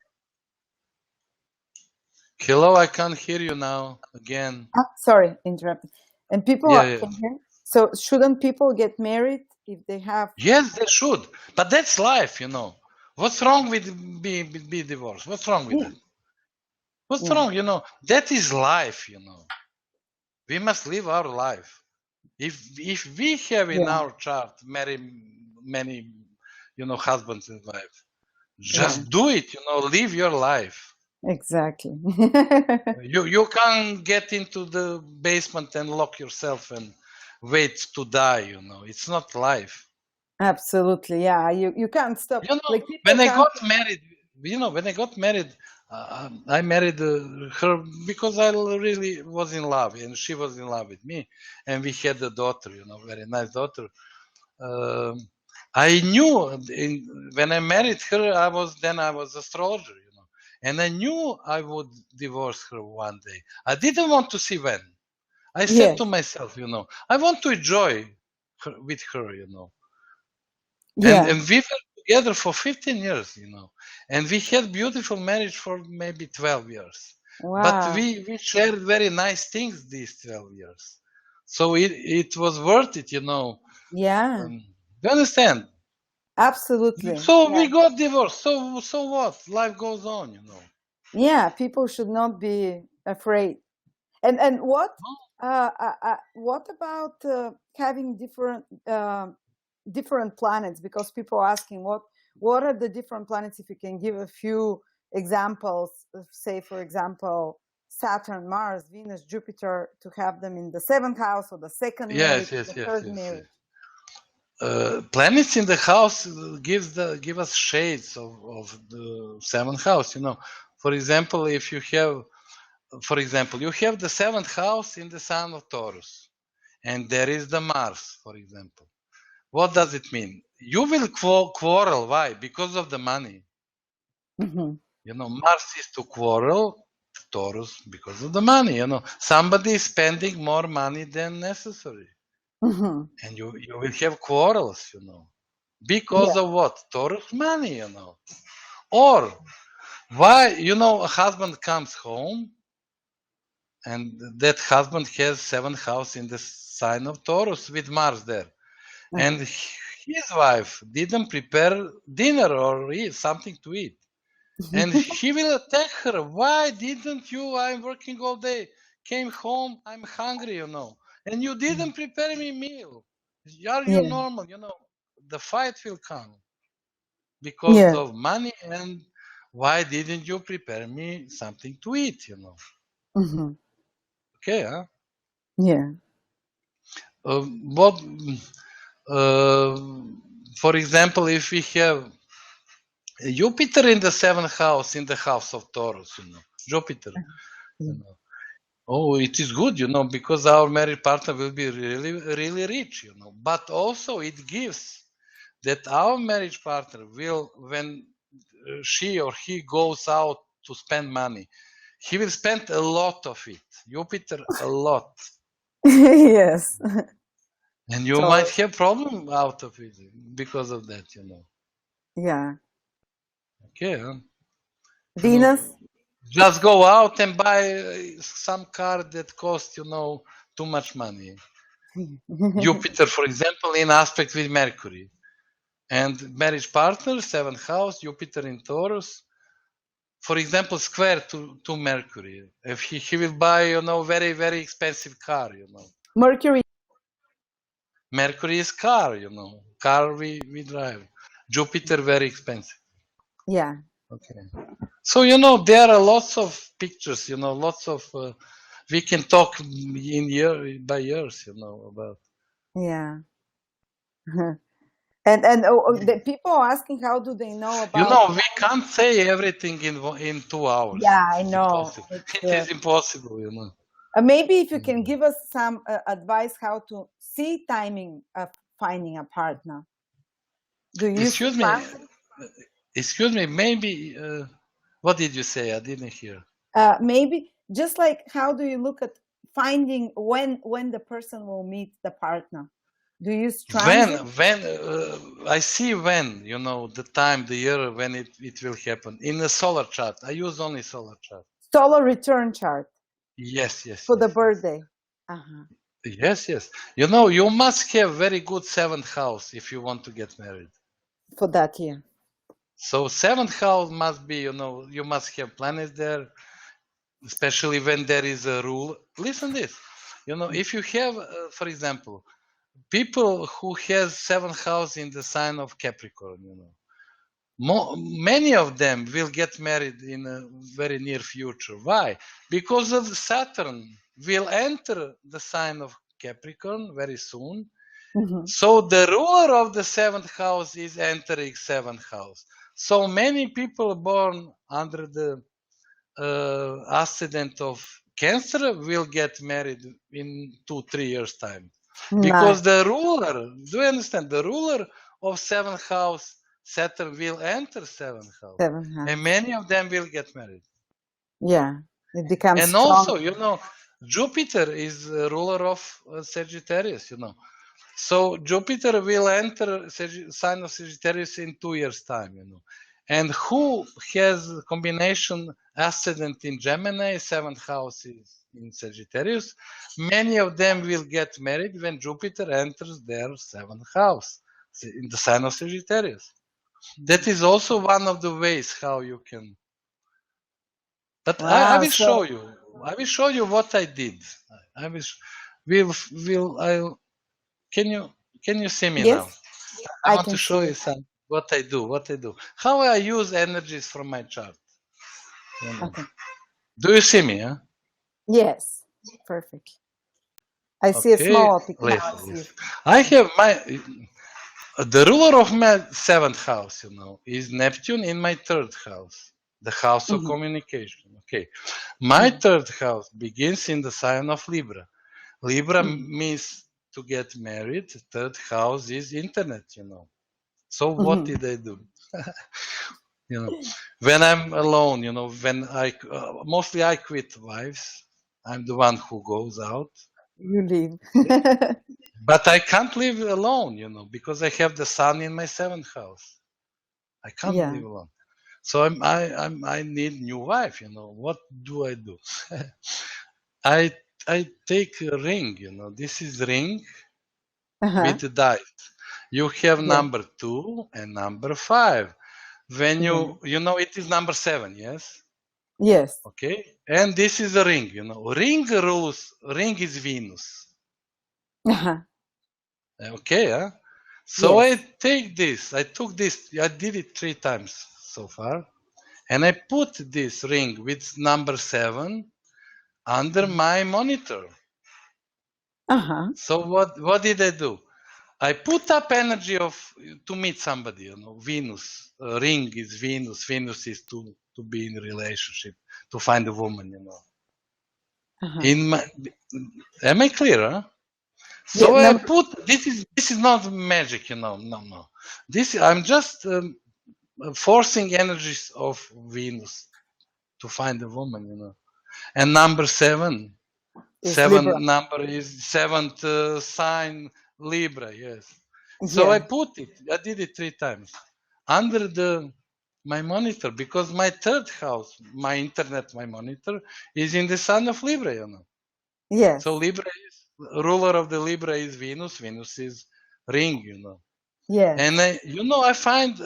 Hello, I can't hear you now again. sorry, interrupting. And people Yeah. can hear. So shouldn't people get married if they have? Yes, they should, but that's life, you know. What's wrong with be divorced? What's wrong with that? What's wrong? You know, that is life, you know. We must live our life. If we have in our chart many, you know, husbands and wives, just do it, you know, live your life. Exactly. You can't get into the basement and lock yourself and wait to die, you know. It's not life. Absolutely. Yeah. You can't stop. You know, Like people when I can't. got married, you know, when I got married, I married her because I really was in love, and she was in love with me, and we had a daughter, you know, very nice daughter. I knew when I married her, I was astrologer, you know, and I knew I would divorce her one day. I didn't want to see when. I said to myself, you know, I want to enjoy with her, you know. And we were together for 15 years, you know, and we had beautiful marriage for maybe 12 years. Wow. But we shared very nice things these 12 years. So it was worth it, you know. Yeah. You understand? Absolutely. So we got divorced. So what? Life goes on, you know. Yeah, people should not be afraid. And what about having different planets? Because people are asking what are the different planets? If you can give a few examples, say for example Saturn, Mars, Venus, Jupiter, to have them in the 7th house or the second marriage, the third marriage. Planets in the house give us shades of the 7th house. You know, for example, if you have, you have the 7th house in the sign of Taurus, and there is the Mars, for example. What does it mean? You will quarrel. Why? Because of the money. Mm-hmm. Mars is to quarrel, Taurus because of the money. Somebody is spending more money than necessary, and you will have quarrels. Because of what? Taurus money. Or why? A husband comes home, and that husband has 7th house in the sign of Taurus with Mars there, and his wife didn't prepare dinner or something to eat. And he will attack her. Why didn't you? I'm working all day. Came home, I'm hungry, And you didn't prepare me meal. Are you normal? The fight will come because of money. And why didn't you prepare me something to eat? Okay, huh? Yeah. What? For example, if we have Jupiter in the 7th house, in the house of Taurus, Jupiter. Oh, it is good, because our married partner will be really, really rich, But also it gives that our marriage partner will, when she or he goes out to spend money, he will spend a lot of it. Jupiter, a lot. Yes. And you might have problem out of it because of that, Yeah. Okay, huh? Venus? Just go out and buy some car that costs, too much money. Jupiter, for example, in aspect with Mercury. And marriage partner, 7th house, Jupiter in Taurus. For example, square to Mercury. If he will buy, very, very expensive car, Mercury. Mercury is car, car we drive. Jupiter, very expensive. Yeah. Okay. So, there are lots of pictures, lots of, we can talk in year by years, about. Yeah. And the people are asking, how do they know about? We can't say everything in 2 hours. Yeah, I know. It is impossible, Maybe if you can give us some advice how to see timing of finding a partner. Do you Excuse me, maybe, what did you say? I didn't hear. Maybe just like, how do you look at finding when the person will meet the partner? Do you use transit? When I see when, the time, the year when it will happen. In the solar chart, I use only solar chart. Solar return chart. Yes. For the birthday. Yes. You must have very good 7th house if you want to get married. For that year. So 7th house must be, you must have planets there, especially when there is a rule. Listen this, if you have, for example, people who has 7th house in the sign of Capricorn, many of them will get married in a very near future. Why? Because of Saturn will enter the sign of Capricorn very soon. So the ruler of the 7th house is entering 7th house. So many people born under the ascendant of Cancer will get married in 2-3 years time. Because the ruler, do you understand? The ruler of 7th house, Saturn, will enter 7th house. And many of them will get married. Yeah, it becomes and strong. Also, Jupiter is the ruler of Sagittarius, So Jupiter will enter sign of Sagittarius in 2 years' time, And who has combination ascendant in Gemini, 7th house is in Sagittarius, many of them will get married when Jupiter enters their 7th house in the sign of Sagittarius. That is also one of the ways how you can. But I will show you. I will show you what I did. I will. Can you see me now? I want to show you what I do. How I use energies from my chart. Okay. Do you see me? Huh? Yes, perfect. I see a small picture. I have the ruler of my 7th house, is Neptune in my 3rd house, the house of communication. Okay, my 3rd house begins in the sign of Libra. Libra means to get married. 3rd house is internet, So what did I do? You know, when I'm alone, you know, when mostly I quit wives. I'm the one who goes out. You leave. But I can't live alone, you know, because I have the sun in my 7th house. I can't live alone. So I need new wife, you know. What do? I take a ring, you know. This is ring with the dice. You have number 2 and number 5. When you know it is number 7, yes? Yes. Okay. And this is a ring, you know. Ring is Venus. Okay, huh? So I take this. I took this. I did it 3 times so far. And I put this ring with number 7 under my monitor. So what did I do? I put up energy to meet somebody, you know, Venus. Ring is Venus. Venus is to be in a relationship, to find a woman, you know. Am I clear, huh? So I put this is not magic, you know. No. I'm just forcing energies of Venus to find a woman, you know. And number 7 number is 7th sign Libra, yes. So I put it. I did it 3 times under my monitor, because my 3rd house, my internet, my monitor is in the sign of Libra, you know. Yes. So Libra is ruler of the Libra is Venus. Venus is ring, you know. Yes. And I find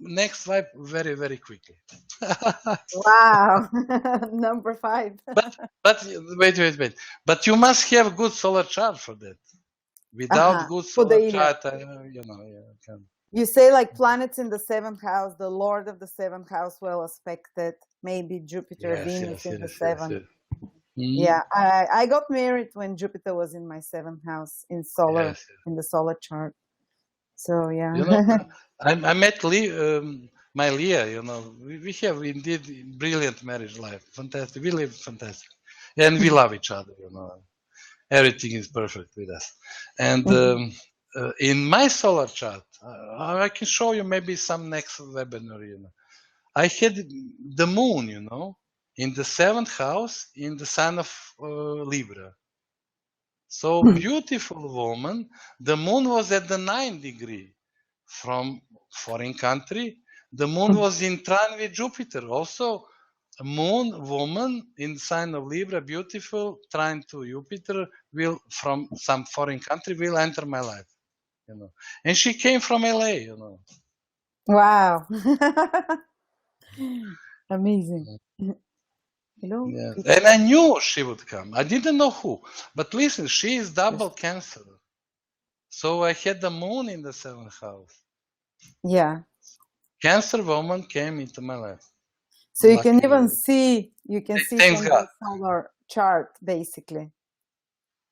next wife very, very quickly. Wow. Number 5. But wait. But you must have good solar chart for that. Without good solar chart, You say like planets in the 7th house, the Lord of the 7th house well aspected, maybe Jupiter, Venus in the 7th. Yeah, I got married when Jupiter was in my 7th house in the solar chart. So yeah. You know, I met my Leah. You know, we have indeed brilliant marriage life. Fantastic. We live fantastic, and we love each other. You know, everything is perfect with us. And in my solar chart, I can show you maybe some next webinar. You know, I had the moon. You know, in the 7th house in the sign of Libra. So beautiful woman. The moon was at the 9th degree from foreign country. The moon was in trine with Jupiter. Also, a moon woman in sign of Libra, beautiful, trine to Jupiter, will from some foreign country will enter my life. You know, and she came from LA. You know. Wow. Amazing. Yes. And I knew she would come. I didn't know who. But listen, she is double Cancer. So I had the moon in the 7th house. Yeah. Cancer woman came into my life. So you can even see, from the solar chart, basically.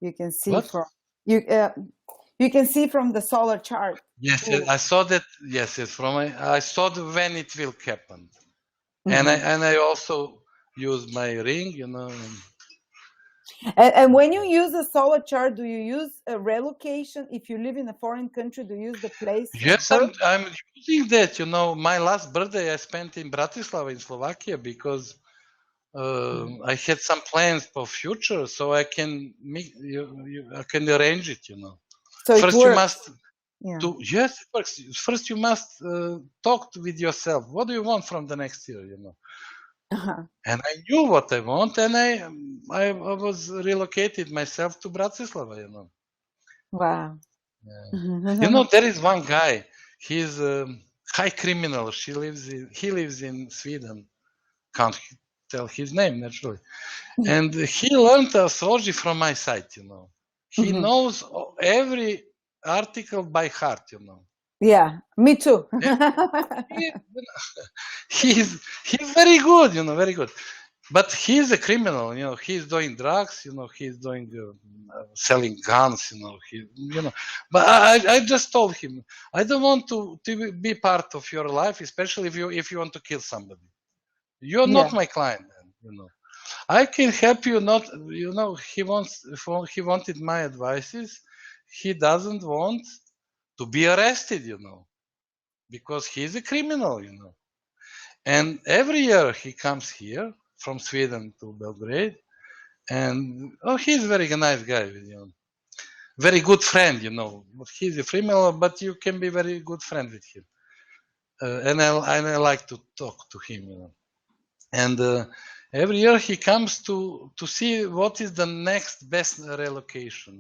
You can see from you can see from the solar chart. Yes, I saw that. Yes, I saw when it will happen. And I also use my ring, you know. And when you use a solar chart, do you use a relocation? If you live in a foreign country, do you use the place? Yes, I'm using that. You know, my last birthday I spent in Bratislava in Slovakia because I had some plans for future, so I can I can arrange it. You know, so first you must. Yes, it works. First, you must talk with yourself. What do you want from the next year? You know. And I knew what I want, and I was relocated myself to Bratislava, you know. Wow. Yeah. You know, there is one guy. He's a high criminal. He lives in Sweden. Can't tell his name naturally. And he learned astrology from my site, you know. He knows every article by heart, you know. Yeah, me too. He's very good, you know, very good. But he's a criminal, you know. He's doing drugs, you know. He's doing selling guns, you know. But I just told him, I don't want to be part of your life, especially if you want to kill somebody. You're not my client, you know. I can help you. Not, you know. He wanted my advices. He doesn't want to be arrested, you know, because he's a criminal, you know. And every year he comes here from Sweden to Belgrade, and he's a very nice guy, very good friend, But he's a female, but you can be very good friend with him, and I like to talk to him, And every year he comes to see what is the next best relocation,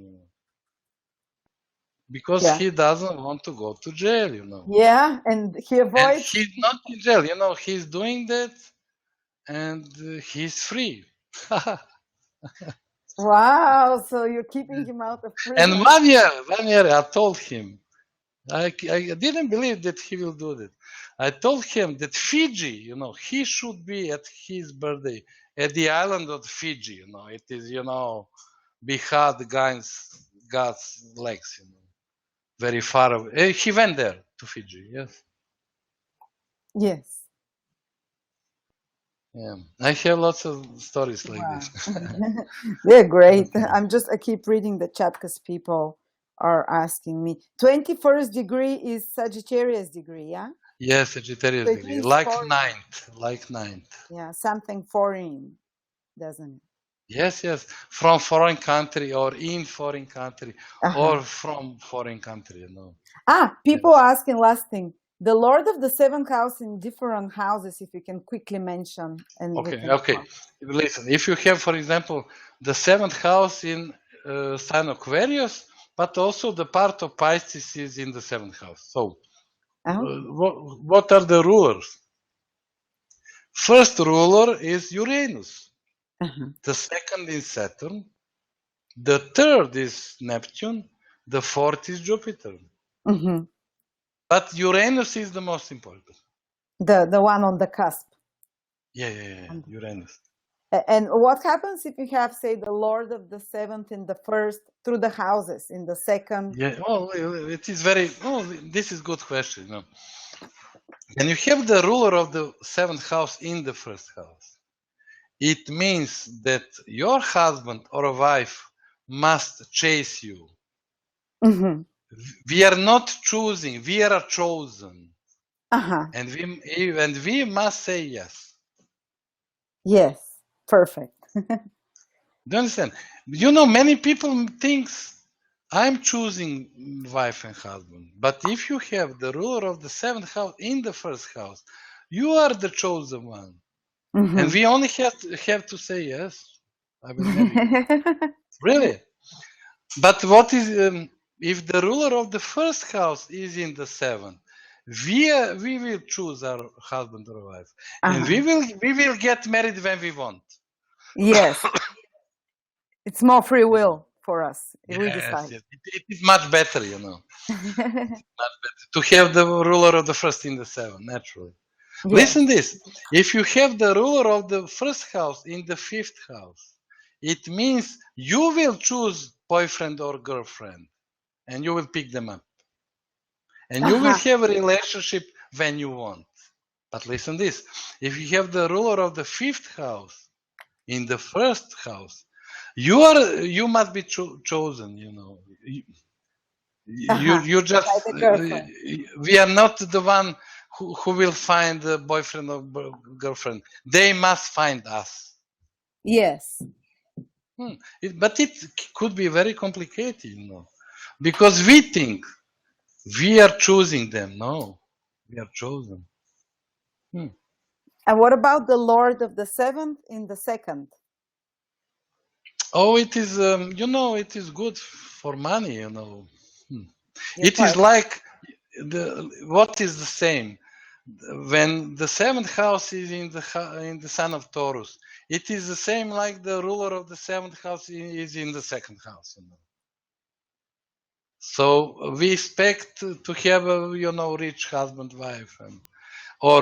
because he doesn't want to go to jail, Yeah, and he avoids. And he's not in jail, he's doing that, and he's free. Wow, so you're keeping him out of prison. And one year I told him, I didn't believe that he will do that. I told him that Fiji, he should be at his birthday at the island of Fiji, It is, behind God's legs, very far away. He went there to Fiji, yes. Yes. Yeah, I have lots of stories like this. They're great. I keep reading the chat because people are asking me. 21st degree is Sagittarius degree, yeah? Yes, Sagittarius degree, like ninth. Yeah, something foreign, doesn't it? Yes, from foreign country or in foreign country or from foreign country, People asking last thing. The Lord of the Seventh House in different houses, if you can quickly mention. Okay. Listen, if you have, for example, the seventh house in sign Aquarius, but also the part of Pisces is in the seventh house. So, what are the rulers? First ruler is Uranus. The second is Saturn. The third is Neptune. The fourth is Jupiter. But Uranus is the most important. The one on the cusp. Yeah, Uranus. And what happens if you have, say, the Lord of the seventh in the first through the houses in the second? Yeah, it is very. This is good question. When you have the ruler of the seventh house in the first house, it means that your husband or wife must chase you. We are not choosing; we are chosen, and we must say yes. Yes, perfect. Do you understand? Many people think I'm choosing wife and husband, but if you have the ruler of the seventh house in the first house, you are the chosen one, and we only have to say yes. I will marry you. Really? But what is if the ruler of the first house is in the seventh? We will choose our husband or wife, and we will get married when we want. Yes, it's more free will for us. Yes, we decide. Yes. It is much better, much better to have the ruler of the first in the seventh, naturally. Yes. Listen this: if you have the ruler of the first house in the fifth house, it means you will choose boyfriend or girlfriend, and you will pick them up. And you will have a relationship when you want. But listen this, if you have the ruler of the fifth house in the first house, you must be chosen, You just, we are not the one who will find a boyfriend or girlfriend. They must find us. Yes. But it could be very complicated, because we think we are choosing them. No, we are chosen. And what about the Lord of the seventh in the second? Oh, it is, it is good for money, It is like what is the same? When the seventh house is in the sign of Taurus, it is the same like the ruler of the seventh house is in the second house, So we expect to have a, rich husband, wife, or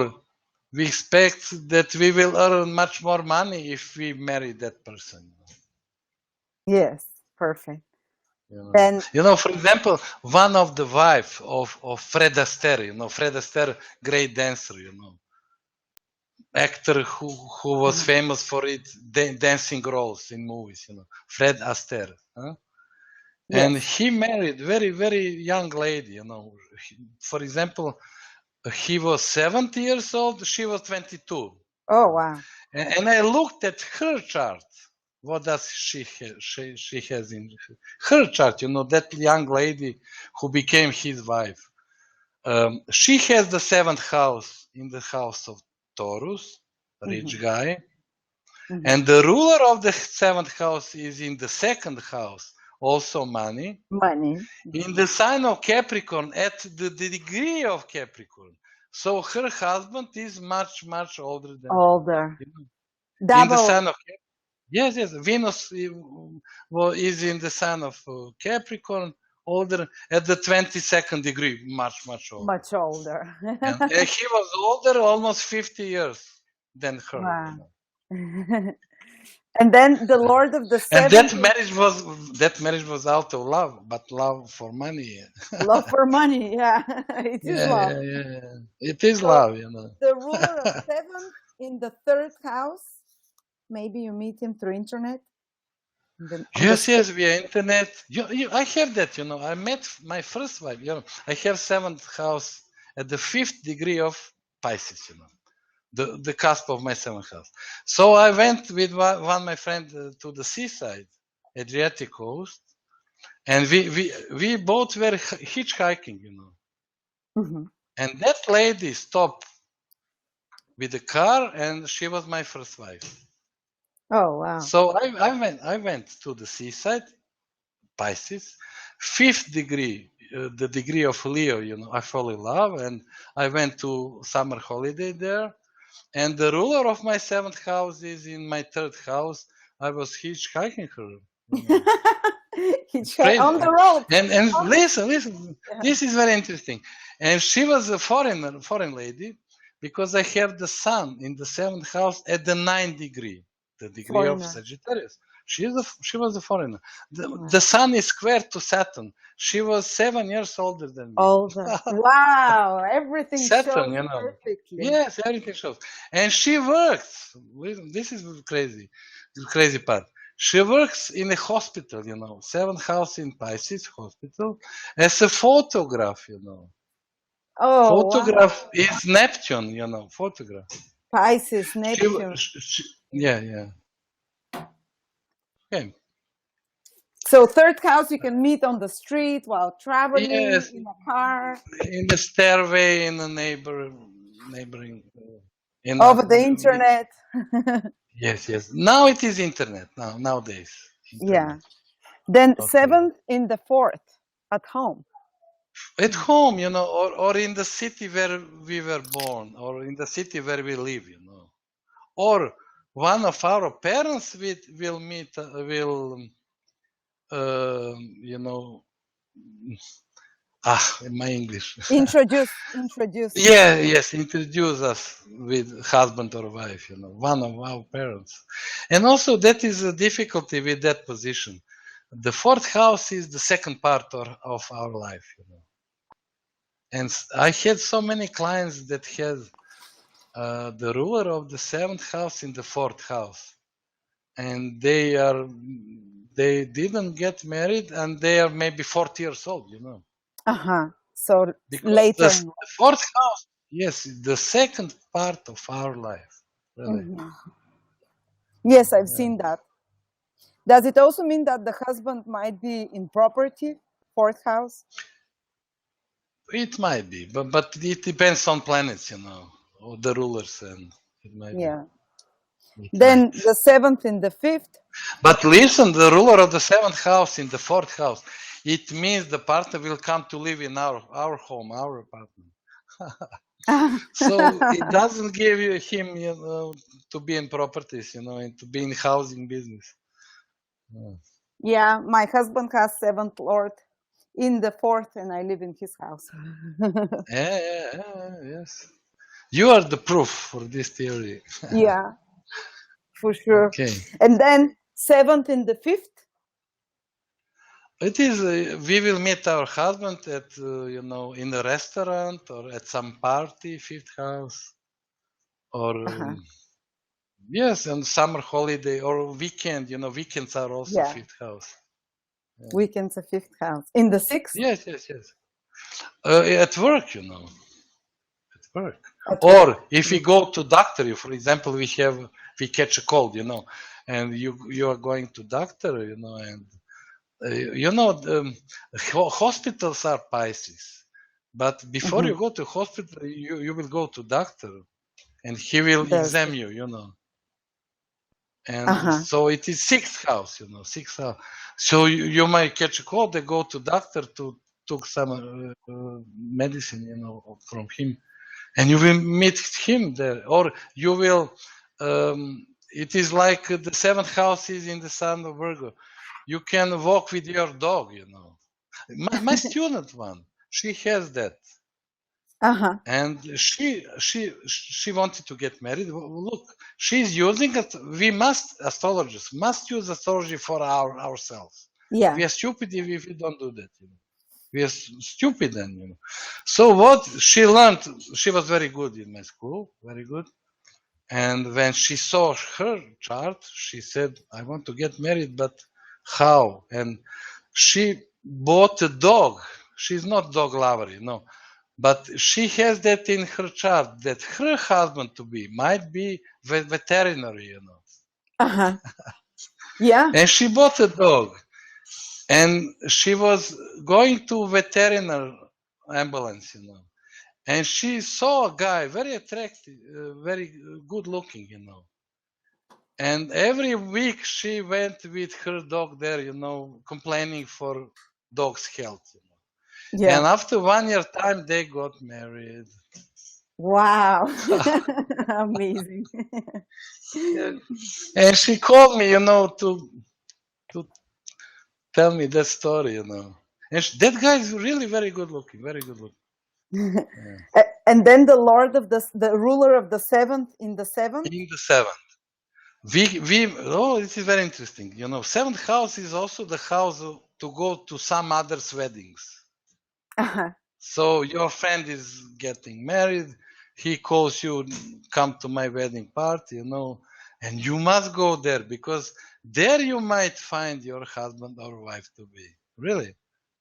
we expect that we will earn much more money if we marry that person. Yes, perfect. And for example, one of the wife of Fred Astaire, Fred Astaire, great dancer, actor who was famous for it, dancing roles in movies, Fred Astaire. Yes. And he married very, very young lady, For example, he was 70 years old, she was 22. Oh, wow. And I looked at her chart. What does she has in her chart? You know, that young lady who became his wife. She has the 7th house in the house of Taurus, rich guy. And the ruler of the 7th house is in the 2nd house, also money. Money. In the sign of Capricorn, at the degree of Capricorn. So her husband is much, much older than Older. you know. Double. In the sign of Yes, Venus is in the sign of Capricorn, older at the 22nd degree, much, much older. Much older. And he was older, almost 50 years than her. Wow. You know. And then the Lord of the And Seven. that marriage was out of love, but love for money. Love for money, yeah. It is love. Yeah. It is love, you know. The ruler of 7 in the 3rd house. Maybe you meet him through internet. Yes, via internet. I heard that, you know. I met my first wife, you know. I have 7th house at the 5th degree of Pisces, you know, the cusp of my 7th house. So I went with one my friend to the seaside, Adriatic coast, and we both were hitchhiking, you know. And that lady stopped with the car, and she was my first wife. Oh, wow. So I went to the seaside, Pisces, 5th degree, the degree of Leo, you know, I fell in love, and I went to summer holiday there. And the ruler of my 7th house is in my 3rd house. I was hitchhiking her. You know. Hitchhiking on the road. And listen, yeah. This is very interesting. And she was a foreign lady, because I have the sun in the 7th house at the 9th degree. The degree of Sagittarius. She was a foreigner. The sun is square to Saturn. She was 7 years older than me. Older. Wow, everything Saturn, shows you know. Perfectly. Yes, everything shows. And she works. This is crazy. The crazy part. She works in a hospital, you know. 7th house in Pisces hospital as a photograph, you know. Oh, photograph wow. is Neptune, you know. Photograph. Pisces, Neptune. Yeah. Okay. So 3rd house you can meet on the street while traveling, yes. In a car, in the stairway, in the neighboring, over the internet. Yes. Now it is internet. Nowadays. Internet. Yeah. Then 7th in the 4th, at home. At home, you know, or in the city where we were born, or in the city where we live, you know, or one of our parents will meet, you know, my English. Introduce. Yes, introduce us with husband or wife, you know, one of our parents. And also that is a difficulty with that position. The 4th house is the second part of our life, you know. And I had so many clients that had the ruler of the 7th house in the 4th house, and they didn't get married, and they are maybe 40 years old, you know. So because later. The 4th house, yes, the second part of our life. Really. Yes, I've seen that. Does it also mean that the husband might be in property, 4th house? It might be, but it depends on planets, you know, or the rulers, and it might be. Then the 7th in the 5th. But listen, the ruler of the 7th house in the 4th house, it means the partner will come to live in our home, our apartment. So it doesn't give him, you know, to be in properties, you know, and to be in housing business. Yeah, my husband has 7th Lord in the 4th, and I live in his house. Yes. You are the proof for this theory. Yeah, for sure. Okay. And then 7th in the 5th? It is, we will meet our husband at, you know, in a restaurant or at some party, 5th house, or yes, on summer holiday or weekend, you know, weekends are also 5th house. Yeah. Weekends are 5th house. In the 6th? Yes. At work, you know. At work. Or if we go to doctor, for example, we catch a cold, you know, and you are going to doctor, you know, and hospitals are Pisces, but before you go to hospital, you will go to doctor, and he will examine you, you know. And so it is sixth house, you know, sixth house. So you might catch a cold, they go to doctor to took some medicine, you know, from him, and you will meet him there, or you will. It is like the seventh house is in the sign of Virgo. You can walk with your dog, you know. My student one, she has that. And she wanted to get married. Look, she's using it. We astrologers must use astrology for ourselves. Yeah. We are stupid if we don't do that. You know? We are stupid then, you know. So what she learned, she was very good in my school, very good. And when she saw her chart, she said, I want to get married, but how? And she bought a dog. She's not dog lover, you know. But she has that in her chart that her husband to be might be veterinary, you know. Yeah. And she bought a dog, and she was going to veterinary ambulance, you know. And she saw a guy, very attractive, very good looking, you know. And every week she went with her dog there, you know, complaining for dog's health, you know. Yeah. And after 1 year time, they got married. Wow. Amazing. And she called me, you know, to tell me that story, you know. And that guy is really very good looking, very good looking. Yeah. And then the ruler of the seventh in the seventh? In the seventh. It is very interesting. You know, seventh house is also the house to go to some others' weddings. So your friend is getting married, he calls you, come to my wedding party, you know, and you must go there because there you might find your husband or wife to be. Really?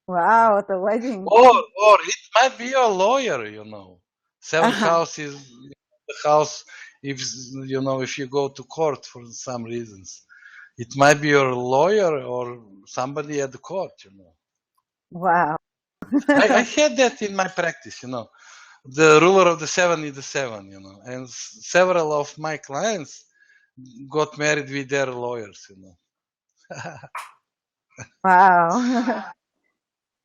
Wow, at the wedding. Or it might be your lawyer, you know. Seventh house is the house if you go to court for some reasons. It might be your lawyer or somebody at the court, you know. Wow. I had that in my practice, you know. The ruler of the seven is the seven, you know. And several of my clients got married with their lawyers, you know. Wow.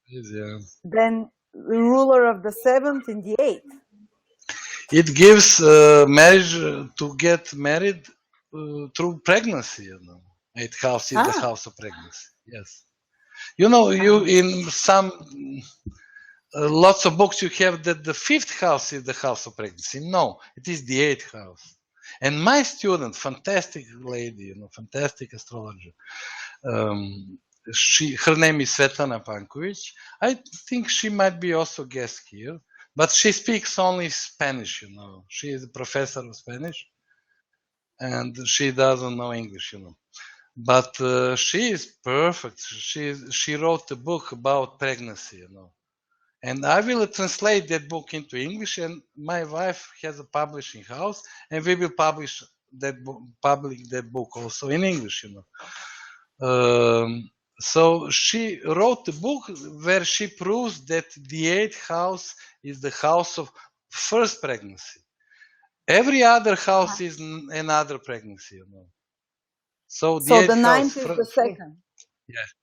Yeah. Then the ruler of the seventh in the eighth. It gives marriage to get married through pregnancy, you know. Eighth house is the house of pregnancy. Yes. You know, you in some lots of books you have that the fifth house is the house of pregnancy. No, it is the eighth house. And my student, fantastic lady, you know, fantastic astrologer. Her name is Svetlana Pankovic. I think she might be also guest here, but she speaks only Spanish, you know. She is a professor of Spanish, and she doesn't know English, you know. But she is perfect. She wrote a book about pregnancy, you know. And I will translate that book into English, and my wife has a publishing house, and we will publish that book also in English, you know. So she wrote a book where she proves that the eighth house is the house of first pregnancy. Every other house is another pregnancy, you know. So the ninth is the second. Yes.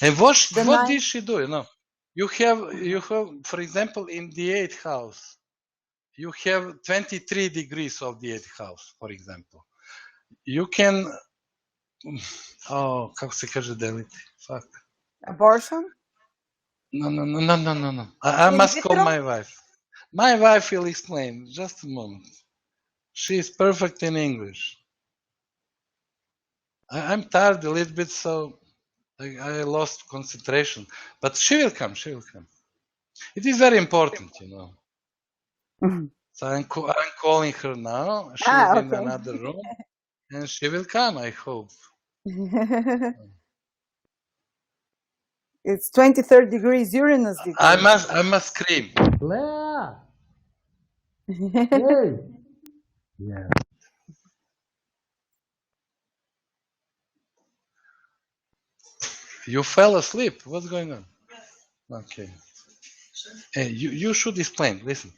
And what did she do? You know, you have, for example, in the eighth house, you have 23 degrees of the eighth house, for example. You can, kako se kaže deliti? Fuck. Abortion? No. I must call my wife. My wife will explain. Just a moment. She is perfect in English. I'm tired a little bit, so I lost concentration. But she will come. She will come. It is very important, you know. So I'm calling her now. She is in another room, and she will come, I hope. It's 23rd degrees Uranus degree. I must scream. Leah! Hey. Yeah. You fell asleep. What's going on? Okay. You should explain. Listen.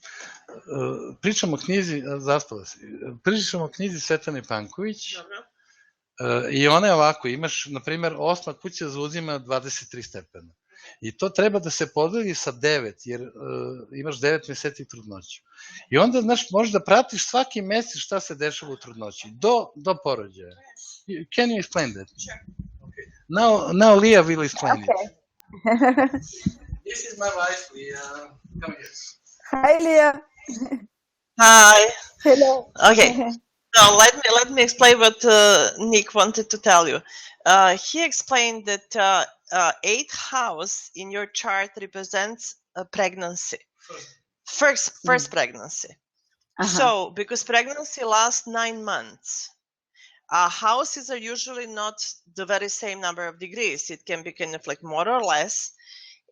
Pričamo o knjizi, zaspala si. Pričamo o knjizi Svetlane Panković. I ona je ovako, imaš, na primjer, 8. kuća zauzima 23 stepena. I to treba da se podeli sa 9, jer imaš 9 meseci trudnoću. I onda, znaš, možeš da pratiš svaki mesec šta se dešava u trudnoći, do porođaja. Can you explain that? Sure. Okay. Now Leah will explain Okay. it. This is my wife, Leah. Come here. Hi, Leah. Hi. Hello. Okay. Now let me explain what Nick wanted to tell you. He explained that 8th house in your chart represents a pregnancy. First pregnancy. So because pregnancy lasts 9 months, houses are usually not the very same number of degrees. It can be kind of like more or less.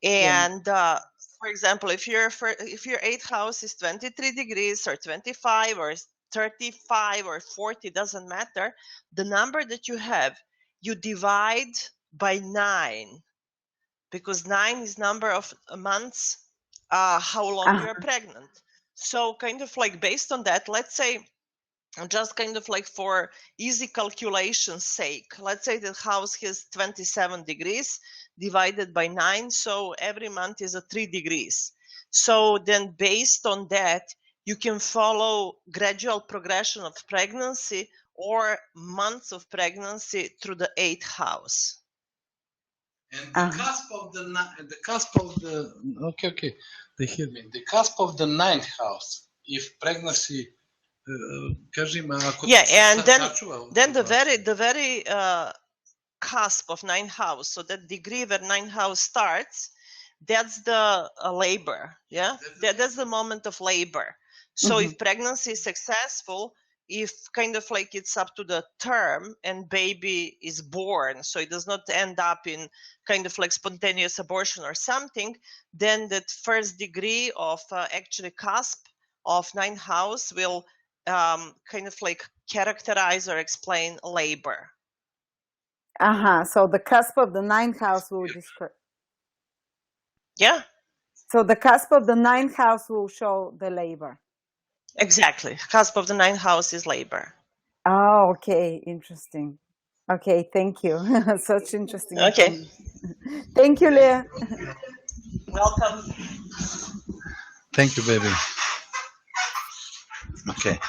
And for example, if your 8th house is 23 degrees or 25 or 35 or 40, doesn't matter. The number that you have, you divide by 9, because 9 is number of months, how long you're pregnant. So kind of like based on that, let's say, just kind of like for easy calculation's sake, let's say the house has 27 degrees divided by 9, so every month is a 3 degrees. So then based on that, you can follow gradual progression of pregnancy or months of pregnancy through the 8th house. And the cusp of the okay, they hear me. The cusp of the 9th house, if pregnancy, and then the very cusp of 9th house, so that degree where 9th house starts, that's the labor. That's the moment of labor. So if pregnancy is successful, if kind of like it's up to the term and baby is born, so it does not end up in kind of like spontaneous abortion or something, then that first degree of actually cusp of 9th house will kind of like characterize or explain labor. So the cusp of the 9th house will describe. Yeah. So the cusp of the 9th house will show the labor. Exactly. Cusp of the 9th house is labor. Oh, okay. Interesting. Okay, thank you. Such interesting. Okay. Thank you, Leah. Welcome. Thank you, baby. Okay.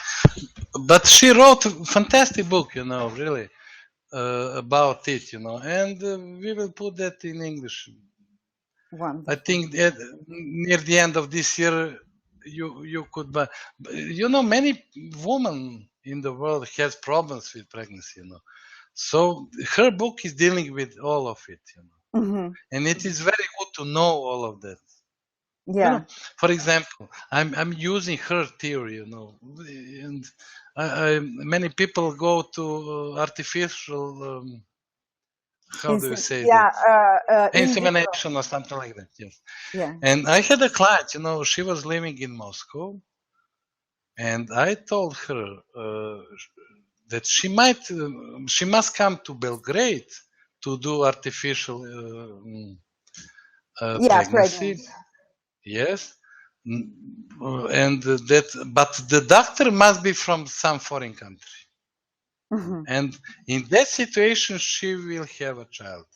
But she wrote a fantastic book, really, about it, and we will put that in English. Wonderful. I think near the end of this year, you could buy. Many women in the world has problems with pregnancy, So her book is dealing with all of it, and it is very good to know all of that. Yeah. For example, I'm using her theory, and many people go to artificial. How do you say that? Insemination or something like that. Yes. Yeah. And I had a client, she was living in Moscow, and I told her that she must come to Belgrade to do artificial pregnancy. Yes. And but the doctor must be from some foreign country. And in that situation, she will have a child.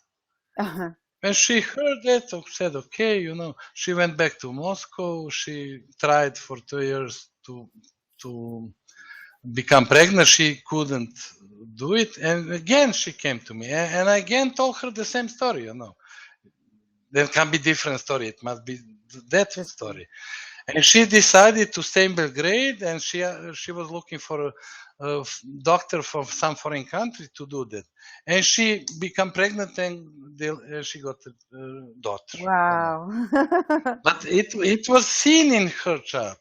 When she heard that, said, okay, she went back to Moscow. She tried for 2 years to become pregnant. She couldn't do it. And again, she came to me. And I again told her the same story, There can be different story. It must be that story. And she decided to stay in Belgrade, and she was looking for a doctor from some foreign country to do that. And she became pregnant, and she got a daughter. Wow. But it was seen in her chart.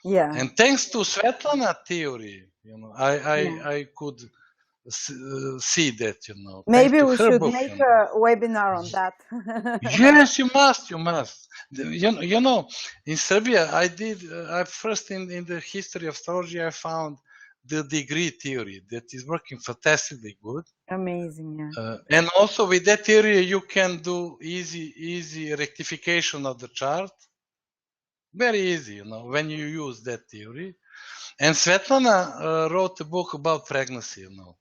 Yeah. And thanks to Svetlana theory, I could see that, you know. Maybe Thanks we to her should book, make you know. a webinar on that. Yes, you must. You know, in Serbia, I first in the history of astrology, I found the degree theory that is working fantastically good. Amazing, yeah. And also with that theory, you can do easy rectification of the chart. Very easy, you know, when you use that theory. And Svetlana wrote a book about pregnancy, you know.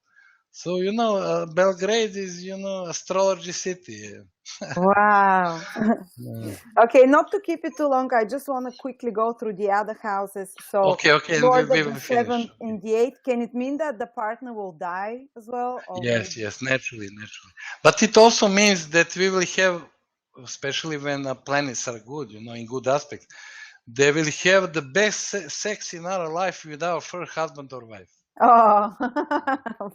So, you know, Belgrade is, you know, astrology city. Wow. Yeah. Okay, not to keep it too long, I just want to quickly go through the other houses. So, Okay, and Lord we of will the finish. 7 in the 8, can it mean that the partner will die as well? Or Yes, naturally. But it also means that we will have, especially when planets are good, you know, in good aspects, they will have the best sex in our life with our first husband or wife. Oh,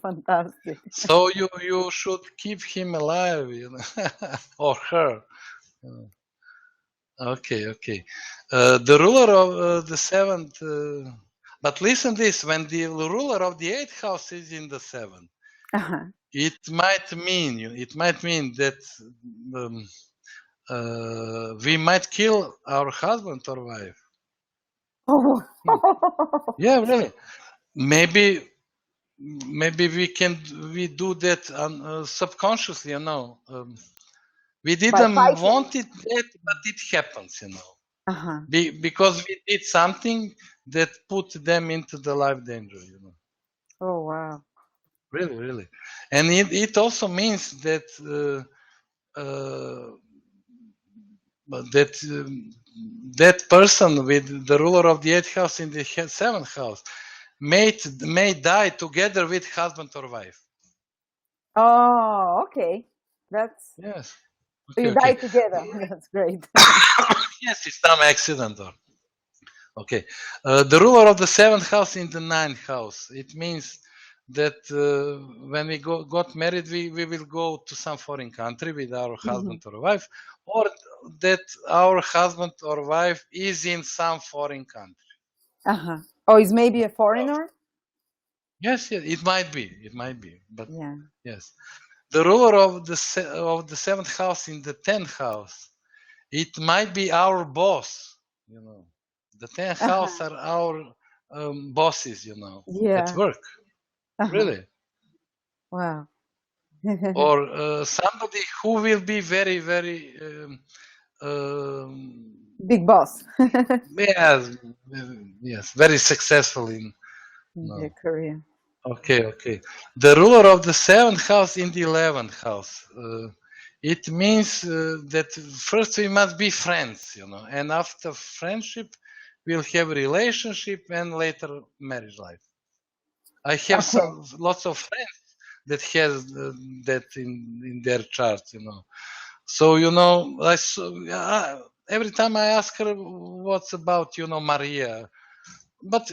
fantastic. So you should keep him alive, you know, or her. Okay. The ruler of the 7th, but listen this, when the ruler of the 8th house is in the 7th, it might mean that we might kill our husband or wife. Oh. Yeah, really. Maybe we do that subconsciously, you know. We didn't want it that, but it happens, you know. Because we did something that put them into the life danger, you know. Oh, wow. Really. And it also means that that person with the ruler of the 8th house in the 7th house may die together with husband or wife. Oh, okay. That's yes. Okay, you die together. That's great. Yes, it's some accident. Okay. The ruler of the 7th house in the 9th house. It means that when we got married, we will go to some foreign country with our husband or wife, or that our husband or wife is in some foreign country. Oh, is maybe a foreigner? Yes, it might be. But yeah. Yes. The ruler of the 7th house in the 10th house, it might be our boss, you know. The 10th house are our bosses, you know, at work. Really. Wow. Or somebody who will be very, very big boss. yes, very successful in their career. Okay. The ruler of the 7th house in the 11th house. It means that first we must be friends, you know, and after friendship, we'll have relationship and later marriage life. I have lots of friends that has that in their chart, you know. So, you know, every time I ask her what's about, you know, Maria, but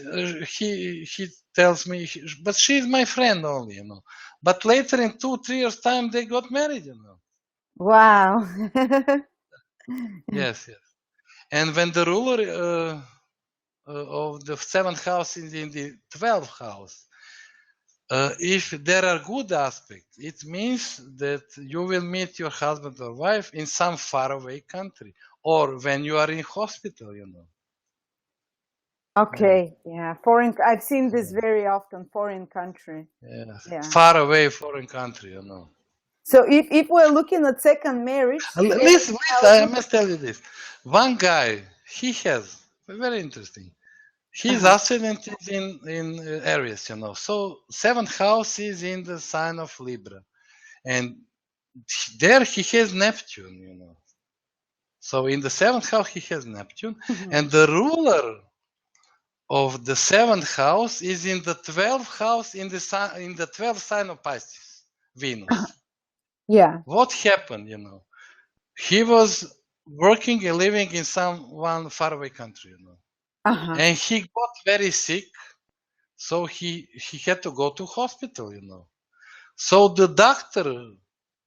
he tells me, but she's my friend only, you know. But later in 2-3 years time, they got married, you know. Wow. Yes. And when the ruler of the 7th house is in the 12th house, if there are good aspects, it means that you will meet your husband or wife in some faraway country, or when you are in hospital, you know. Okay, yeah, foreign. I've seen this very often. Foreign country. Yes. Yeah. Far away foreign country, you know. So if we're looking at second marriage, listen, I must tell you this. One guy, he has very interesting. His ascendant is in Aries, you know. So 7th house is in the sign of Libra, and there he has Neptune, you know. So in the 7th house he has Neptune, and the ruler of the 7th house is in the 12th house in the 12th sign of Pisces, Venus. Yeah. What happened, you know? He was working and living in one faraway country, you know. And he got very sick, so he had to go to hospital, you know. So the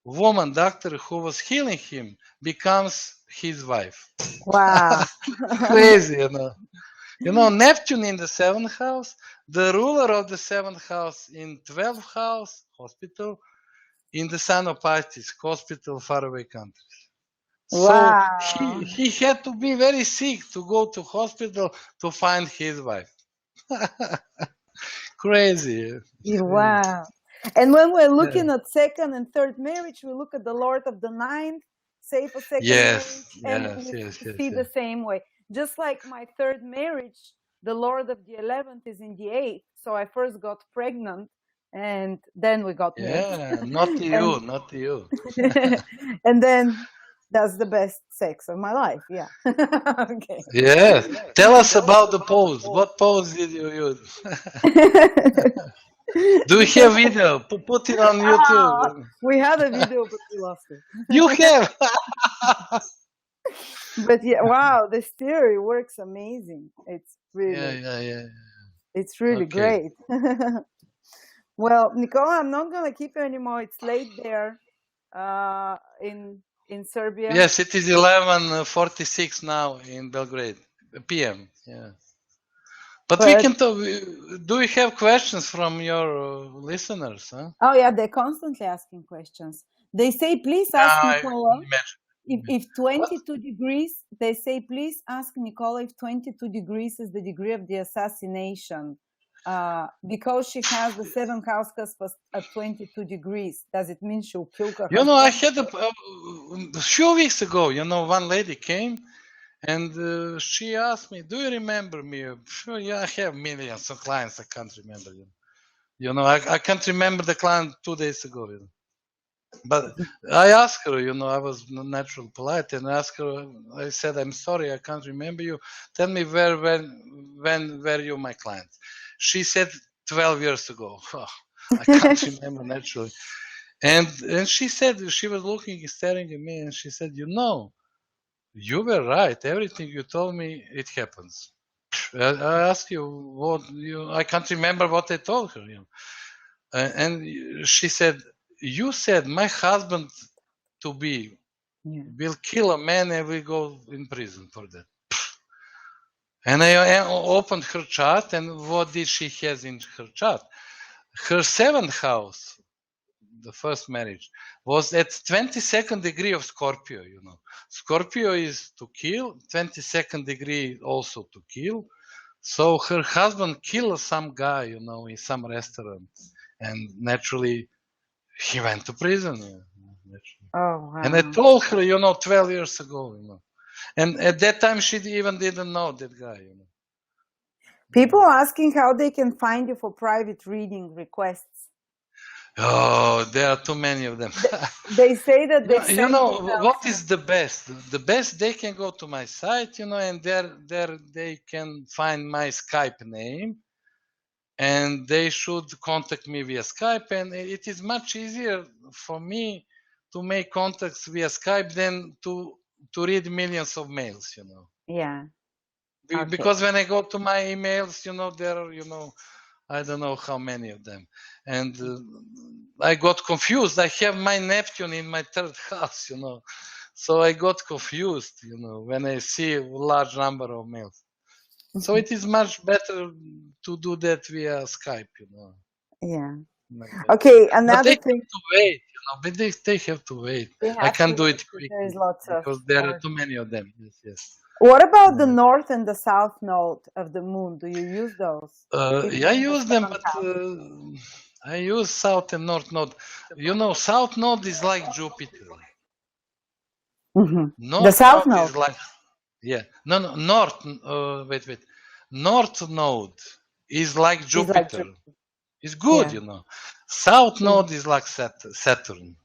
woman doctor who was healing him becomes his wife. Wow. Crazy, you know. You know, Neptune in the 7th house, the ruler of the 7th house in 12th house, hospital, in the sign of Pisces, hospital, faraway countries. So Wow. he had to be very sick to go to hospital to find his wife. Crazy. Wow. And when we're looking at second and third marriage, we look at the Lord of the ninth, say for second Yes, marriage, and yes, we see the same way. Just like my third marriage, the Lord of the 11th is in the 8th. So I first got pregnant and then we got married. Yeah, not you, not you. And then that's the best sex of my life. Yeah. Okay. Yes. Tell us about the pose. What pose did you use? Do you have video? Put it on YouTube. We had a video, but we lost it. You have. But yeah, wow, this theory works amazing. It's really, Yeah. it's really Okay. great. Well, Nicola, I'm not gonna keep you anymore. It's late there, in Serbia. Yes, it is 11:46 now in Belgrade, PM. Yeah. But we can talk. Do you have questions from your listeners? Huh? Oh yeah, they're constantly asking questions. They say, please ask Nicola if 22 degrees. They say, please ask Nicola if 22 degrees is the degree of the assassination, because she has the 7th house cusp at 22 degrees. Does it mean she'll kill her? You know, I had a few weeks ago. You know, one lady came. And she asked me, "Do you remember me?" Sure, yeah, I have millions of clients. I can't remember you. You know, I can't remember the client 2 days ago. You know. But I asked her. You know, I was natural polite, and I asked her. I said, "I'm sorry, I can't remember you. Tell me when were you my client?" She said 12 years ago. Oh, I can't remember naturally. And she said she was looking, staring at me, and she said, "You know, you were right. Everything you told me, it happens." I asked you what you. I can't remember what I told her. You know. And she said, "You said my husband to be will kill a man and will go in prison for that." And I opened her chart, and what did she has in her chart? Her 7th house, the first marriage, was at 22nd degree of Scorpio. You know, Scorpio is to kill, 22nd degree also to kill. So her husband killed some guy, you know, in some restaurant, and naturally he went to prison. Oh, wow. And I told her, you know, 12 years ago, you know, and at that time she even didn't know that guy. You know. People asking how they can find you for private reading requests. Oh, there are too many of them. They say that they you know what is the best? The best, they can go to my site, you know, and there they can find my Skype name, and they should contact me via Skype, and it is much easier for me to make contacts via Skype than to read millions of mails, you know. Yeah. Okay. Because when I go to my emails, you know, there are, you know, I don't know how many of them. And I got confused. I have my Neptune in my 3rd house, you know. So I got confused, you know, when I see a large number of mails. So it is much better to do that via Skype, you know. Yeah. Okay, another thing. Have to wait, you know, but they have to wait. I can't do it quickly because there are too many of them. Yes. What about the north and the south node of the moon? Do you use those? Yeah, I use them, but I use south and north node. You know, south node is like Jupiter. North the south node is like, no, north. Wait. North node is like Jupiter. It's good, you know. South node is like Saturn.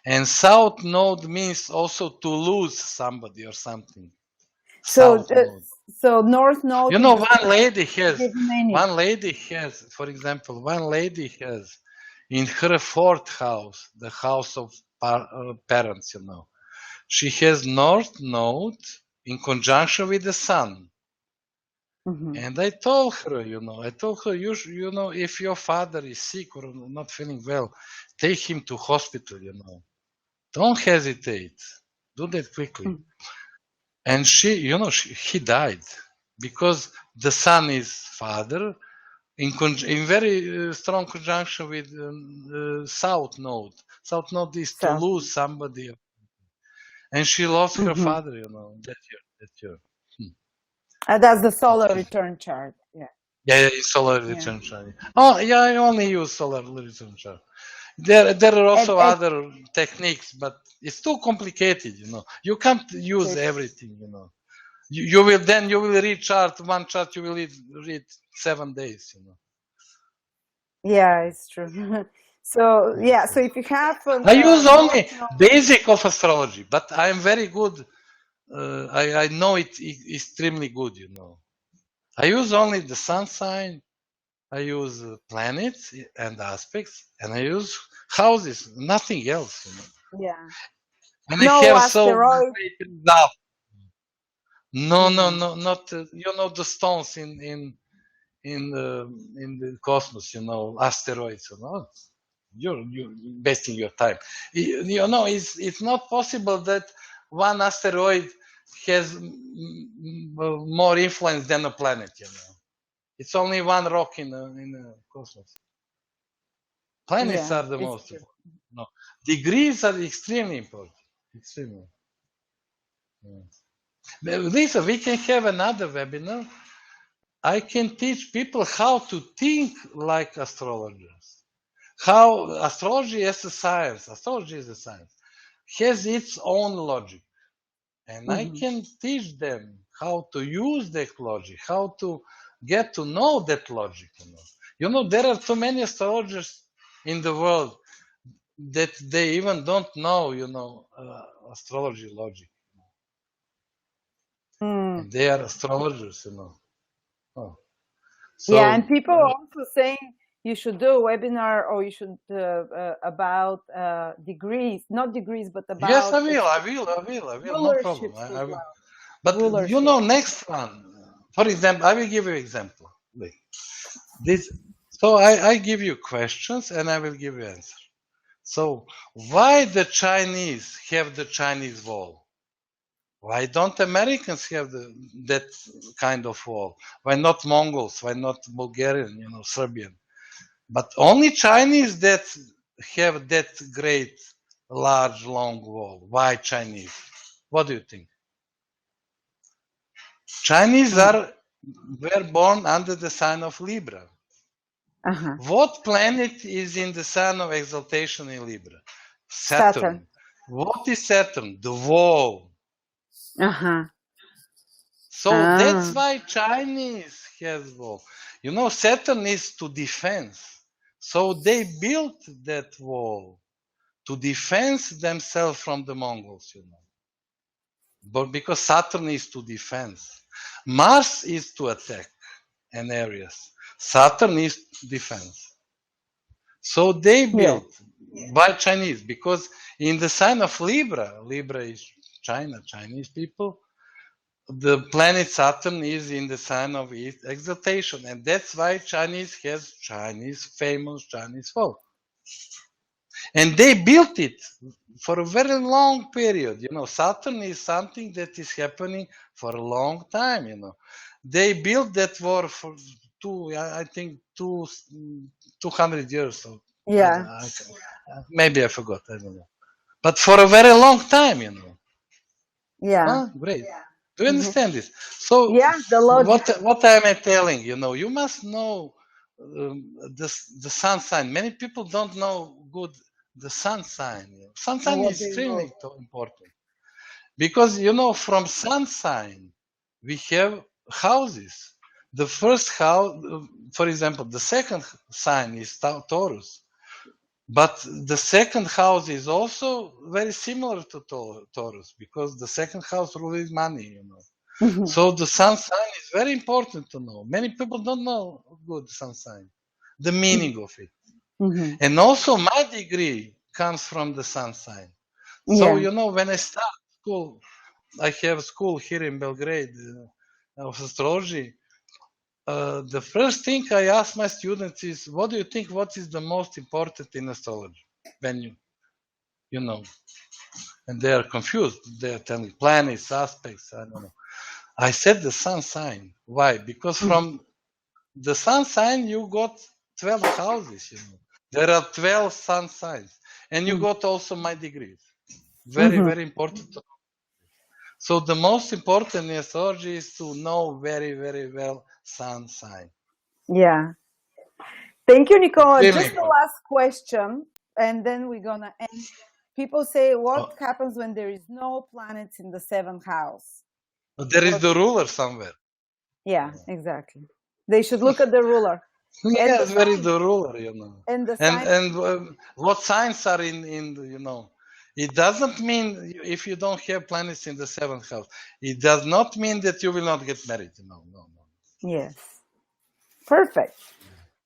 And south node means also to lose somebody or something. So north node. You know, one lady has, for example, in her 4th house, the house of parents, you know, she has north node in conjunction with the sun. And I told her, you know, you know, if your father is sick or not feeling well, take him to hospital, you know. Don't hesitate. Do that quickly. And she, you know, he died. because the sun is father in very strong conjunction with south node. South node is to lose somebody, and she lost her father. That year. That's the solar return chart. Yeah. Yeah, solar return chart. Oh, yeah, I only use solar return chart. There are also other techniques, but it's too complicated. You can't use everything. You will read one chart. You will read 7 days. Yeah, it's true. So yeah, so if you have, I use only basic of astrology, but I am very good. I know it extremely good. I use only the sun sign. I use planets and aspects, and I use houses. Nothing else. Yeah. And No I have asteroid. so great result. No, not the stones in the cosmos. Asteroids. You're wasting your time. It's not possible that one asteroid has more influence than a planet. It's only one rock in the cosmos. Planets are the most important. No, degrees are extremely important. Extremely. Lisa, we can have another webinar. I can teach people how to think like astrologers. How astrology as a science, astrology is a science, has its own logic. And I can teach them how to use that logic, how to get to know that logic. There are too many astrologers in the world that they even don't know, astrology logic. And they are astrologers, Oh. So, yeah, and people are also saying you should do a webinar, or you should about degrees, not degrees, but about. Yes, I will. No problem. But next one. For example, I will give you an example. Like this. So I give you questions and I will give you answer. So why the Chinese have the Chinese wall? Why don't Americans have that kind of wall? Why not Mongols? Why not Bulgarian? Serbian? But only Chinese that have that great, large, long wall. Why Chinese? What do you think? Chinese were born under the sign of Libra. What planet is in the sign of exaltation in Libra? Saturn. What is Saturn? The wall. So that's why Chinese has wall. Saturn is to defense. So they built that wall to defend themselves from the Mongols, But because Saturn is to defense. Mars is to attack an areas. Saturn is defense. So they built by Chinese, because in the sign of Libra is China, Chinese people, the planet Saturn is in the sign of exaltation, and that's why Chinese has famous Chinese folk. And they built it for a very long period. Saturn is something that is happening for a long time. They built that war for 200 years. So maybe I forgot. I don't know. But for a very long time, Yeah. Great. Do you understand this? So the logic. What am I telling you must know the sun sign. Many people don't know good the sun sign. Sun sign is extremely important, because from sun sign we have houses. The first house, for example, the second sign is Taurus, but the second house is also very similar to Taurus, because the second house rules money. So the sun sign is very important to know. Many people don't know good sun sign, the meaning of it. And also my degree comes from the sun sign. So, when I start school, I have school here in Belgrade of astrology. The first thing I ask my students is, what do you think, what is the most important in astrology? When and they are confused. They are telling planets, aspects, I don't know. I said the sun sign. Why? Because from the sun sign you got 12 houses. You know, there are 12 sun signs, and you got also my degrees. Very, very important. So the most important in astrology is to know very, very well sun sign. Yeah. Thank you, Nicola. Okay, Just the Nicola. last question, and then we're gonna end. People say, what happens when there is no planets in the 7th house? There is the ruler somewhere. Yeah, exactly. They should look at the ruler. Yes, where is the ruler? You know, And the and what signs are in you know. It doesn't mean if you don't have planets in the 7th house. It does not mean that you will not get married. No. Yes. Perfect.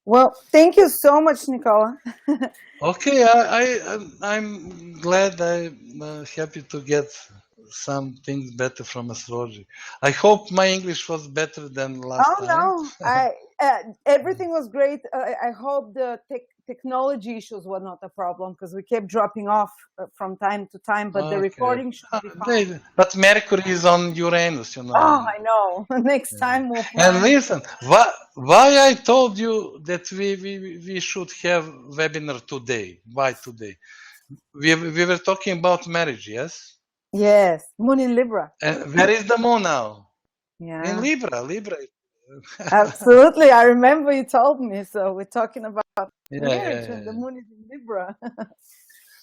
Well, thank you so much, Nicola. Okay, I'm glad. I'm happy to get some things better from astrology. I hope my English was better than last time. No, everything was great. I hope the technology issues were not a problem because we kept dropping off from time to time, but the recording should be fine. But Mercury is on Uranus, you know. Oh, I know. Next time we'll plan. And listen, why I told you that we should have webinar today? Why today? We were talking about marriage, yes? Yes, Moon in Libra. And where is the moon now? Yeah. In Libra. Absolutely. I remember you told me. So we're talking about marriage when the moon is in Libra.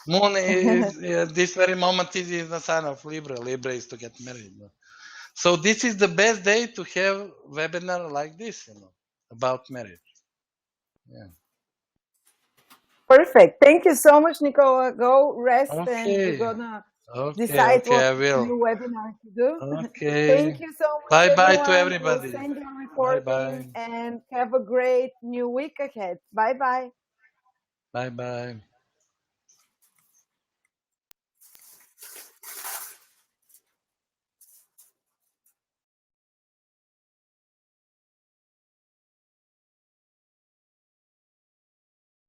Moon is this very moment is in the sign of Libra. Libra is to get married. So this is the best day to have webinar like this, you know, about marriage. Yeah. Perfect. Thank you so much, Nicola. Go rest and we're gonna decide what new webinar to do. Okay. Thank you so much. Bye to everybody. We'll send your recording and have a great new week ahead. Bye. Bye.